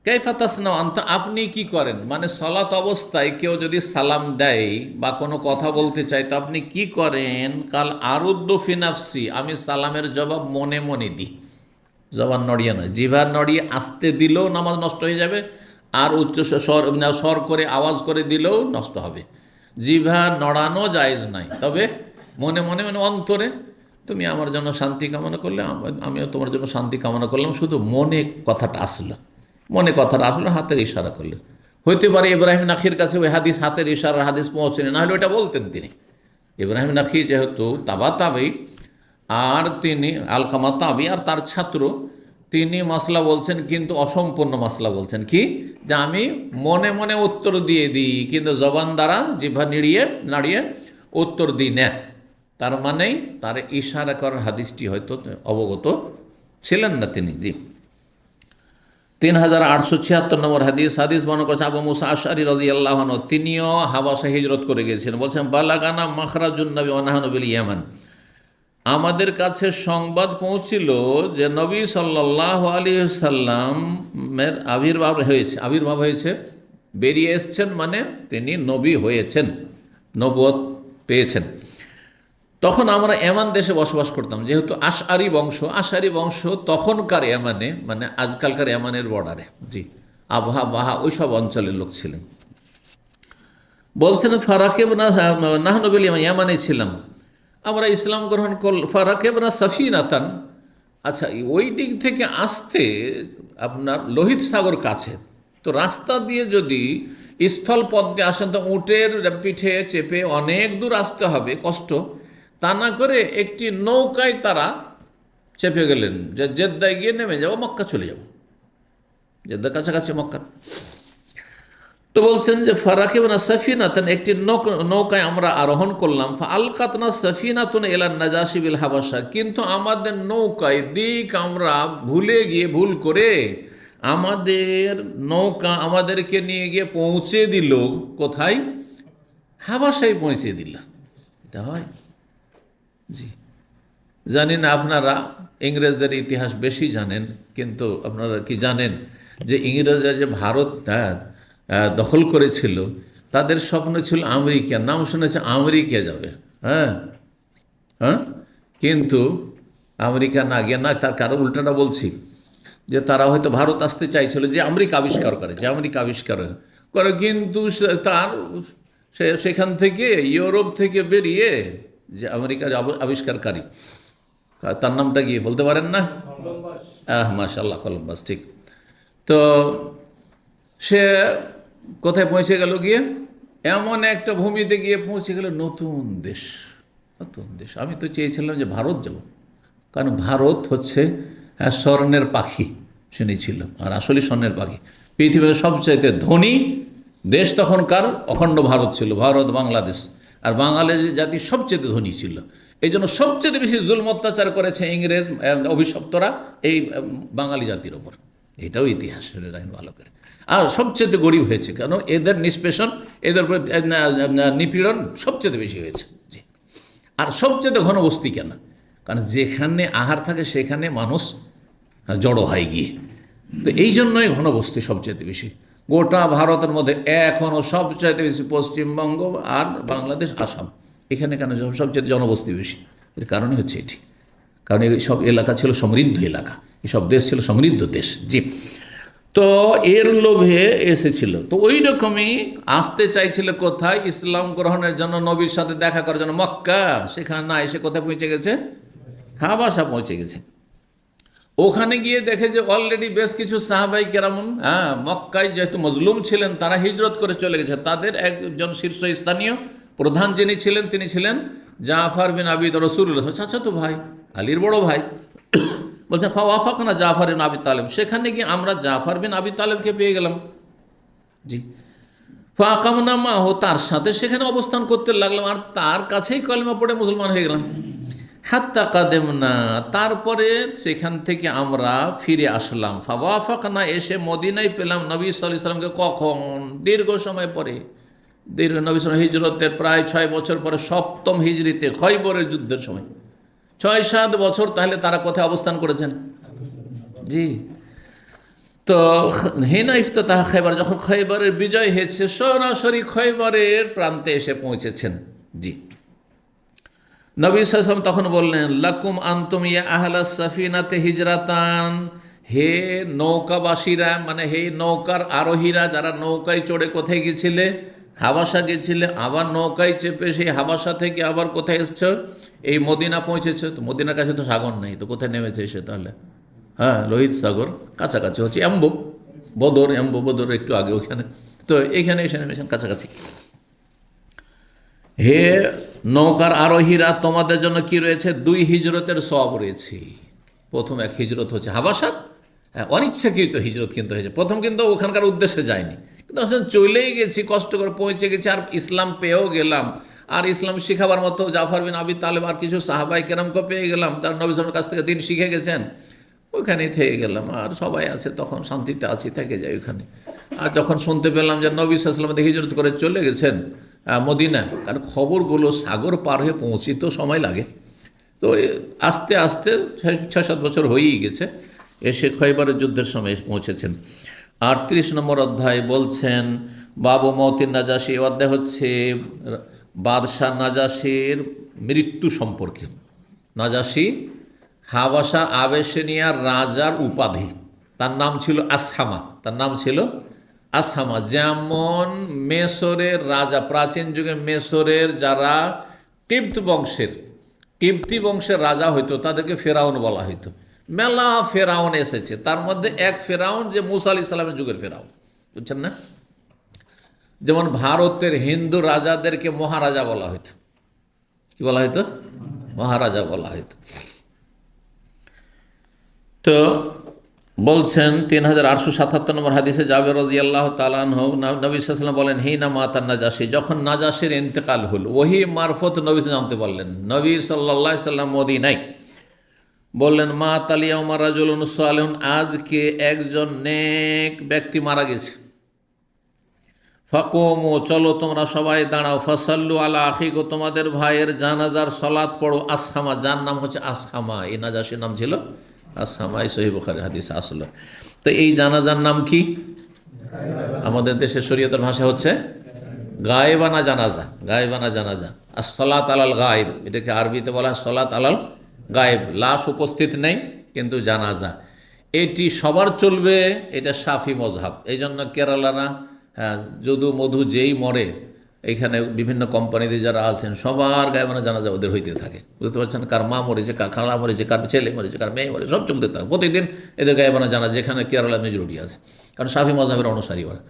কাইফা তাসনাউ আনতা, আপনি কি করেন, মানে সালাত অবস্থায় কেউ যদি সালাম দেয় বা কোনো কথা বলতে চায় তো আপনি কি করেন? কাল আরুদ্দু ফি নাফসি, আমি সালামের জবাব মনে মনে দিই, জবান নড়িয়ে নয়, জিভার নড়িয়ে আসতে দিলেও নামাজ নষ্ট হয়ে যাবে, আর উচ্চ স্বর করে আওয়াজ করে দিলেও নষ্ট হবে। জিভা নড়ানো জায়েজ নাই, তবে মনে মনে মানে অন্তরে তুমি আমার জন্য শান্তি কামনা করলে আমিও তোমার জন্য শান্তি কামনা করলাম, শুধু মনে কথাটা আসলো, মনে কথাটা আসলে হাতের ইশারা করলেন। হইতে পারে ইব্রাহিম নাখির কাছে ওই হাদিস, হাতের ইশারার হাদিস পৌঁছেনি, না হলে ওইটা বলতেন তিনি। ইব্রাহিম নাখি যেহেতু তাবি, আর তিনি আলকামা তাবি, আর তার ছাত্র, তিনি মাসলা বলছেন কিন্তু অসম্পূর্ণ মাসলা বলছেন, কি যে আমি মনে মনে উত্তর দিয়ে দিই, কিন্তু জবান দ্বারা জিভা নাড়িয়ে উত্তর দিই না। তার মানেই তার ইশারা করার হাদিসটি হয়তো অবগত ছিলেন না তিনি। জি, 3876 নম্বর হাদিস বর্ণনা করেছেন আবু মুসা আশআরী রাদিয়াল্লাহু আনহু, তিনিও হাবাসা হিজরত করে গিয়েছিলেন। বলছেন বালাগানা মাখরাজুন নবী ওয়া নাহনু বিল ইয়ামান, আমাদের কাছে সংবাদ পৌঁছিল যে নবী সাল্লাল্লাহু আলাইহি ওয়াসাল্লামের আবির্ভাব হয়েছে, বেরিয়ে এসছেন, মানে তিনি নবী হয়েছেন, নবুয়ত পেয়েছেন। তখন আমরা এমান দেশে বসবাস করতাম, যেহেতু আশআরী বংশ তখনকার এমানে, মানে আজকালকার এমানের বর্ডারে, জি, আবহা বাহা ওই সব অঞ্চলের লোক ছিলেন। বলছেন ফারাকেবনা নাহনু বিল ইয়ামানে ছিলাম, আমরা ইসলাম গ্রহণ করল, ফারাকেবনা সাফিনাতান, আচ্ছা ওই দিক থেকে আসতে আপনার লোহিত সাগর কাছে, তো রাস্তা দিয়ে যদি স্থল পথ দিয়ে আসেন তো উটের পিঠে চেপে অনেক দূর আসতে হবে, কষ্ট, তা না করে একটি নৌকায় তারা চেপে গেলেন, যে জেদ্দায় গিয়ে নেমে যাবো, মক্কা চলে যাব, জেদ্দার কাছাকাছি মক্কা। তো বলছেন যে ফারাকিবনা সাফিনাতান, একটি নৌকায় আমরা আরোহণ করলাম, আলকাতনা সাফিনাতুন ইলা নাজাশি বিল হাবাসা, কিন্তু আমাদের নৌকায় দিক আমরা ভুল করে আমাদের নৌকা আমাদেরকে নিয়ে গিয়ে পৌঁছে দিল কোথায়? হাবাসায় পৌঁছে দিল। এটা হয়? জি, জানি না আপনারা ইংরেজদের ইতিহাস বেশি জানেন, কিন্তু আপনারা কি জানেন যে ইংরেজরা যে ভারতটা দখল করেছিল, তাদের স্বপ্ন ছিল আমেরিকা, নাম শুনেছে আমেরিকা যাবে, হ্যাঁ, কিন্তু আমেরিকা না গিয়ে, না তার কারো উল্টাটা বলছি, যে তারা হয়তো ভারত আসতে চাইছিল, যে আমেরিকা আবিষ্কার করে, কিন্তু তার সেখান থেকে ইউরোপ থেকে বেরিয়ে, যে আমেরিকার আবিষ্কারকারী, তার নামটা কি বলতে পারেন না? মাশাআল্লাহ, কলম্বাস, ঠিক। তো সে কোথায় পৌঁছে গেল? গিয়ে এমন একটা ভূমিতে গিয়ে পৌঁছে গেল, নতুন দেশ। আমি তো চেয়েছিলাম যে ভারত যাব, কারণ ভারত হচ্ছে স্বর্ণের পাখি শুনেছিল, আর আসলে স্বর্ণের পাখি, পৃথিবীর সবচাইতে ধনী দেশ তখনকার অখণ্ড ভারত ছিল, ভারত বাংলাদেশ, আর বাঙালি জাতি সবচেয়ে ধনী ছিল। এই জন্য সবচেয়ে বেশি জুলম অত্যাচার করেছে ইংরেজ অভিশপ্তরা এই বাঙালি জাতির ওপর, এটাও ইতিহাস ভালো করে। আর সবচেয়ে গরিব হয়েছে, কারণ এদের নিষ্পেষণ, এদের নিপীড়ন সবচেয়ে বেশি হয়েছে। জি, আর সবচেয়ে ঘনবস্তি কেন? কারণ যেখানে আহার থাকে সেখানে মানুষ জড়ো হয় গিয়ে, তো এই জন্যই ঘনবস্তি সবচেয়ে বেশি। গোটা ভারতের মধ্যে এখনও সবচাইতে বেশি পশ্চিমবঙ্গ আর বাংলাদেশ, আসাম, এখানে কেন সবচেয়ে জনবসতি বেশি? এর কারণই হচ্ছে এটি, কারণ এই সব এলাকা ছিল সমৃদ্ধ এলাকা, এসব দেশ ছিল সমৃদ্ধ দেশ। জি, তো এর লোভে এসেছিল। তো ওই রকমই আসতে চাইছিল কোথায়? ইসলাম গ্রহণের জন্য, নবীর সাথে দেখা করার জন্য মক্কা। সেখানে না এসে কোথায় পৌঁছে গেছে? হাবাসা পৌঁছে গেছে। ওখানে গিয়ে দেখে যে অলরেডি বেশ কিছু সাহাবাই কেরামুন মক্কায় যেহেতু মজলুম ছিলেন, তারা হিজরত করে চলে গেছে। তাদের একজন শীর্ষস্থানীয় প্রধান যিনি ছিলেন, তিনি ছিলেন জাফর বিন আবি রসুল্লাহ, চাচাতো ভাই, আলীর বড় ভাই। বলছেন ফাওয়াফাকনা জাফর বিন আবি তালেব। সেখানে গিয়ে আমরা জাফর বিন আবি তালেবকে পেয়ে গেলাম। জি, ফাকামনা মাহু, তার সাথে সেখানে অবস্থান করতে লাগলাম, আর তার কাছেই কলেমা পড়ে মুসলমান হয়ে গেলাম। হাত্তা কাদেমনা, তারপরে সেখান থেকে আমরা ফিরে আসলাম। ফাওয়াফাকনা, এসে মদিনায় পেলাম নবী সাল্লাল্লাহু আলাইহি ওয়াসাল্লামকে। কখন? দীর্ঘ সময় পরে, দীর্ঘ নবী সাল্লাল্লাহু আলাইহি হিজরতের প্রায় 6 বছর পরে, সপ্তম হিজরিতে, খয়বরের যুদ্ধের সময়। 6-7 বছর তাহলে তারা কোথায় অবস্থান করেছেন? জি, তো হিনা ইফতাহ খয়বার, যখন খয়বরের বিজয় হয়েছে, সরাসরি খয়বরের প্রান্তে এসে পৌঁছেছেন। জি, নবী সাল্লাল্লাহু আলাইহি ওয়াসাল্লাম তখন বললেন, লাকুম আনতুম ইয়া আহলাস সাফিনাতে হিজরাতান, হে নৌকাবাসীরা, মানে হে নৌকার আরোহীরা, যারা নৌকায় চড়ে কোথায় গেছিলে? হাবাসা গেছিলে। আবার নৌকায় চেপে সেই হাবাসা থেকে আবার কোথায় এসছো? এই মদিনা পৌঁছেছে। তো মদিনার কাছে তো সাগর নেই, তো কোথায় নেমেছে এসে তাহলে? হ্যাঁ, লোহিত সাগর কাছাকাছি হচ্ছে, বদর একটু আগে ওখানে, তো এইখানে এসে নেমেছেন কাছাকাছি। হে নৌকার আরোহীরা, তোমাদের জন্য কি রয়েছে? 2 হিজরতের সওয়াব রয়েছে। প্রথম এক হিজরত হচ্ছে হাবাসার, অনিচ্ছাকৃত হিজরত কিন্তু হয়েছে। প্রথম কিন্তু ওখানকার উদ্দেশ্যে যায়নি, কিন্তু আসলে চলেই গেছি, কষ্ট করে পৌঁছে গেছি, আর ইসলাম পেয়েও গেলাম। আর ইসলাম শিখাবার মতো জাফর বিন আবি তালেব আর কিছু সাহাবাই কেরামকে পেয়ে গেলাম, তার নবী সাল্লাল্লাহু আলাইহি ওয়াসাল্লামের কাছ থেকে দিন শিখে গেছেন। ওইখানেই থেকে গেলাম, আর সবাই আছে, তখন শান্তিতে আছি, থেকে যাই ওখানে। আর যখন শুনতে পেলাম যে নবী সাল্লাল্লাহু আলাইহি ওয়াসাল্লাম হিজরত করে চলে গেছেন মদিনা, কারণ খবরগুলো সাগর পার হয়ে পৌঁছিতেও সময় লাগে, তো আস্তে আস্তে 6-7 বছর হয়েই গেছে, এসে খয়বরের যুদ্ধের সময় পৌঁছেছেন। 38 নম্বর অধ্যায় বলছেন বাবু মওতিন নাজাশি। অধ্যায় হচ্ছে বাদশাহ নাজাশির মৃত্যু সম্পর্কে। নাজাশি হাবাসা আবেশিনিয়ার রাজার উপাধি, তার নাম ছিল আসহামা, তার নাম ছিল আসহামা। যেমন মেসরের রাজা, প্রাচীন যুগে মেসরের যারা কিপ্তি বংশের রাজা হইতো, তাদেরকে ফেরাউন বলা হইতো। মেলা ফেরাউন এসেছে, তার মধ্যে এক ফেরাউন যে মুসা আলাইহিস সালামের যুগের ফেরাউন, বুঝছেন না? যেমন ভারতের হিন্দু রাজাদেরকে মহারাজা বলা হইতো। কি বলা হইতো? মহারাজা বলা হইতো। তো বলছেন 3877 নম্বর হাদিসে জাবের রাদিয়াল্লাহু তাআলা আনহু, নবী সাল্লাল্লাহু আলাইহি ওয়াসাল্লাম বলেন, হিনা মাতান নাজাশি, যখন নাজাশির ইন্তেকাল হল, ওহী মারফত নবী জানতে পারলেন, নবী সাল্লাল্লাহু আলাইহি ওয়াসাল্লাম মদিনায়, বললেন মা তালিয়া উমার রাজুলুন সালিহুন, আজকে একজন নেক ব্যক্তি মারা গেছে। ফাকুমু, চলো তোমরা সবাই দাঁড়াও। ফাসাল্লু আলা আখিকু, তোমাদের ভাইয়ের জানাজার সালাত পড়ো। আসহামা, যার নাম হচ্ছে আসহামা, এই নাজাশির নাম ছিল আসহামা, এই সহিহ বুখারী হাদিস আসলে। তো এই জানাজার নাম কি? আমাদের দেশের শরীয়তের ভাষা হচ্ছে গায়েবানা জানাজা, গায়েবানা জানাজা। আর সলাত আলাল গায়েব, এটাকে আরবিতে বলা হয় সলাত আলাল গায়েব। লাশ উপস্থিত নেই কিন্তু জানাজা, এটি সবার চলবে, এটা শাফি মজহাব। এই জন্য কেরালারা, হ্যাঁ, যদু মধু যেই মরে, এইখানে বিভিন্ন কোম্পানিতে যারা আছেন সবার গায়েবানা জানাজা ওদের হইতে থাকে, বুঝতে পারছেন? কার মা মরেছে, কার খালা মরেছে, কার ছেলে মরেছে, কার মেয়ে মরেছে, সব চলতে থাকে প্রতিদিন এদের গায়েবানা জানাজা, যেখানে কেরালা মেজরিটি আছে, কারণ শাফি মজহাবের অনুসারী ওরা।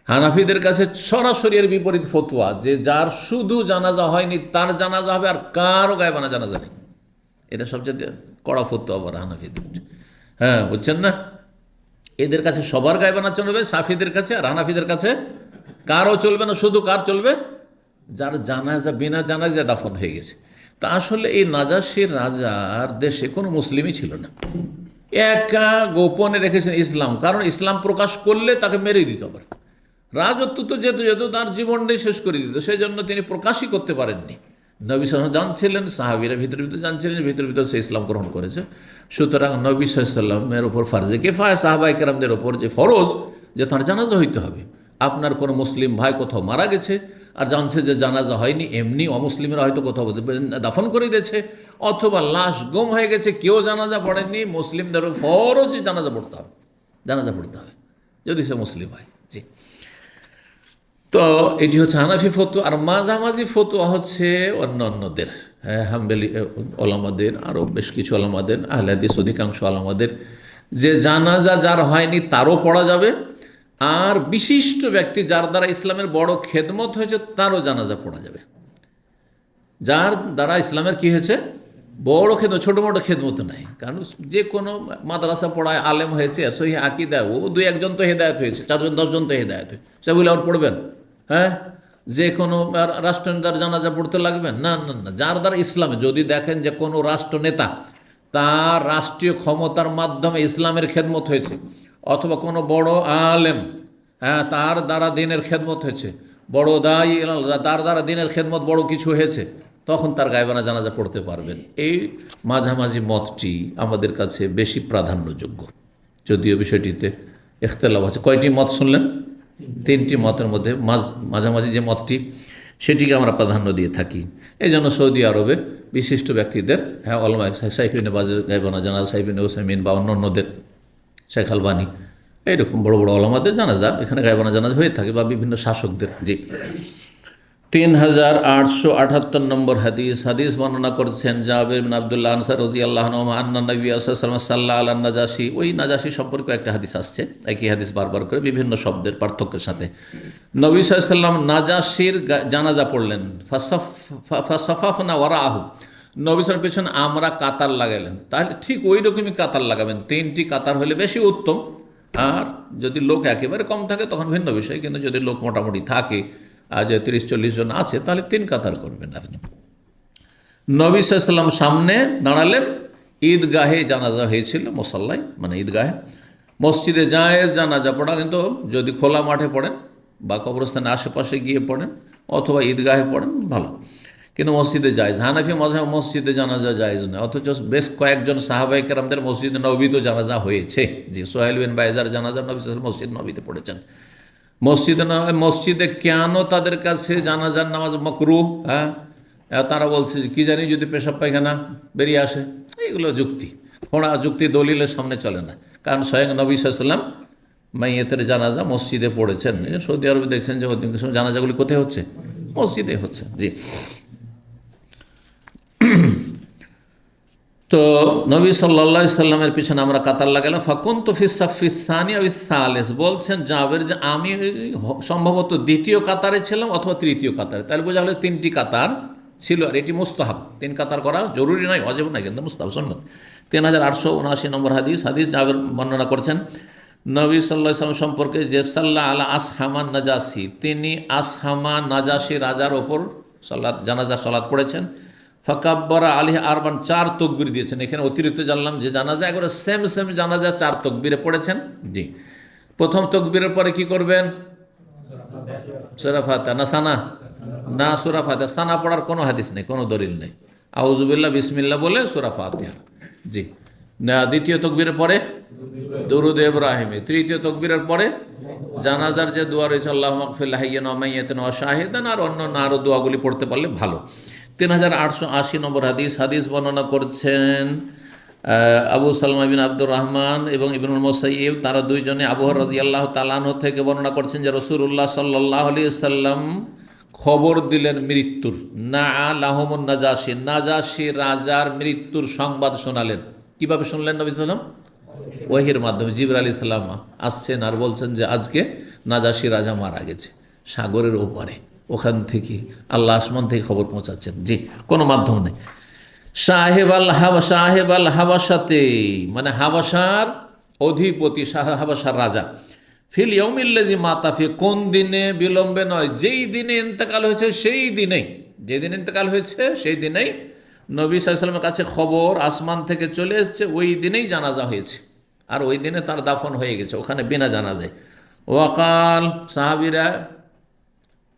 হানাফিদের কাছে সরাসরি এর বিপরীত ফতোয়া, যে যার শুধু জানাজা হয়নি তার জানাজা হবে, আর কারও গায়েবানা জানাজা নেই। এটা সবচেয়ে কড়া ফতোয়া আবার হানাফিদের, হ্যাঁ, বুঝছেন না? এদের কাছে সবার গায়েবানা চলবে, সাফিদের কাছে আর হানাফিদের কাছে কারও চলবে না, শুধু কার চলবে? যার জানাজা বিনা জানাজা দাফন হয়ে গেছে। তা আসলে এই নাজাশির রাজার দেশে কোনো মুসলিমই ছিল না, একা গোপনে রেখেছেন ইসলাম, কারণ ইসলাম প্রকাশ করলে তাকে মেরে দিত। আবার রাজত্ব তো যেত তার জীবনটাই শেষ করে দিত, সেই জন্য তিনি প্রকাশই করতে পারেননি। নবী সাল্লাল্লাহু জানছিলেন, সাহাবীরা ভিতরে জানছিলেন, ভিতরে সে ইসলাম গ্রহণ করেছে। সুতরাং নবী সাল্লাল্লাহু আলাইহি ওয়াসাল্লামের ওপর ফারজে কিফায়া, সাহাবায়ে কেরামদের ওপর যে ফরজ, যে তার জানাজা হইতে হবে। আপনার কোনো মুসলিম ভাই কোথাও মারা গেছে আর জানছে যে জানাজা হয়নি, এমনি অমুসলিমরা হয়তো কোথাও দাফন করে দিয়েছে, অথবা লাশ গুম হয়ে গেছে, কেউ জানাজা পড়েনি, মুসলিমদের ফরজ জানাজা পড়তে হবে, জানাজা পড়তে হবে যদি সে মুসলিম হয়। জি, তো এটি হচ্ছে হানাফি ফতোয়া। আর মাঝামাঝি ফতোয়া হচ্ছে অন্যান্যদের, হাম্বেলি ওলামাদের, আরও বেশ কিছু ওলামাদের, আহলে হাদিস অধিকাংশ ওলামাদের, যে জানাজা যার হয়নি তারও পড়া যাবে, আর বিশিষ্ট ব্যক্তি যার দ্বারা ইসলামের বড় খেদমত হয়েছে তারও জানাজা পড়া যাবে। যার দ্বারা ইসলামের কি হয়েছে বড় খেদমত, ছোটো মোটো খেদমত নাই। কারণ যে কোনো মাদ্রাসা পড়ায় আলেম হয়েছে, সহি আকিদা, ও দুই একজন তো হেদায়ত হয়েছে, 4জন 10জন তো হেদায়ত হয়েছে, সেগুলো আর পড়বেন? হ্যাঁ, যে কোনো রাষ্ট্রনেতার জানাজা পড়তে লাগবেন? না না না, যার দ্বারা ইসলামে, যদি দেখেন যে কোনো রাষ্ট্রনেতা তার রাষ্ট্রীয় ক্ষমতার মাধ্যমে ইসলামের খেদমত হয়েছে, অথবা কোনো বড় আলেম, হ্যাঁ, তার দ্বারা দিনের খেদমত হয়েছে, বড় দায়ী, তার দ্বারা দিনের খেদমত বড় কিছু হয়েছে, তখন তার গায়বানা জানাজা পড়তে পারবেন। এই মাঝামাঝি মতটি আমাদের কাছে বেশি প্রাধান্যযোগ্য, যদিও বিষয়টিতে ইখতিলাফ আছে। কয়টি মত শুনলেন? 3টি মতের মধ্যে মাঝামাঝি যে মতটি, সেটিকে আমরা প্রাধান্য দিয়ে থাকি। এই জন্য সৌদি আরবে বিশিষ্ট ব্যক্তিদের, হ্যাঁ, ওলামা সাইফিনে বাজের গায়বানা জানাজা, সাইফিনে ওসাইমিন বা অন্যান্যদের, শেখ আলবানী, এইরকম বড় বড় ওলামাদের জানাজা এখানে গায়বানা জানাজা হয়ে থাকে, বা বিভিন্ন শাসকদের। জি, 3878 নম্বর হাদিস বর্ণনা করছেন জাবের বিন আব্দুল্লাহ আনসারী রাদিয়াল্লাহু আনহু আন্না নবী সাল্লাল্লাহু আলাইহি নাজাশি। ওই নাজাশি সম্পর্কে একটা হাদিস আসছে, একই হাদিস বারবার করে বিভিন্ন শব্দের পার্থক্যের সাথে। নবী সাল্লাল্লাহু আলাইহি ওয়াসাল্লাম নাজাশির জানাজা পড়লেন, ফাসাফাফনা ওয়ারাহু, নবী সাল্লাল্লাহু পেছনে আমরা কাতার লাগাইলেন। তাহলে ঠিক ওই রকমই কাতার লাগাবেন, 3টি কাতার হলে বেশি উত্তম। আর যদি লোক একেবারে কম থাকে তখন ভিন্ন বিষয়, কিন্তু যদি লোক মোটামুটি থাকে, আজ 30-40 জন আছে, তাহলে 3 কাতার করবেন আপনি। নবী সাল্লাল্লাহু আলাইহি ওয়াসাল্লাম সামনে দাঁড়ালেন, ঈদগাহে জানাজা হয়েছিল, মুসাল্লায় মানে ঈদগাহে। মসজিদে জায়েজ জানাজা পড়া, কিন্তু যদি খোলা মাঠে পড়েন বা কবরস্থানের আশেপাশে গিয়ে পড়েন অথবা ঈদগাহে পড়েন ভালো, কিন্তু মসজিদে জায়েজ। হানাফি মাযহাব মসজিদে জানাজা জায়েজ নয়, অথচ বেশ কয়েকজন সাহাবায়ে কেরামদের মসজিদে নববীতে জানাজা হয়েছে। যে সোহেল বিন বাইজার জানাজা নবী সাল্লাল্লাহু আলাইহি ওয়াসাল্লাম মসজিদ নববীতে পড়েছেন। মসজিদে কেন তাদের কাছে জানাজার নামাজ মাকরুহ? হ্যাঁ, তারা বলছে কি জানি যদি পেশাব পায়খানা বেরিয়ে আসে, এগুলো যুক্তি, খোঁড়া যুক্তি, দলিলের সামনে চলে না। কারণ স্বয়ং নবী সাল্লাল্লাহু আলাইহি ওয়াসাল্লাম মাইয়েতের জানাজা মসজিদে পড়েছেন। সৌদি আরবে দেখছেন যে অধিকাংশ জানাজাগুলি কোথায় হচ্ছে? মসজিদে হচ্ছে। জি, তো নবী সাল্লাল্লাহু আলাইহি সাল্লামের পিছনে আমরা কাতার লাগালাম। ফাকুনতু ফিস সাফিস সানি আও সালিস, বলছেন জাবের যে আমি সম্ভবত 2য় কাতারে ছিলাম অথবা 3য় কাতারে। তাহলে বোঝা হলো 3টি কাতার ছিল, আর এটি মুস্তাহাব। 3 কাতার করা জরুরি নয়, ওয়াজিব নয়, কিন্তু মুস্তাহাব, সুন্নাত। 3879 নম্বর হাদিস জাবের বর্ণনা করছেন নবী সাল্লাল্লাহু আলাইহি সাল্লাম সম্পর্কে, যে সাল্লা আলা আসহামান নাজাসি, তিনি আসহামা নাজাসি রাজার ওপর জানাজা সালাত পড়েছেন। ফাকাব্বারা আলাইহি আরবান, 4 তকবীর দিয়েছেন। এখানে অতিরিক্ত জানলাম যে জানাজা একবারে সেম জানাজা 4 তকবীরে পড়েছেন। জি, প্রথম তকবীরের পরে কি করবেন? সূরা ফাতিহা না সানা? না, সূরা ফাতিহা। সানা পড়ার কোনো হাদিস নেই, কোনো দলিল নেই। আউযু বিল্লাহ বিসমিল্লাহ বলে সূরা ফাতিহা। জি, না, 2য় তকবীরের পরে দুরূদ ইব্রাহিমে। 3য় তকবীরের পরে জানাজার যে দোয়া রয়েছে, আল্লাহুম্মা গফির লিহাইয়িনা ওয়া মাইয়িতিনা ওয়া শাহিদান, আর অন্য আরও দোয়াগুলি পড়তে পারলে ভালো। 3880 নম্বর হাদিস বর্ণনা করছেন আবু সালমা বিন আব্দুর রহমান এবং ইবনুল মুসাইয়িব, তারা দুইজনে আবু হুরায়রা রাদিয়াল্লাহু তাআলা আনহু থেকে বর্ণনা করছেন যে রাসূলুল্লাহ সাল্লাল্লাহু আলাইহি ওয়াসাল্লাম খবর দিলেন মৃত্যুর। না লাহুমুন নাজাশি, নাজাশি রাজার মৃত্যুর সংবাদ শোনালেন। কিভাবে শুনলেন নবী সাল্লাল্লাহু আলাইহি ওয়াসাল্লাম? ওহীর মাধ্যমে। জিবরাইল আলাইহিস সালাম আসছেন আর বলছেন যে আজকে নাজাশি রাজা মারা গেছে, সাগরের ওপারে। ওখান থেকে আল্লাহ আসমান থেকে খবর পৌঁছাচ্ছেন। জি, কোনো মাধ্যম নেই। সাহেব আল হাবাসাতে, মানে হাবাসার অধিপতি, হাবাসার রাজা। ফিল ইয়াউমিল্লাযী মাতা ফি, কোন দিনে? বিলম্বে নয়, যেই দিনে ইন্তেকাল হয়েছে সেই দিনেই, যেদিন ইন্তেকাল হয়েছে সেই দিনেই নবী সাল্লাল্লাহু আলাইহি ওয়াসাল্লামের কাছে খবর আসমান থেকে চলে এসেছে, ওই দিনেই জানাজা হয়েছে, আর ওই দিনে তার দাফন হয়ে গেছে ওখানে বিনা জানাজায়। ওয়াকাল, সাহাবীরা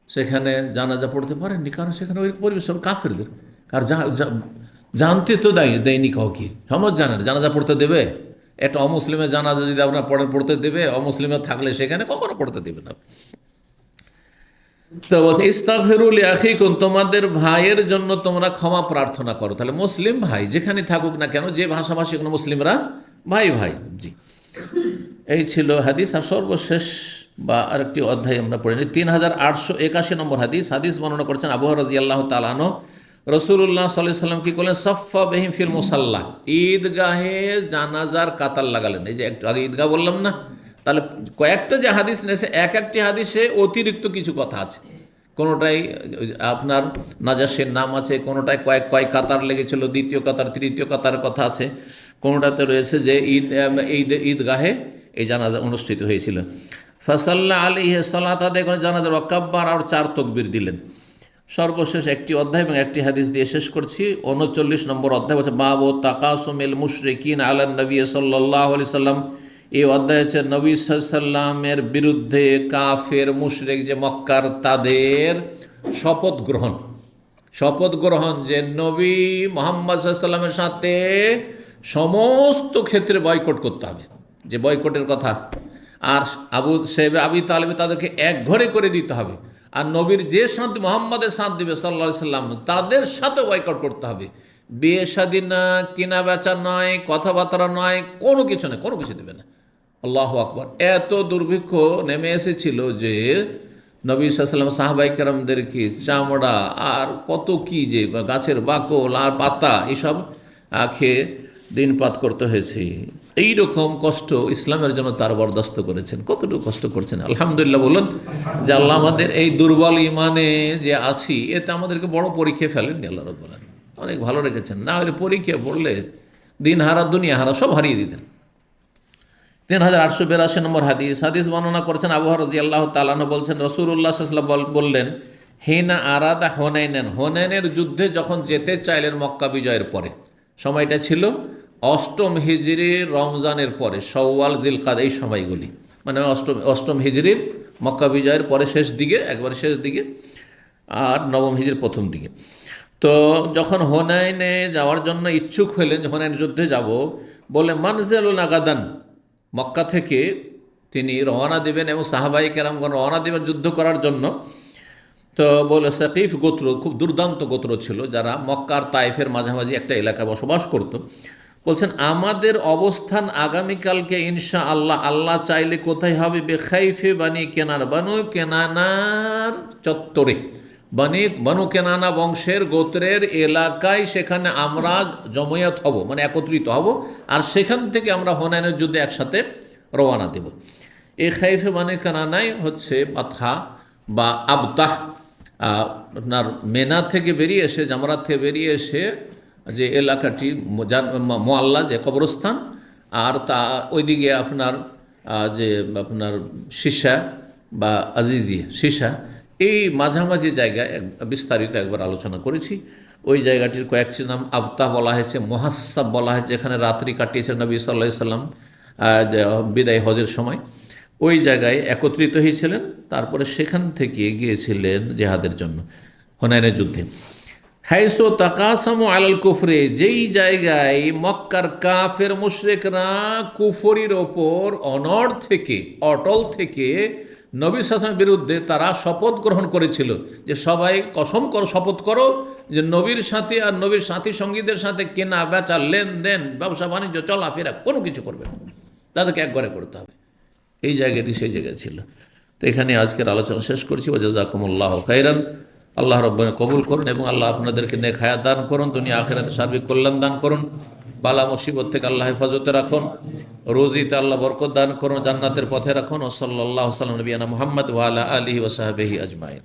সেখানে জানাজা পড়তে পারেননি, কারণ সেখানে ওই পরিবেশ কাফেরদের। আর জানতে তো দেয়নি কাউকে, সমাজ জানে না, জানাজা পড়তে দেবে? একটা অমুসলিমের জানাজা যদি আপনার পড়তে দেবে, অমুসলিমের থাকলে সেখানে কখনো পড়তে দেবে না। তো বলছে ইস্তাগফিরু লিআখিকুম, তোমাদের ভাইয়ের জন্য তোমরা ক্ষমা প্রার্থনা করো। তাহলে মুসলিম ভাই যেখানে থাকুক না কেন, যে ভাষাভাষী কোনো মুসলিমরা ভাই ভাই। জি, এই ছিল হাদিস। আর সর্বশেষ বা আরেকটি অধ্যায় আমরা পড়ে নিই, 3881 নম্বর হাদিস। হাদিস বর্ণনা করছেন আবু হুরায়রা রাদিয়াল্লাহু তাআলা আনহু, রাসূলুল্লাহ সাল্লাল্লাহু আলাইহি ওয়াসাল্লাম কি করলেন, সাফফা বিহিম ফিল মুসাল্লা, ঈদগাহে জানাজার কাতার লাগালেন। এই যে একটু আগে ঈদগাহ বললাম না, তাহলে কয়েকটা যে হাদিস নিয়েছে, এক একটি হাদিসে অতিরিক্ত কিছু কথা আছে। কোনোটাই আপনার নাজাসের নাম আছে, কোনোটায় কয় কাতার লেগেছিল, দ্বিতীয় কাতার তৃতীয় কাতারের কথা আছে, কোনোটাতে রয়েছে যে ঈদগাহে এই জানাজা অনুষ্ঠিত হয়েছিল। ফাসাল্লা আলাইহি সালাত আদায় করে জানাজার ওয়াকাব্বার, আর 4 তাকবীর দিলেন। সর্বশেষ একটি অধ্যায় এবং একটি হাদিস দিয়ে শেষ করছি। 39 নম্বর অধ্যায় হচ্ছে বাবু তাকাসুমিল মুশরিকিন আলান নবী সাল্লাল্লাহু আলাইহি সাল্লাম। এই অধ্যায় হচ্ছে নবী সাল্লাল্লাহু আলাইহি সাল্লামের বিরুদ্ধে কাফের মুশরিক যে মক্কার, তাদের শপথ গ্রহণ যে নবী মুহাম্মদ সাল্লাল্লাহু আলাইহি সাল্লামের সাথে সমস্ত ক্ষেত্রে বয়কট করতে হবে, যে বয়কটের কথা। আর আবু তালেব তাদেরকে এক ঘরে করে দিতে হবে। আর নবীর যে সাথে মুহাম্মাদের সাথ দিবে সাল্লাল্লাহু আলাইহি সাল্লাম, তাদের সাথে বয়কট করতে হবে। বিয়ে শাদী না, কেনা বেচা নয়, কথাবার্তা নয়, কোনো কিছু নয়, কোনো কিছু দেবে না। আল্লাহু আকবার। এত দুর্ভিক্ষ নেমে এসেছিল যে নবী সাল্লাল্লাহু আলাইহি ওয়াসাল্লাম সাহাবায়ে কেরামদেরকে চামড়া আর কত কি, যে গাছের বাকল আর পাতা, এসব খেয়ে দিনপাত করতে হয়েছে। এইরকম কষ্ট ইসলামের জন্য তার বরদাস্ত করেছেন। কতটুকু কষ্ট করছেন, আলহামদুলিল্লাহ বলুন যে আল্লাহ আমাদের এই দুর্বল ইমানে যে আছি, এতে আমাদেরকে বড় পরীক্ষা ফেলেননি আল্লাহ রাব্বুল আলামিন, অনেক ভালো রেখেছেন। না হলে পরীক্ষা পড়লে দিন হারা দুনিয়া হারা সব হারিয়ে দিতেন। 3882 নম্বর হাদিস বর্ণনা করেছেন আবু হুরায়রা রাদিয়াল্লাহু তাআলা আনহু, বলছেন রাসূলুল্লাহ সাল্লাল্লাহু আলাইহি ওয়াসাল্লাম বললেন, হিনা আরাদা হুনাইনের যুদ্ধে যখন যেতে চাইলেন মক্কা বিজয়ের পরে, সময়টা ছিল 8ম হিজরির রমজানের পরে, শাওয়াল জিলকাদা, এই সময়গুলি মানে 8ম হিজরির মক্কা বিজয়ের পরে শেষ দিকে, একবারে শেষ দিকে, আর 9ম হিজরির প্রথম দিকে। তো যখন হুনাইনে যাওয়ার জন্য ইচ্ছুক হলেন, হুনাইন যুদ্ধে যাব বলে, মানজিলুন আগাদান, মক্কা থেকে তিনি রওনা দেবেন এবং সাহাবায়ে কেরামগণ রওনা দেবেন যুদ্ধ করার জন্য। তো বলে সাকিফ গোত্র, খুব দুর্দান্ত গোত্র ছিল, যারা মক্কার তাইফের মাঝামাঝি একটা এলাকায় বসবাস করত। বলছেন আমাদের অবস্থান আগামীকালকে ইনশা আল্লাহ, আল্লাহ চাইলে কোথায় হবে, বেখাইফে বানি কেনার, বানু কেনানার চত্বরে, বানু কেনানা বংশের গোত্রের এলাকায়, সেখানে আমরা জমায়েত হব, মানে একত্রিত হব, আর সেখান থেকে আমরা হুনাইনের যুদ্ধে একসাথে রওনা দেব। এই খাইফে বানি কেনানাই হচ্ছে পাথা বা আবতাহ, আপনার মেনা থেকে বেরিয়ে এসে, জামরাত থেকে বেরিয়ে এসে যে এলাকাটি মোয়াল্লা, যে কবরস্থান, আর তা ওইদিকে আপনার যে আপনার শিশা বা আজিজিয়া শিশা, এই মাঝামাঝি জায়গায় বিস্তারিত একবার আলোচনা করেছি। ওই জায়গাটির কয়েকটি নাম আবতাহ বলা হয়েছে, মুহাসসাব বলা হয়েছে, যেখানে রাত্রি কাটিয়েছেন নবী সাল্লাল্লাহু আলাইহি সাল্লাম বিদায় হজের সময়। ওই জায়গায় একত্রিত হয়েছিলেন, তারপরে সেখান থেকে গিয়েছিলেন জেহাদের জন্য হুনাইনের যুদ্ধে। হাইসো তাকাসামু আলাল কুফরে, যেই জায়গায় মক্কার কাফের মুশরিকরা কুফরির ওপর অটল থেকে নবী সাল্লাল্লাহু বিরুদ্ধে তারা শপথ গ্রহণ করেছিল যে সবাই শপথ করো যে নবীর সাথে আর নবীর সাথী সঙ্গীদের সাথে কেনা বেচা, লেনদেন, ব্যবসা বাণিজ্য, চলাফেরা কোনো কিছু করবে না, তাদেরকে একবারে করতে হবে। এই জায়গাটি সেই জায়গায় ছিল। তো এখানে আজকের আলোচনা শেষ করছি। ওয়া জাযাকুমুল্লাহু খাইরান। আল্লাহ রাব্বুনা কবুল করুন এবং আল্লাহ আপনাদেরকে নেক হায়াত দান করুন, দুনিয়া আখিরাতে সার্বিক কল্যাণ দান করুন, বালা মুসিবত থেকে আল্লাহ হেফাজতে রাখুন, রোজিতে আল্লাহ বরকত দান করুন, জান্নাতের পথে রাখুন। ও সাল্লাল্লাহু আলা নবিয়ানা মুহাম্মদ ওয়া আলা আলিহি ওয়া সাহবিহি আজমাইন।